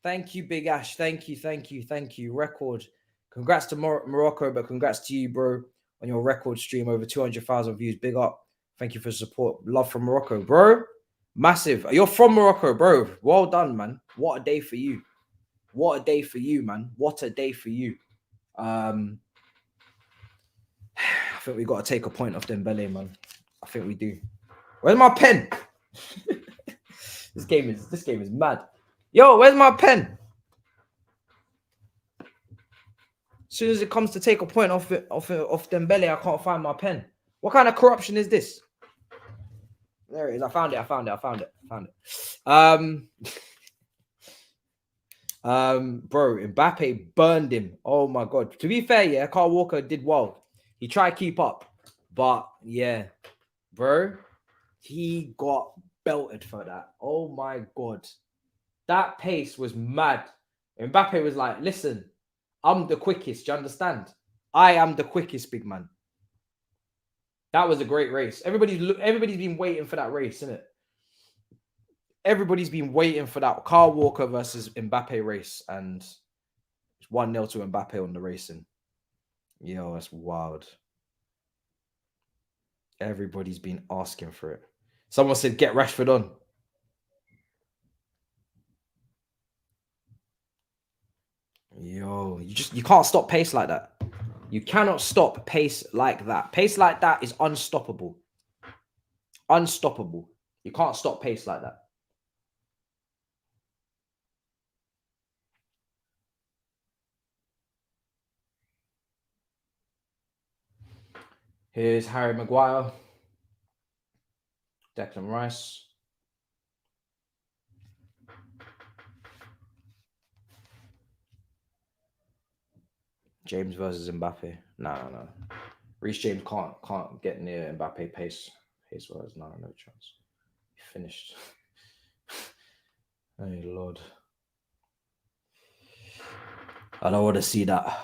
Thank you, Big Ash. Thank you. Record. Congrats to Morocco, but congrats to you, bro, on your record stream. Over 200,000 views. Big up. Thank you for the support. Love from Morocco, bro. Massive. You're from Morocco, bro. Well done, man. What a day for you. What a day for you, man. What a day for you. I think we got to take a point off Dembele, man. I think we do. Where's my pen? This game is mad. Yo, where's my pen? As soon as it comes to take a point off Dembele, I can't find my pen. What kind of corruption is this? There it is. I found it. Bro, Mbappe burned him. Oh my god. To be fair, yeah, Kyle Walker did well. He tried to keep up, but yeah, bro, he got belted for that. Oh my god. That pace was mad. Mbappe was like, listen, I'm the quickest. Do you understand? I am the quickest, big man. That was a great race. Everybody's been waiting for that race, isn't it? Everybody's been waiting for that Kyle Walker versus Mbappe race, and it's 1-0 to Mbappe on the racing. Yo, that's wild. Everybody's been asking for it. Someone said, get Rashford on. Yo, you can't stop pace like that. You cannot stop pace like that. Pace like that is unstoppable. Unstoppable. You can't stop pace like that. Here's Harry Maguire. Declan Rice. James versus Mbappe. No. Reece James can't get near Mbappe pace wise. No chance. He finished. Hey Lord. I don't want to see that.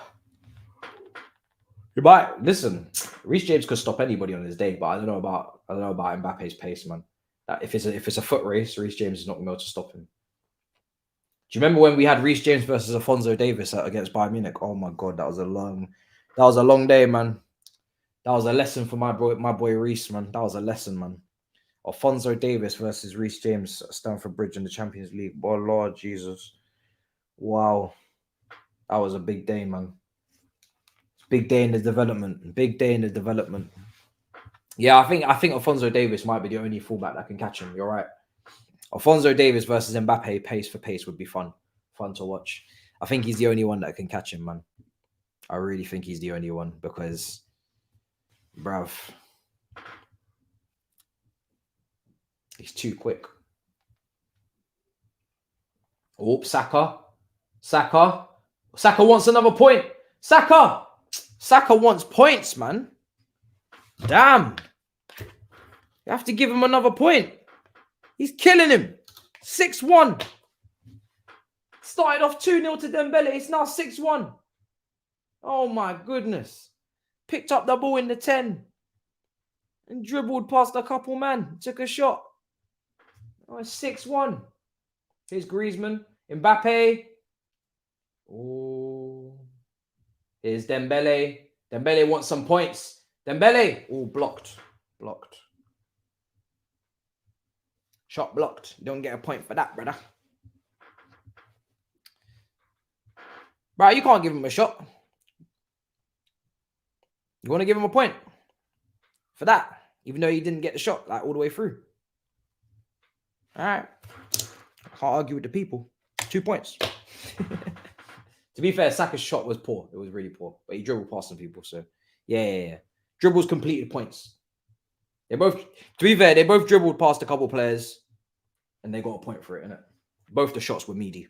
But listen, Reece James could stop anybody on his day, but I don't know about Mbappe's pace, man. That if it's a foot race, Reece James is not going to be able to stop him. Do you remember when we had Reece James versus Alphonso Davies against Bayern Munich? Oh my god, that was a long day, man. That was a lesson for my boy Reece, man. That was a lesson, man. Alphonso Davies versus Reece James at Stamford Bridge in the Champions League. Oh Lord Jesus. Wow. That was a big day, man. Big day in the development. Big day in the development. Yeah, I think Alphonso Davies might be the only fullback that can catch him. You're right. Alphonso Davies versus Mbappe, pace for pace, would be fun to watch. I think he's the only one that can catch him, man. I really think he's the only one because, bruv, he's too quick. Oh, Saka wants another point. Saka wants points, man. Damn. You have to give him another point. He's killing him. 6-1. Started off 2-0 to Dembele. It's now 6-1. Oh my goodness. Picked up the ball in the 10. And dribbled past a couple man. Took a shot. Oh, it's 6-1. Here's Griezmann. Mbappe. Oh. Here's Dembele. Dembele wants some points. Dembele. Oh, blocked. Blocked. Shot blocked. You don't get a point for that, brother. Bro, you can't give him a shot. You want to give him a point for that, even though he didn't get the shot like all the way through. All right. Can't argue with the people. 2 points. To be fair, Saka's shot was poor. It was really poor. But he dribbled past some people. So, yeah. Dribbles completed points. They both, to be fair, they both dribbled past a couple players. And they got a point for it, innit? Both the shots were meaty.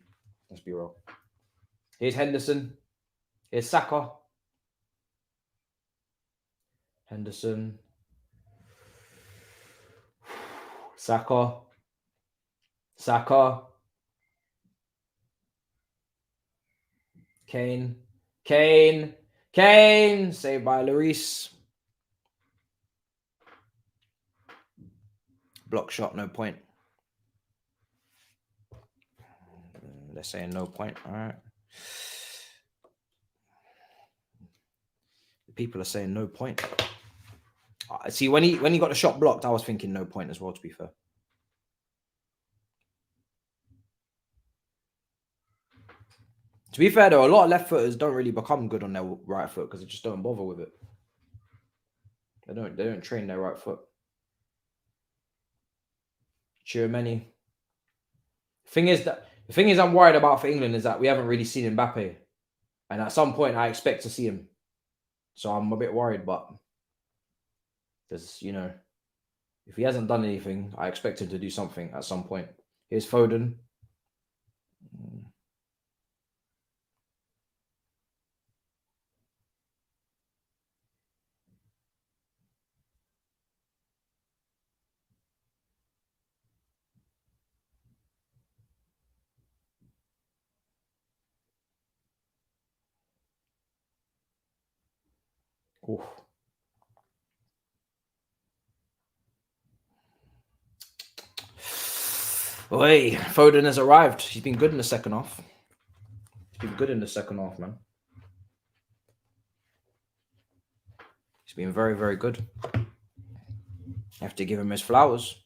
Let's be real. Here's Henderson. Here's Saka. Henderson. Saka. Saka. Kane. Kane. Kane. Saved by Lloris. Block shot, no point. They're saying no point. All right. People are saying no point. See, when he got the shot blocked, I was thinking no point as well, to be fair. To be fair, though, a lot of left footers don't really become good on their right foot because they just don't bother with it. They don't train their right foot. Tchouameni. The thing is I'm worried about for England is that we haven't really seen Mbappe. And at some point, I expect to see him. So I'm a bit worried, but because, you know, if he hasn't done anything, I expect him to do something at some point. Here's Foden. Oof. Oi, Foden has arrived. He's been good in the second half. He's been good in the second half, man. He's been very, very good. You have to give him his flowers.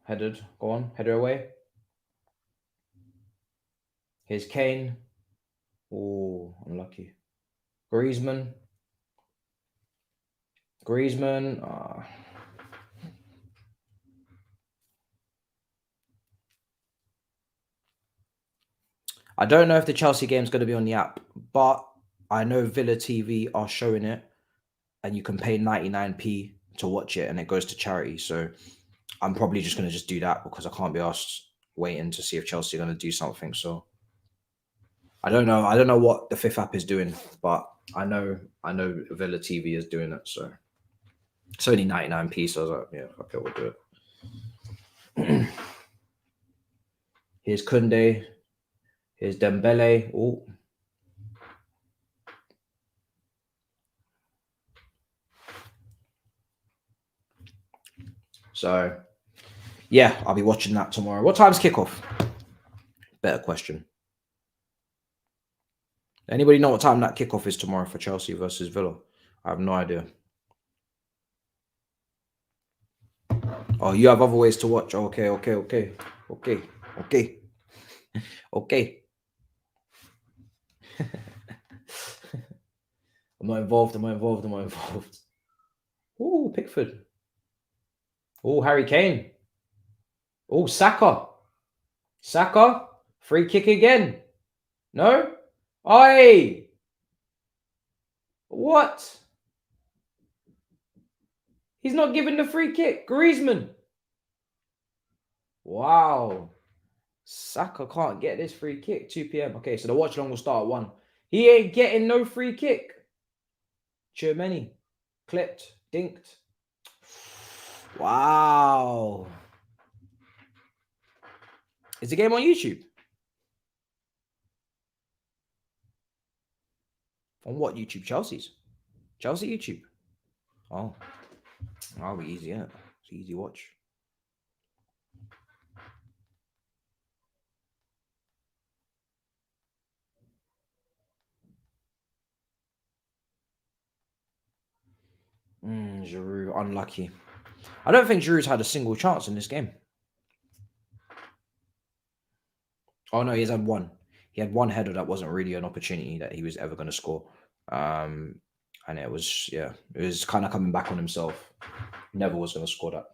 Headed. Go on. Header away. Here's Kane. Oh, unlucky. Griezmann. I don't know if the Chelsea game is going to be on the app, but I know Villa TV are showing it and you can pay 99p to watch it and it goes to charity. So I'm probably just going to do that because I can't be asked waiting to see if Chelsea are going to do something. So I don't know. I don't know what the Fifth app is doing, but I know Villa TV is doing it. So it's only 99p. So I was like, yeah, okay, we'll do it. Here's Kunde. Here's Dembele. Oh. So, yeah, I'll be watching that tomorrow. What time's kickoff? Better question. Anybody know what time that kickoff is tomorrow for Chelsea versus Villa? I have no idea. Oh, you have other ways to watch. Okay. Okay. I'm not involved. Oh, Pickford. Oh, Harry Kane. Oh, Saka. Free kick again. No? Oi! What? He's not giving the free kick. Griezmann. Wow. Saka can't get this free kick. 2 p.m. Okay, so the watch along will start at 1. He ain't getting no free kick. Germany. Clipped. Dinked. Wow. Is the game on YouTube? On what YouTube? Chelsea's? Chelsea YouTube? Oh. That'll be easy, yeah. It's an easy watch. Giroud, unlucky. I don't think Giroud's had a single chance in this game. Oh, no, he's had one. He had one header that wasn't really an opportunity that he was ever going to score. And it was, it was kind of coming back on himself. Never was going to score that.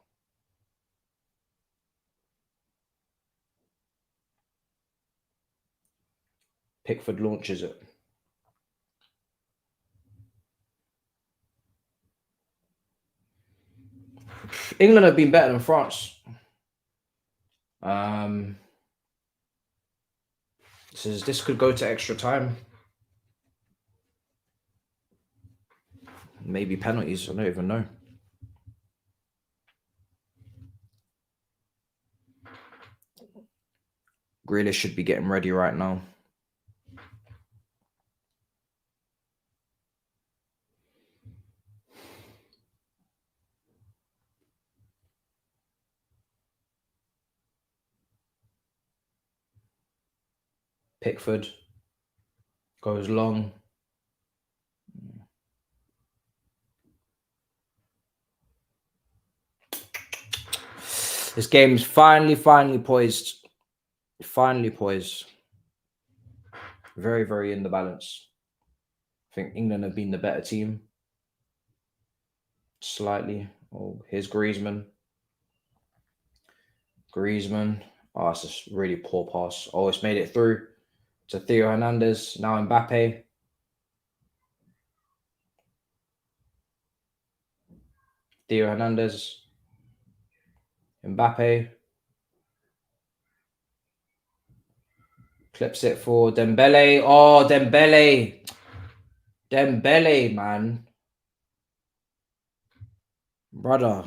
Pickford launches it. England have been better than France. This could go to extra time. Maybe penalties. I don't even know. Grealish should be getting ready right now. Pickford goes long. This game's finally poised. Finally poised. Very, very in the balance. I think England have been the better team. Slightly. Oh, here's Griezmann. Griezmann. Oh, it's a really poor pass. Oh, it's made it through to Theo Hernandez. Now Mbappe. Theo Hernandez. Mbappe. Clips it for Dembele. Oh, Dembele. Dembele, man. Brother.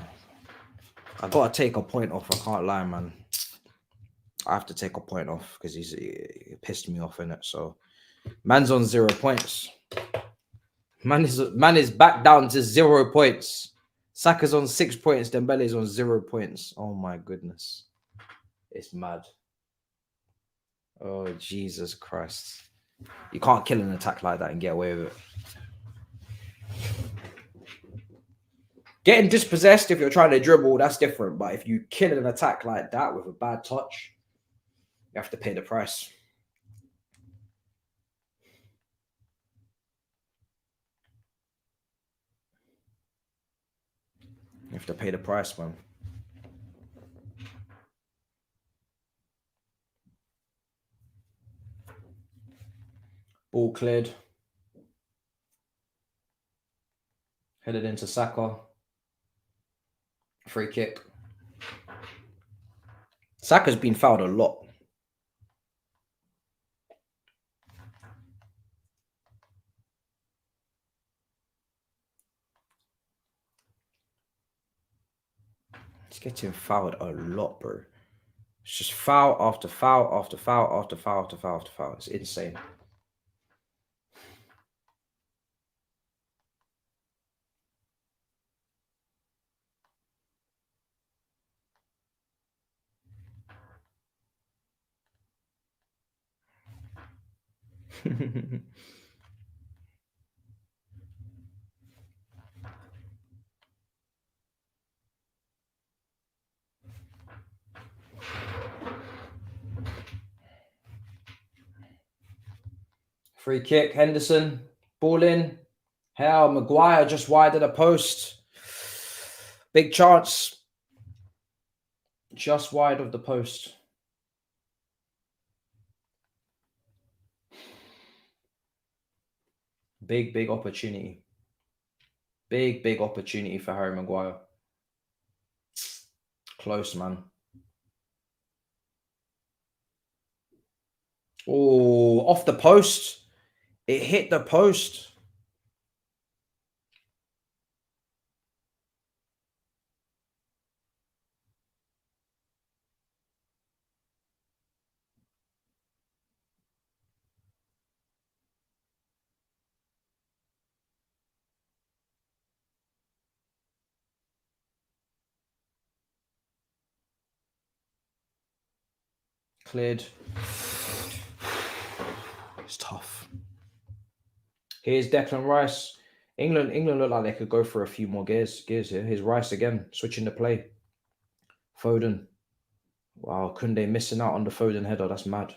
I got to take a point off. I can't lie, man. I have to take a point off because he pissed me off in it. So, man's on 0 points. Man is back down to 0 points. Saka's on 6 points. Dembele's on 0 points. Oh my goodness, it's mad. Oh Jesus Christ! You can't kill an attack like that and get away with it. Getting dispossessed if you're trying to dribble, that's different. But if you kill an attack like that with a bad touch, you have to pay the price. You have to pay the price, man. Ball cleared. Headed into Saka. Free kick. Saka's been fouled a lot. He's getting fouled a lot, bro. It's just foul after foul after foul after foul after foul after foul. It's insane. Free kick, Henderson, ball in. Hell, Maguire just wide of the post. Big chance. Just wide of the post. Big opportunity. Big opportunity for Harry Maguire. Close, man. Oh, off the post. It hit the post. Cleared. It's tough. Here's Declan Rice. England look like they could go for a few more gears here. Here's Rice again, switching the play. Foden. Wow, Koundé missing out on the Foden header. That's mad.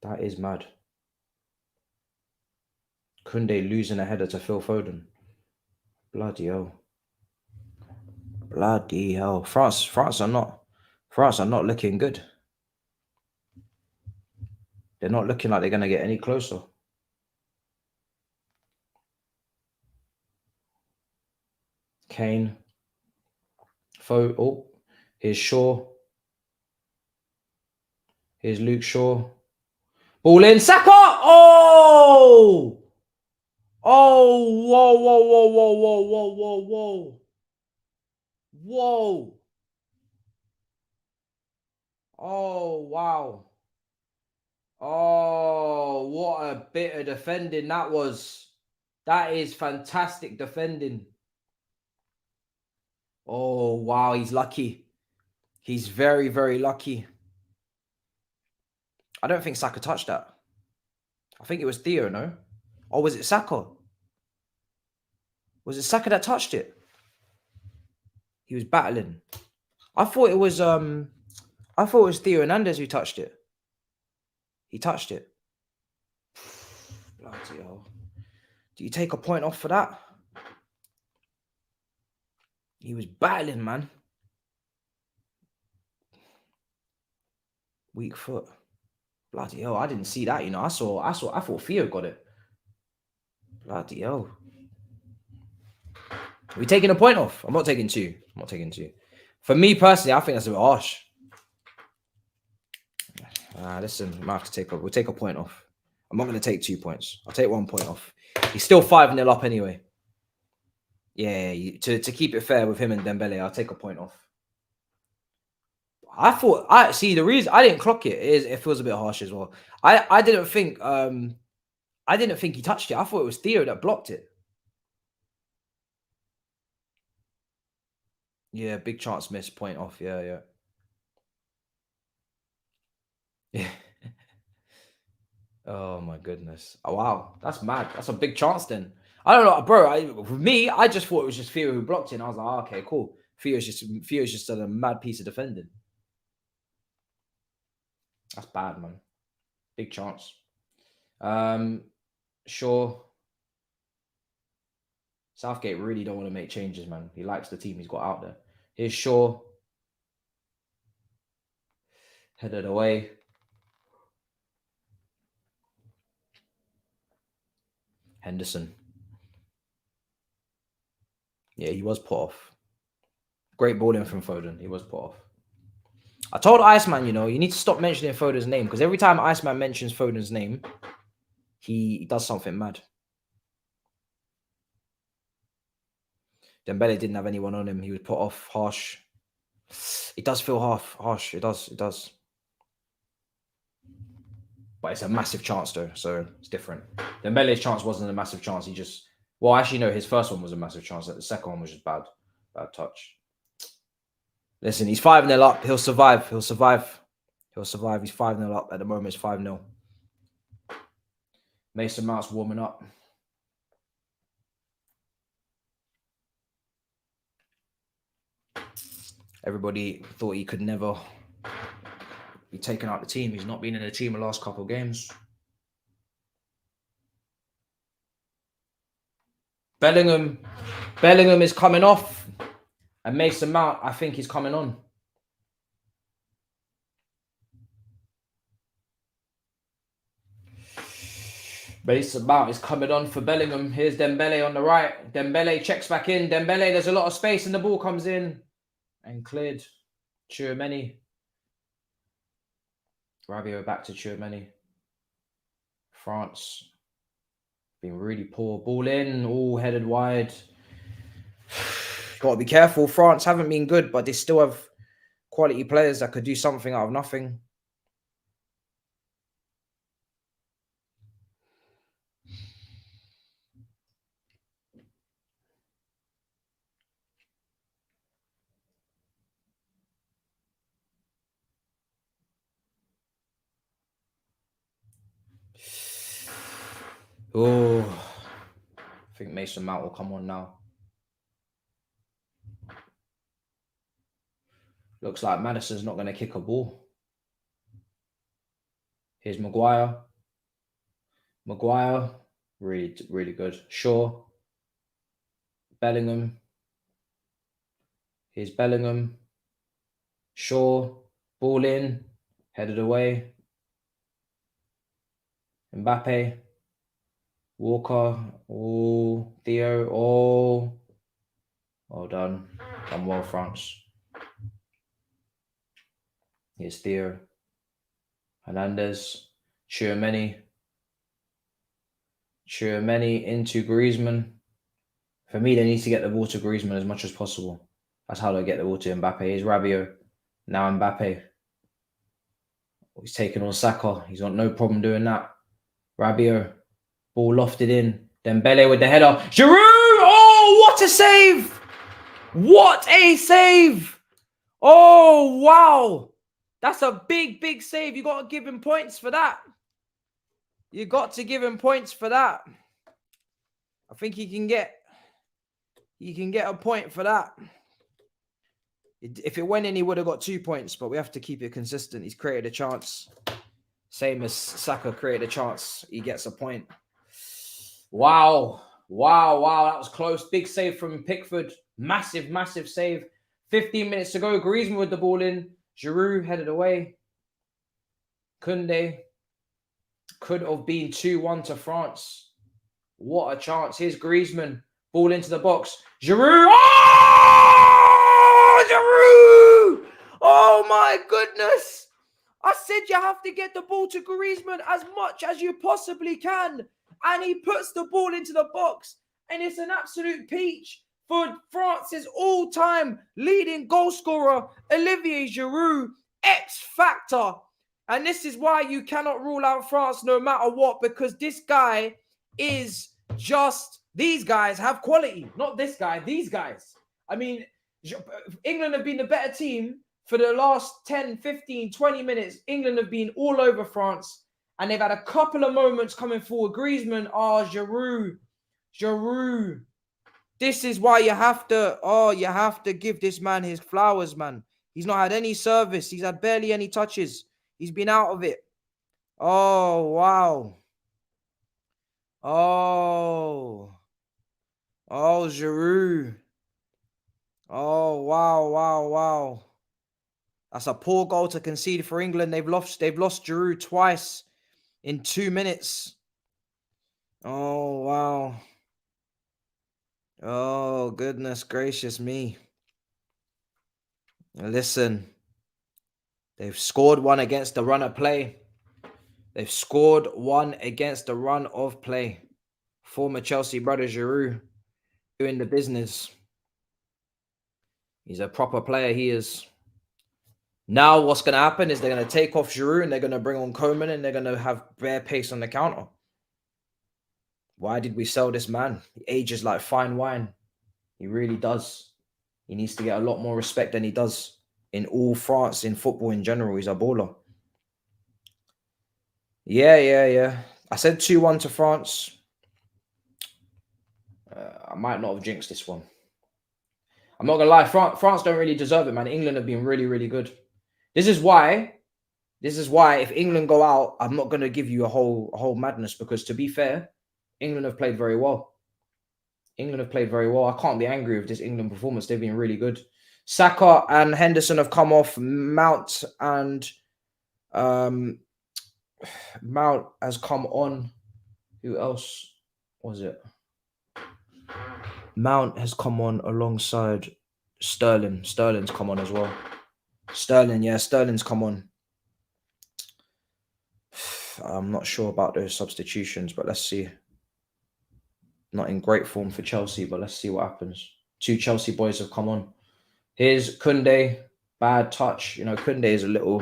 That is mad. Koundé losing a header to Phil Foden. Bloody hell. Bloody hell. France are not looking good. They're not looking like they're going to get any closer. Kane. Oh, here's Shaw. Here's Luke Shaw. Ball in. Saka! Oh! Oh, whoa, whoa, whoa, whoa, whoa, whoa, whoa, whoa. Whoa. Oh, wow. Oh, what a bit of defending that was. That is fantastic defending. Oh, wow, he's lucky. He's very, very lucky. I don't think Saka touched that. I think it was Theo, no? Or was it Saka? Was it Saka that touched it? He was battling. I thought it was Theo Hernandez who touched it. He touched it. Bloody hell. Do you take a point off for that? He was battling, man. Weak foot. Bloody hell, I didn't see that, you know. I thought Theo got it. Bloody hell. Are we taking a point off? I'm not taking two. For me personally, I think that's a bit harsh. Listen, I might have to we'll take a point off. I'm not going to take 2 points. I'll take 1 point off. He's still 5-0 up anyway. Yeah, to keep it fair with him and Dembele, I'll take a point off. The reason I didn't clock it feels a bit harsh as well. I didn't think he touched it. I thought it was Theo that blocked it. Yeah, big chance miss, point off. Yeah. Oh my goodness. Oh wow, that's mad. That's a big chance then. I don't know, bro. For me, I just thought it was just Theo who blocked it, and I was like, oh, okay, cool. Theo's just a mad piece of defending. That's bad, man. Big chance. Sure. Southgate really don't want to make changes, man. He likes the team he's got out there. Here's Shaw. Headed away. Henderson. Yeah, he was put off. Great ball in from Foden. He was put off. I told Iceman, you need to stop mentioning Foden's name, because every time Iceman mentions Foden's name, he does something mad. Dembele didn't have anyone on him. He was put off. Harsh. It does feel harsh. It does. But it's a massive chance, though, so it's different. Dembele's chance wasn't a massive chance. He just... Well, actually, no, his first one was a massive chance. The second one was just bad touch. Listen, he's 5-0 up. He'll survive. He's 5-0 up. At the moment, it's 5-0. Mason Mount's warming up. Everybody thought he could never be taken out the team. He's not been in the team the last couple of games. Bellingham is coming off. And Mason Mount, I think, is coming on. Mason Mount is coming on for Bellingham. Here's Dembele on the right. Dembele checks back in. Dembele, there's a lot of space and the ball comes in. and cleared. Tchouaméni. Rabiot back to Tchouaméni. France been really poor. Ball in, all headed wide. Got to be careful. France haven't been good, but they still have quality players that could do something out of nothing. Oh, I think Mason Mount will come on now. Looks like Madison's not going to kick a ball. Here's Maguire. Maguire, really, really good. Shaw. Bellingham. Here's Bellingham. Shaw. Ball in. Headed away. Mbappe. Walker. Oh, Theo. Oh. Well done. Done well, France. Here's Theo. Hernandez. Tchouaméni. Tchouaméni into Griezmann. For me, they need to get the ball to Griezmann as much as possible. That's how they get the ball to Mbappe. Here's Rabiot. Now Mbappe. He's taking on Saka. He's got no problem doing that. Rabiot. Ball lofted in. Dembele with the header. Giroud! Oh, what a save! What a save! Oh, wow. That's a big, big save. You got to give him points for that. You got to give him points for that. I think he can get a point for that. If it went in, he would have got 2 points, but we have to keep it consistent. He's created a chance. Same as Saka created a chance. He gets a point. Wow. Wow, wow. That was close. Big save from Pickford. Massive, massive save. 15 minutes to go. Griezmann with the ball in. Giroud headed away. Koundé. Could have been 2-1 to France. What a chance. Here's Griezmann. Ball into the box. Giroud. Oh! Giroud! Oh my goodness. I said you have to get the ball to Griezmann as much as you possibly can. And he puts the ball into the box. And it's an absolute peach for France's all-time leading goal scorer, Olivier Giroud, X Factor. And this is why you cannot rule out France no matter what, because this guy is just, these guys have quality. Not this guy, these guys. I mean, England have been the better team for the last 10, 15, 20 minutes. England have been all over France, and they've had a couple of moments coming forward. Griezmann, Giroud. This is why you have to give this man his flowers, man. He's not had any service. He's had barely any touches. He's been out of it. Oh, wow. Oh, Giroud. Oh, wow. That's a poor goal to concede for England. They've lost Giroud twice in 2 minutes. Oh, wow. Oh, goodness gracious me. Listen, they've scored one against the run of play. Former Chelsea brother Giroud doing the business. He's a proper player, he is. Now what's going to happen is they're going to take off Giroud and they're going to bring on Coman and they're going to have bare pace on the counter. Why did we sell this man? He ages like fine wine. He really does. He needs to get a lot more respect than he does in all France, in football in general. He's a baller. Yeah. I said 2-1 to France. I might not have jinxed this one. I'm not going to lie. France don't really deserve it, man. England have been really, really good. This is why if England go out, I'm not going to give you a whole madness, because to be fair, England have played very well. I can't be angry with this England performance. They've been really good. Saka and Henderson have come off. Mount has come on. Who else was it? Mount has come on alongside Sterling's come on as well. Sterling's come on. I'm not sure about those substitutions, but let's see. Not in great form for Chelsea, but let's see what happens. 2 Chelsea boys have come on. Here's Koundé, bad touch. You know, Koundé is a little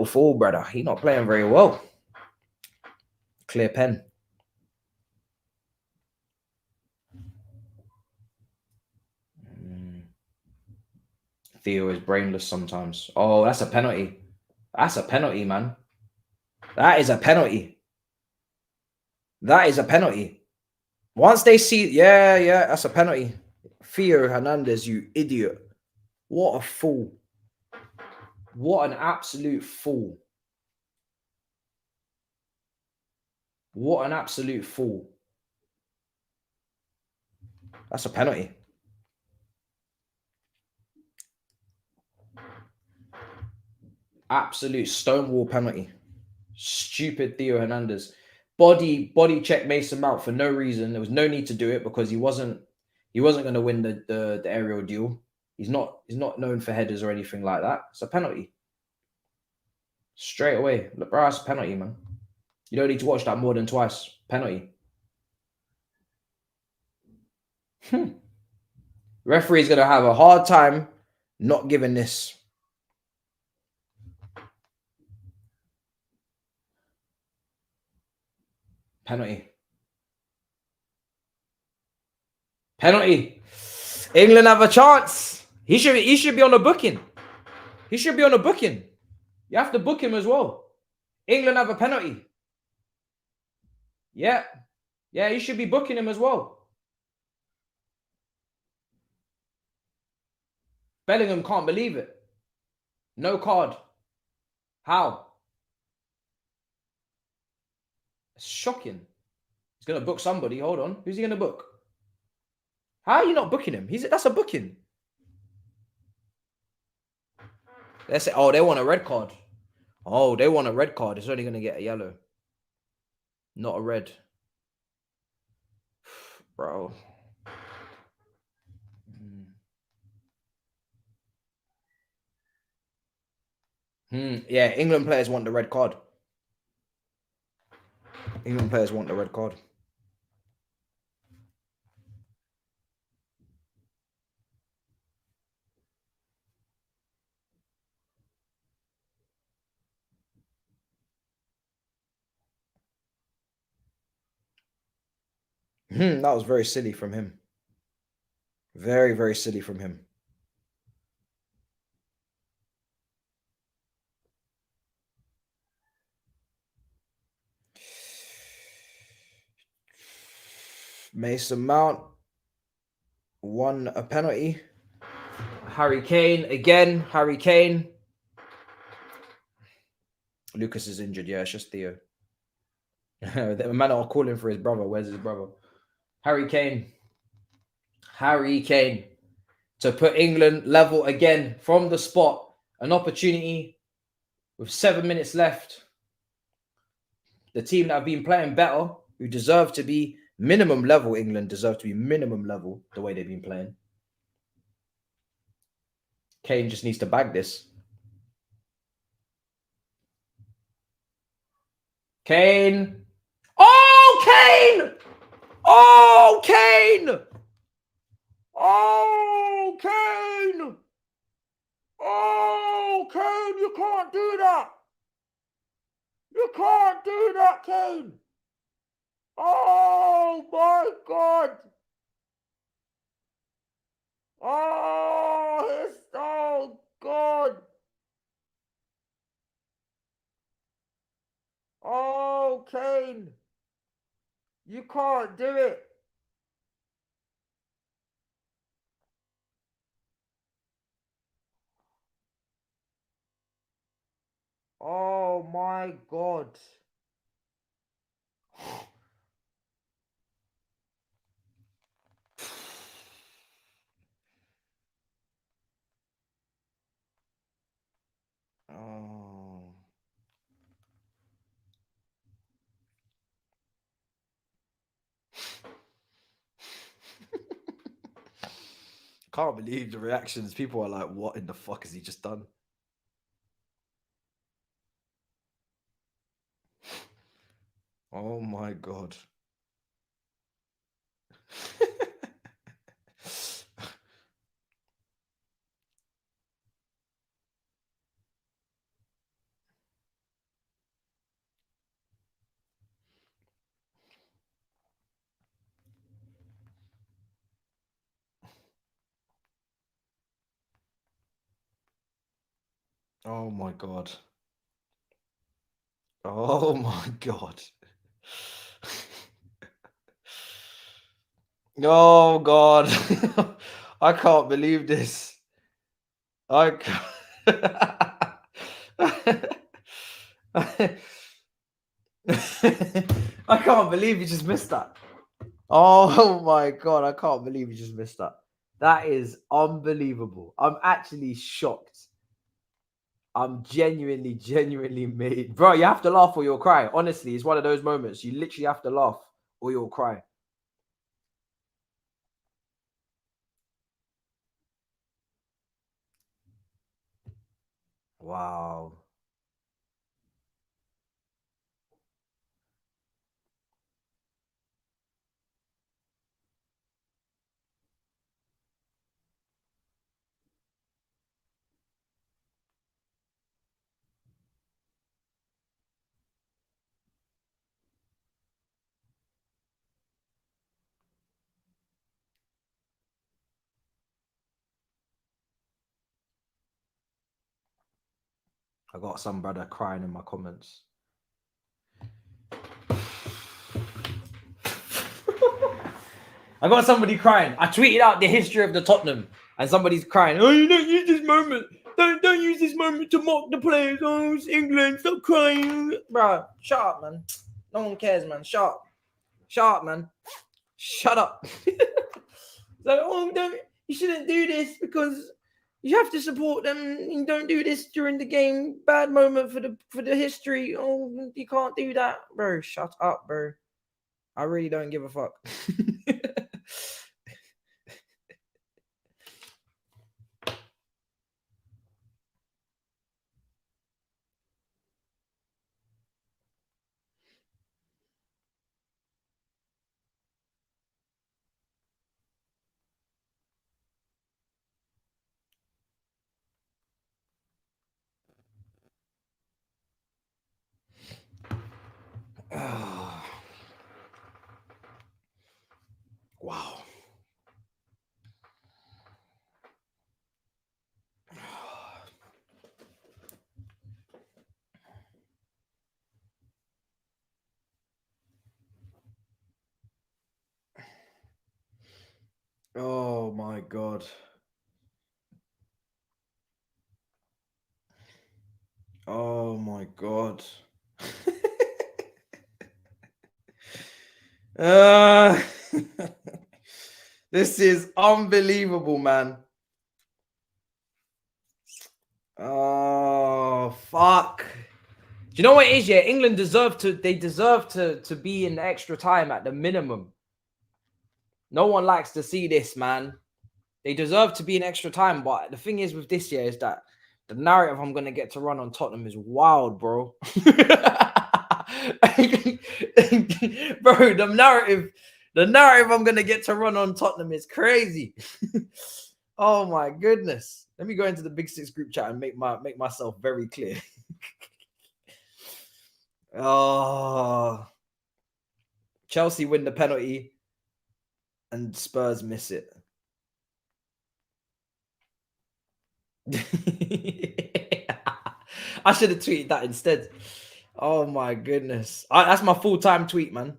fool, brother. He's not playing very well. Clear pen. Theo is brainless sometimes. Oh, that's a penalty. That's a penalty, man. That is a penalty. That is a penalty. Once they see, yeah, that's a penalty. Theo Hernandez, you idiot. What a fool. What an absolute fool. What an absolute fool. That's a penalty. Absolute stonewall penalty. Stupid Theo Hernandez. Body check Mason Mount for no reason. There was no need to do it because he wasn't going to win the aerial duel. He's not known for headers or anything like that. It's a penalty. Straight away. Look, bro, it's a penalty, man. You don't need to watch that more than twice. Penalty. Referee's going to have a hard time not giving this. Penalty. Penalty. England have a chance. He should be on a booking. He should be on a booking. You have to book him as well. England have a penalty. Yeah. Yeah, you should be booking him as well. Bellingham can't believe it. No card. How? It's shocking. He's going to book somebody. Hold on. Who's he going to book? How are you not booking him? That's a booking. Let's say, oh, they want a red card. Oh, they want a red card. It's only going to get a yellow. Not a red. Bro. Yeah, England players want the red card. England players want the red card. That was very silly from him. Very, very silly from him. Mason Mount won a penalty. Harry Kane again. Harry Kane. Lucas is injured. Yeah, it's just Theo. The man are calling for his brother. Where's his brother? Harry Kane. Harry Kane. To put England level again from the spot. An opportunity with 7 minutes left. The team that have been playing better, who deserve to be minimum level, England deserve to be minimum level the way they've been playing. Kane just needs to bag this. Kane. Oh, Kane! Oh, Kane! Oh, Kane! Oh, Kane, you can't do that! You can't do that, Kane! Oh, my God! Oh, God! Oh, Kane! You can't do it! Oh, my God! Oh. Can't believe the reactions. People are like, what in the fuck has he just done? Oh my God. Oh my God. Oh my God. Oh God. I can't believe this. I I can't believe you just missed that. Oh my God. I can't believe you just missed that. That is unbelievable. I'm actually shocked. I'm genuinely made. Bro, you have to laugh or you'll cry. Honestly, it's one of those moments. You literally have to laugh or you'll cry. Wow. I got some brother crying in my comments. I got somebody crying. I tweeted out the history of the Tottenham, and somebody's crying. Oh, you don't use this moment. Don't use this moment to mock the players. Oh, it's England. Stop crying, bro. Shut up, man. No one cares, man. Shut up. Shut up, man. Shut up. Like, oh, don't. You shouldn't do this because you have to support them. You don't do this during the game. Bad moment for the history. Oh, you can't do that, bro. Shut up, bro. I really don't give a fuck. Wow. Oh my God. Oh my God. uh, this is unbelievable, man. Oh fuck. Do you know what it is? Yeah, England deserve to. They deserve to be in extra time at the minimum. No one likes to see this, man. They deserve to be in extra time. But the thing is with this year is that the narrative I'm gonna get to run on Tottenham is wild, bro. Bro, the narrative I'm gonna get to run on Tottenham is crazy. Oh my goodness. Let me go into the Big Six group chat and make myself very clear. Oh, Chelsea win the penalty and Spurs miss it. I should have tweeted that instead. Oh my goodness. That's my full-time tweet, man.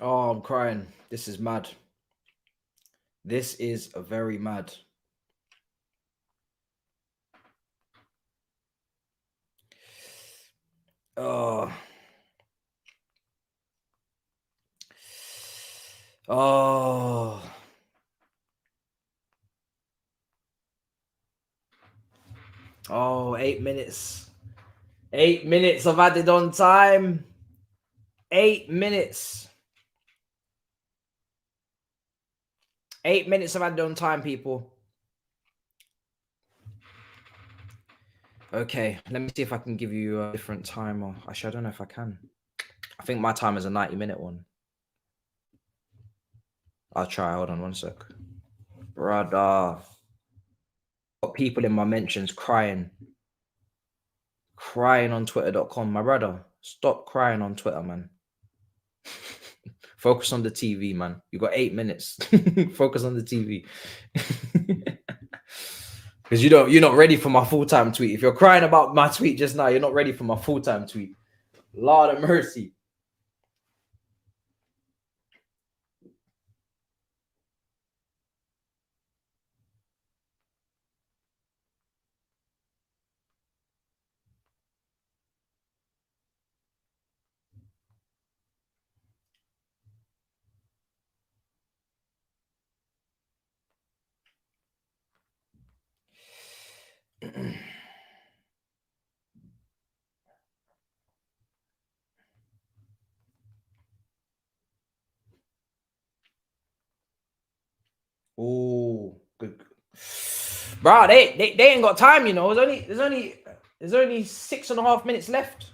Oh, I'm crying. This is mad. This is very mad. Oh. Oh. Oh, 8 minutes. 8 minutes of added on time. 8 minutes. 8 minutes of added on time, people. Okay, let me see if I can give you a different timer. Actually, I don't know if I can. I think my time is a 90-minute one. I'll try. Hold on one sec. Brother. Got people in my mentions crying. Crying on twitter.com. My brother, stop crying on Twitter, man. Focus on the TV, man. You got 8 minutes. Focus on the TV. Because you're not ready for my full-time tweet. If you're crying about my tweet just now, you're not ready for my full-time tweet. Lord of mercy. Oh, good. Bro, they ain't got time, you know. There's only 6.5 minutes left.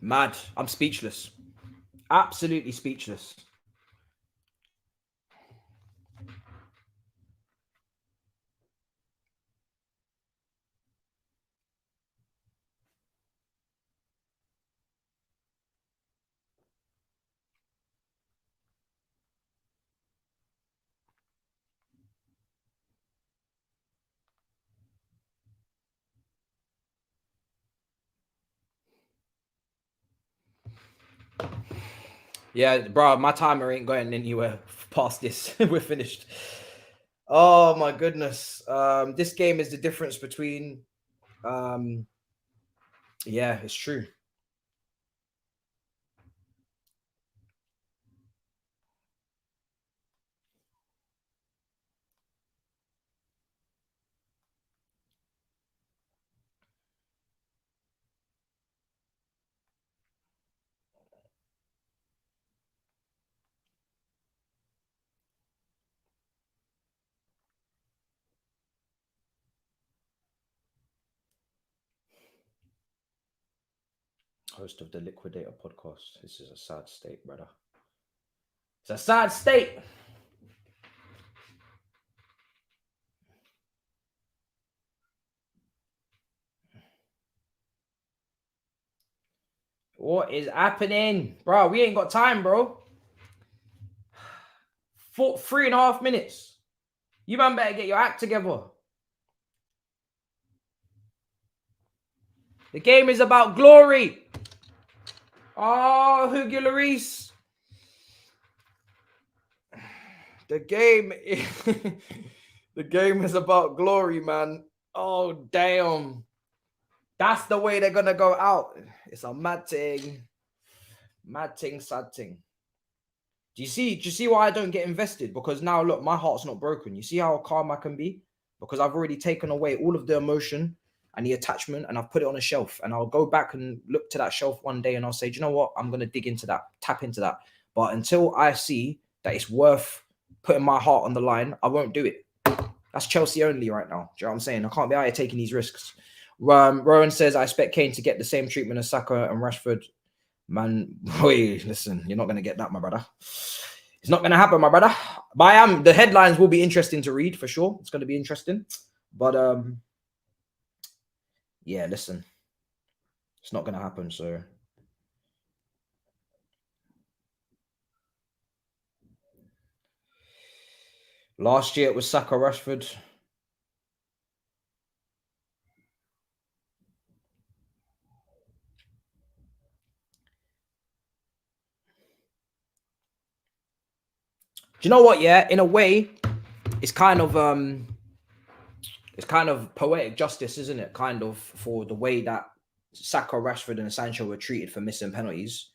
Mad. I'm speechless. Absolutely speechless. Yeah, bro, my timer ain't going anywhere past this. We're finished. Oh my goodness. This game is the difference between yeah, it's true. Host of the Liquidator podcast. This is a sad state, brother. It's a sad state. What is happening? Bro, we ain't got time, bro. 3.5 minutes. You man better get your act together. The game is about glory. Oh, Hugo Lloris. The game, the game is about glory, man. Oh damn, that's the way they're gonna go out. It's a mad thing, sad thing. Do you see why I don't get invested? Because now look, my heart's not broken. You see how calm I can be? Because I've already taken away all of the emotion and the attachment and I've put it on a shelf. And I'll go back and look to that shelf one day and I'll say, do you know what? I'm gonna dig into that, tap into that. But until I see that it's worth putting my heart on the line, I won't do it. That's Chelsea only right now. Do you know what I'm saying? I can't be out here taking these risks. Rowan says, I expect Kane to get the same treatment as Saka and Rashford. Man, wait, listen, you're not going to get that, my brother. It's not going to happen, my brother. But the headlines will be interesting to read for sure. It's going to be interesting. But yeah, listen, it's not going to happen. So last year it was Saka, Rashford. Do you know what? Yeah, in a way, it's kind of poetic justice, isn't it? Kind of for the way that Saka, Rashford, and Sancho were treated for missing penalties.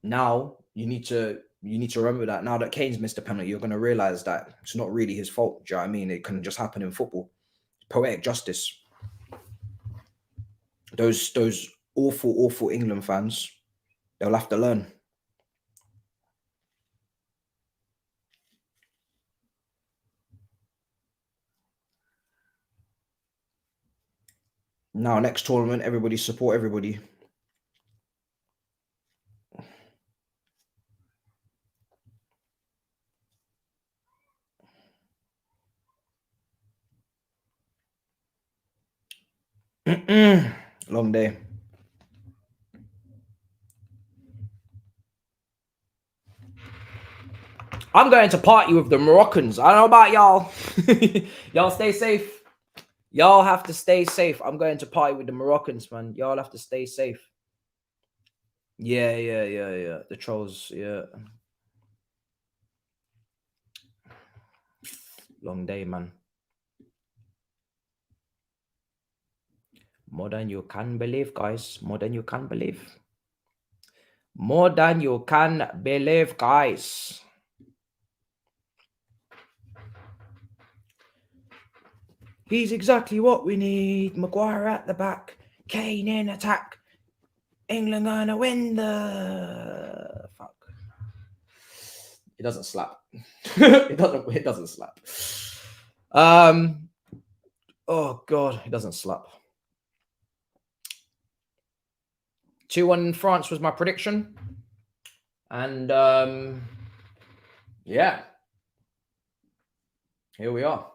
Now you need to remember that now that Kane's missed a penalty, you're going to realize that it's not really his fault. Do you know what I mean? It can just happen in football. Poetic justice. Those awful England fans, they'll have to learn. Now, next tournament, everybody support everybody. Long day. I'm going to party with the Moroccans. I don't know about y'all. Y'all stay safe. Y'all have to stay safe. I'm going to party with the Moroccans, man. Y'all have to stay safe. Yeah. The trolls, yeah. Long day, man. More than you can believe, guys. More than you can believe. More than you can believe, guys. He's exactly what we need. Maguire at the back. Kane in attack. England gonna win the... Fuck. It doesn't slap. It doesn't slap. Oh, God. It doesn't slap. 2-1 in France was my prediction. And, yeah. Here we are.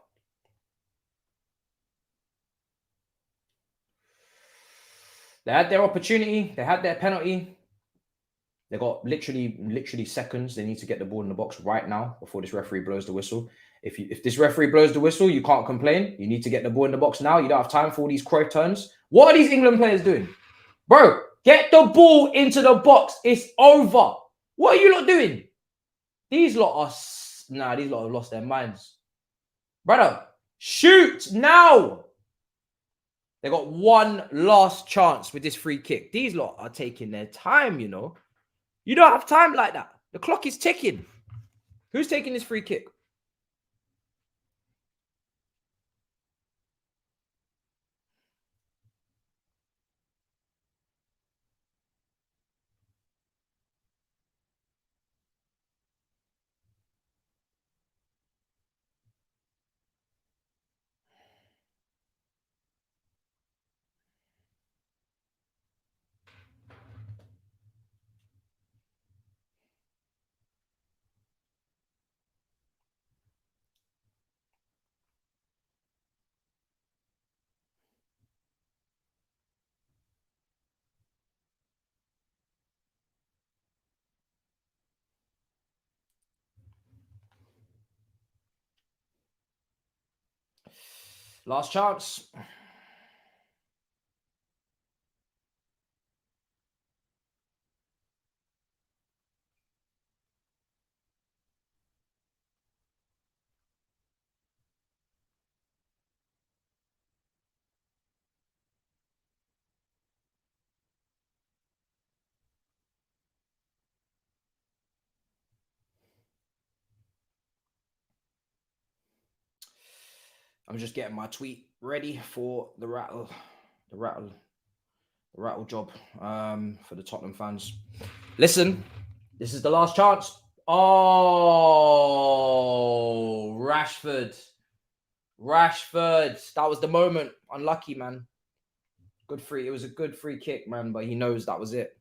They had their opportunity. They had their penalty. They got literally seconds. They need to get the ball in the box right now before this referee blows the whistle. If this referee blows the whistle, you can't complain. You need to get the ball in the box now. You don't have time for all these Cruyff turns. What are these England players doing? Bro, get the ball into the box. It's over. What are you lot doing? These lot are... Nah, these lot have lost their minds. Brother, shoot now. They got one last chance with this free kick. These lot are taking their time, you know. You don't have time like that. The clock is ticking. Who's taking this free kick? Last chance. I'm just getting my tweet ready for the rattle job for the Tottenham fans. Listen, this is the last chance. Oh, Rashford. That was the moment. Unlucky, man. Good free. It was a good free kick, man, but he knows that was it.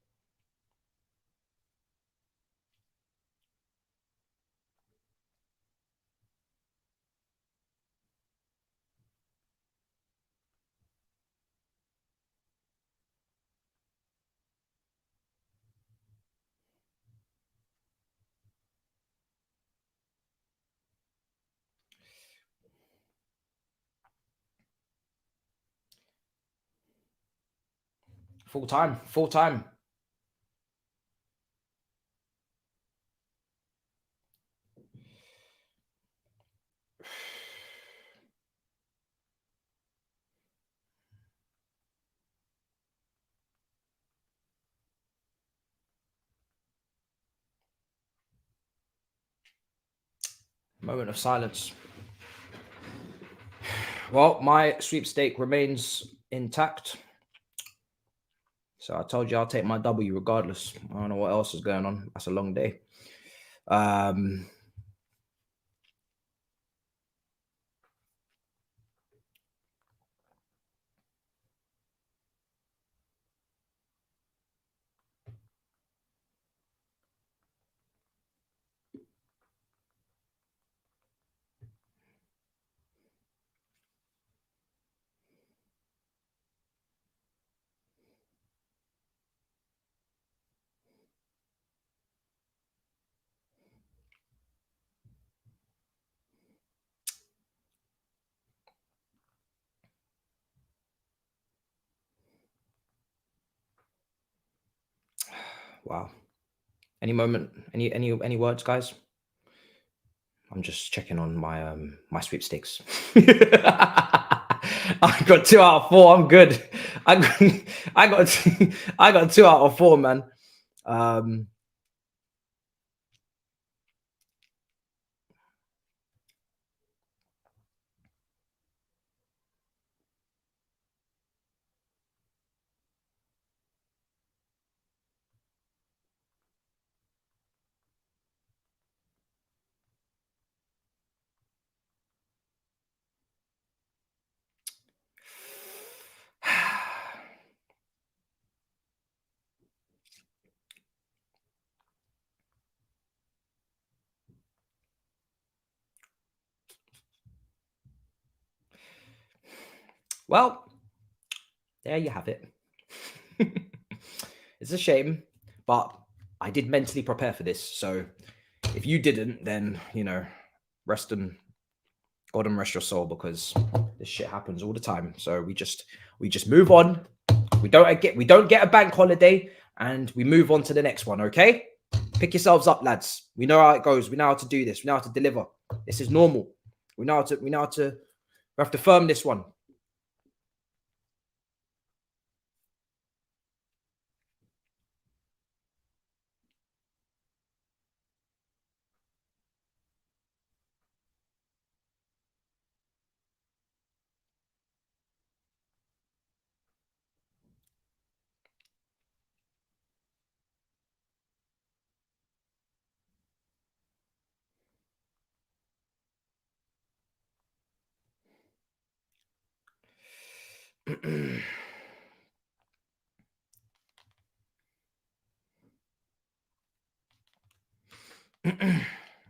Full time. Moment of silence. Well, my sweepstake remains intact. So I told you I'll take my W regardless. I don't know what else is going on. That's a long day. Wow. Any moment? Any words, guys? I'm just checking on my my sweepstakes. I got 2 out of 4. I'm good. I got 2 out of 4, man. Well, there you have it. It's a shame, but I did mentally prepare for this. So if you didn't, then, you know, rest and God and rest your soul, because this shit happens all the time. So we just move on. We don't get a bank holiday, and we move on to the next one. Okay, pick yourselves up, lads. We know how it goes. We know how to do this. We know how to deliver. This is normal. We have to firm this one.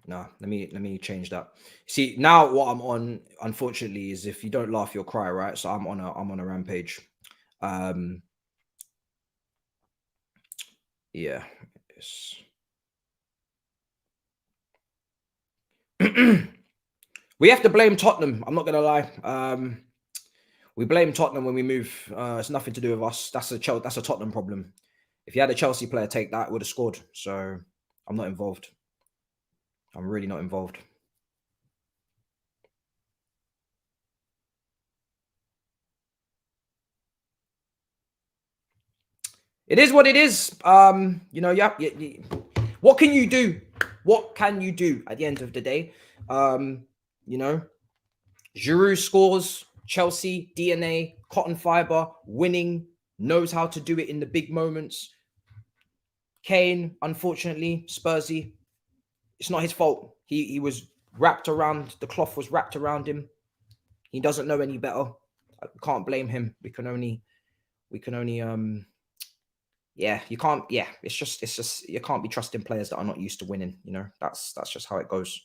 No, let me change that. See, now what I'm on, unfortunately, is if you don't laugh, you'll cry, right? So I'm on a rampage. Yeah. We have to blame Tottenham. I'm not gonna lie. We blame Tottenham when we move. It's nothing to do with us. That's a Tottenham problem. If you had a Chelsea player take that, would have scored. So I'm not involved. I'm really not involved. It is what it is. You know, yeah. What can you do? What can you do at the end of the day? You know, Giroud scores, Chelsea, DNA, cotton fiber, winning, knows how to do it in the big moments. Kane, unfortunately, Spursy, it's not his fault. He was wrapped around, the cloth was wrapped around him. He doesn't know any better. I can't blame him. We can only yeah, you can't, yeah, it's just you can't be trusting players that are not used to winning, you know. That's just how it goes.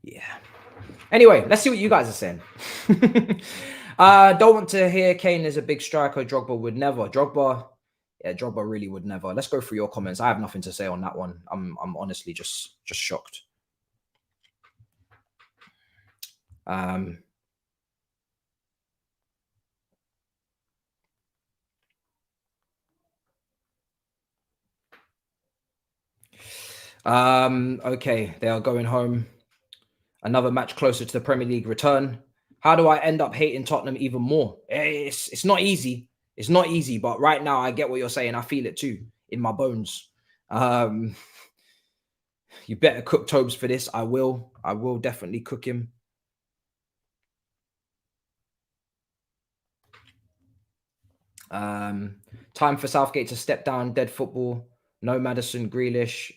Yeah. Anyway, let's see what you guys are saying. Don't want to hear Kane is a big striker. Drogba would never. Drogba really would never. Let's go through your comments. I have nothing to say on that one. I'm honestly just shocked. Okay, they are going home. Another match closer to the Premier League return. How do I end up hating Tottenham even more? It's not easy. It's not easy, but right now I get what you're saying. I feel it too in my bones. You better cook Thabz for this. I will definitely cook him. Time for Southgate to step down. Dead football. No Maddison, Grealish,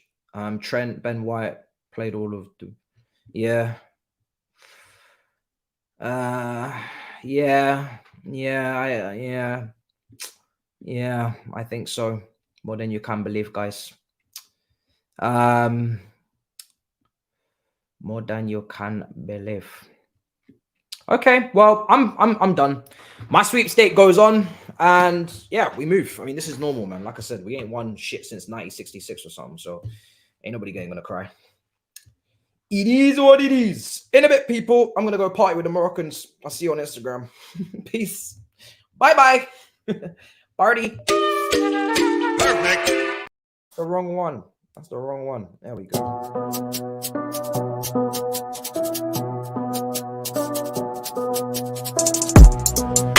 Trent, Ben White played all of the. Yeah. Yeah, I think so. More than you can believe, guys. More than you can believe. Okay, well, I'm done. My sweepstake goes on, and yeah, we move. I mean, this is normal, man. Like I said, we ain't won shit since 1966 or something, so ain't nobody gonna cry. It is what it is. In a bit, people. I'm gonna go party with the Moroccans. I'll see you on Instagram. Peace. Bye. Party. Perfect. The wrong one. That's the wrong one. There we go.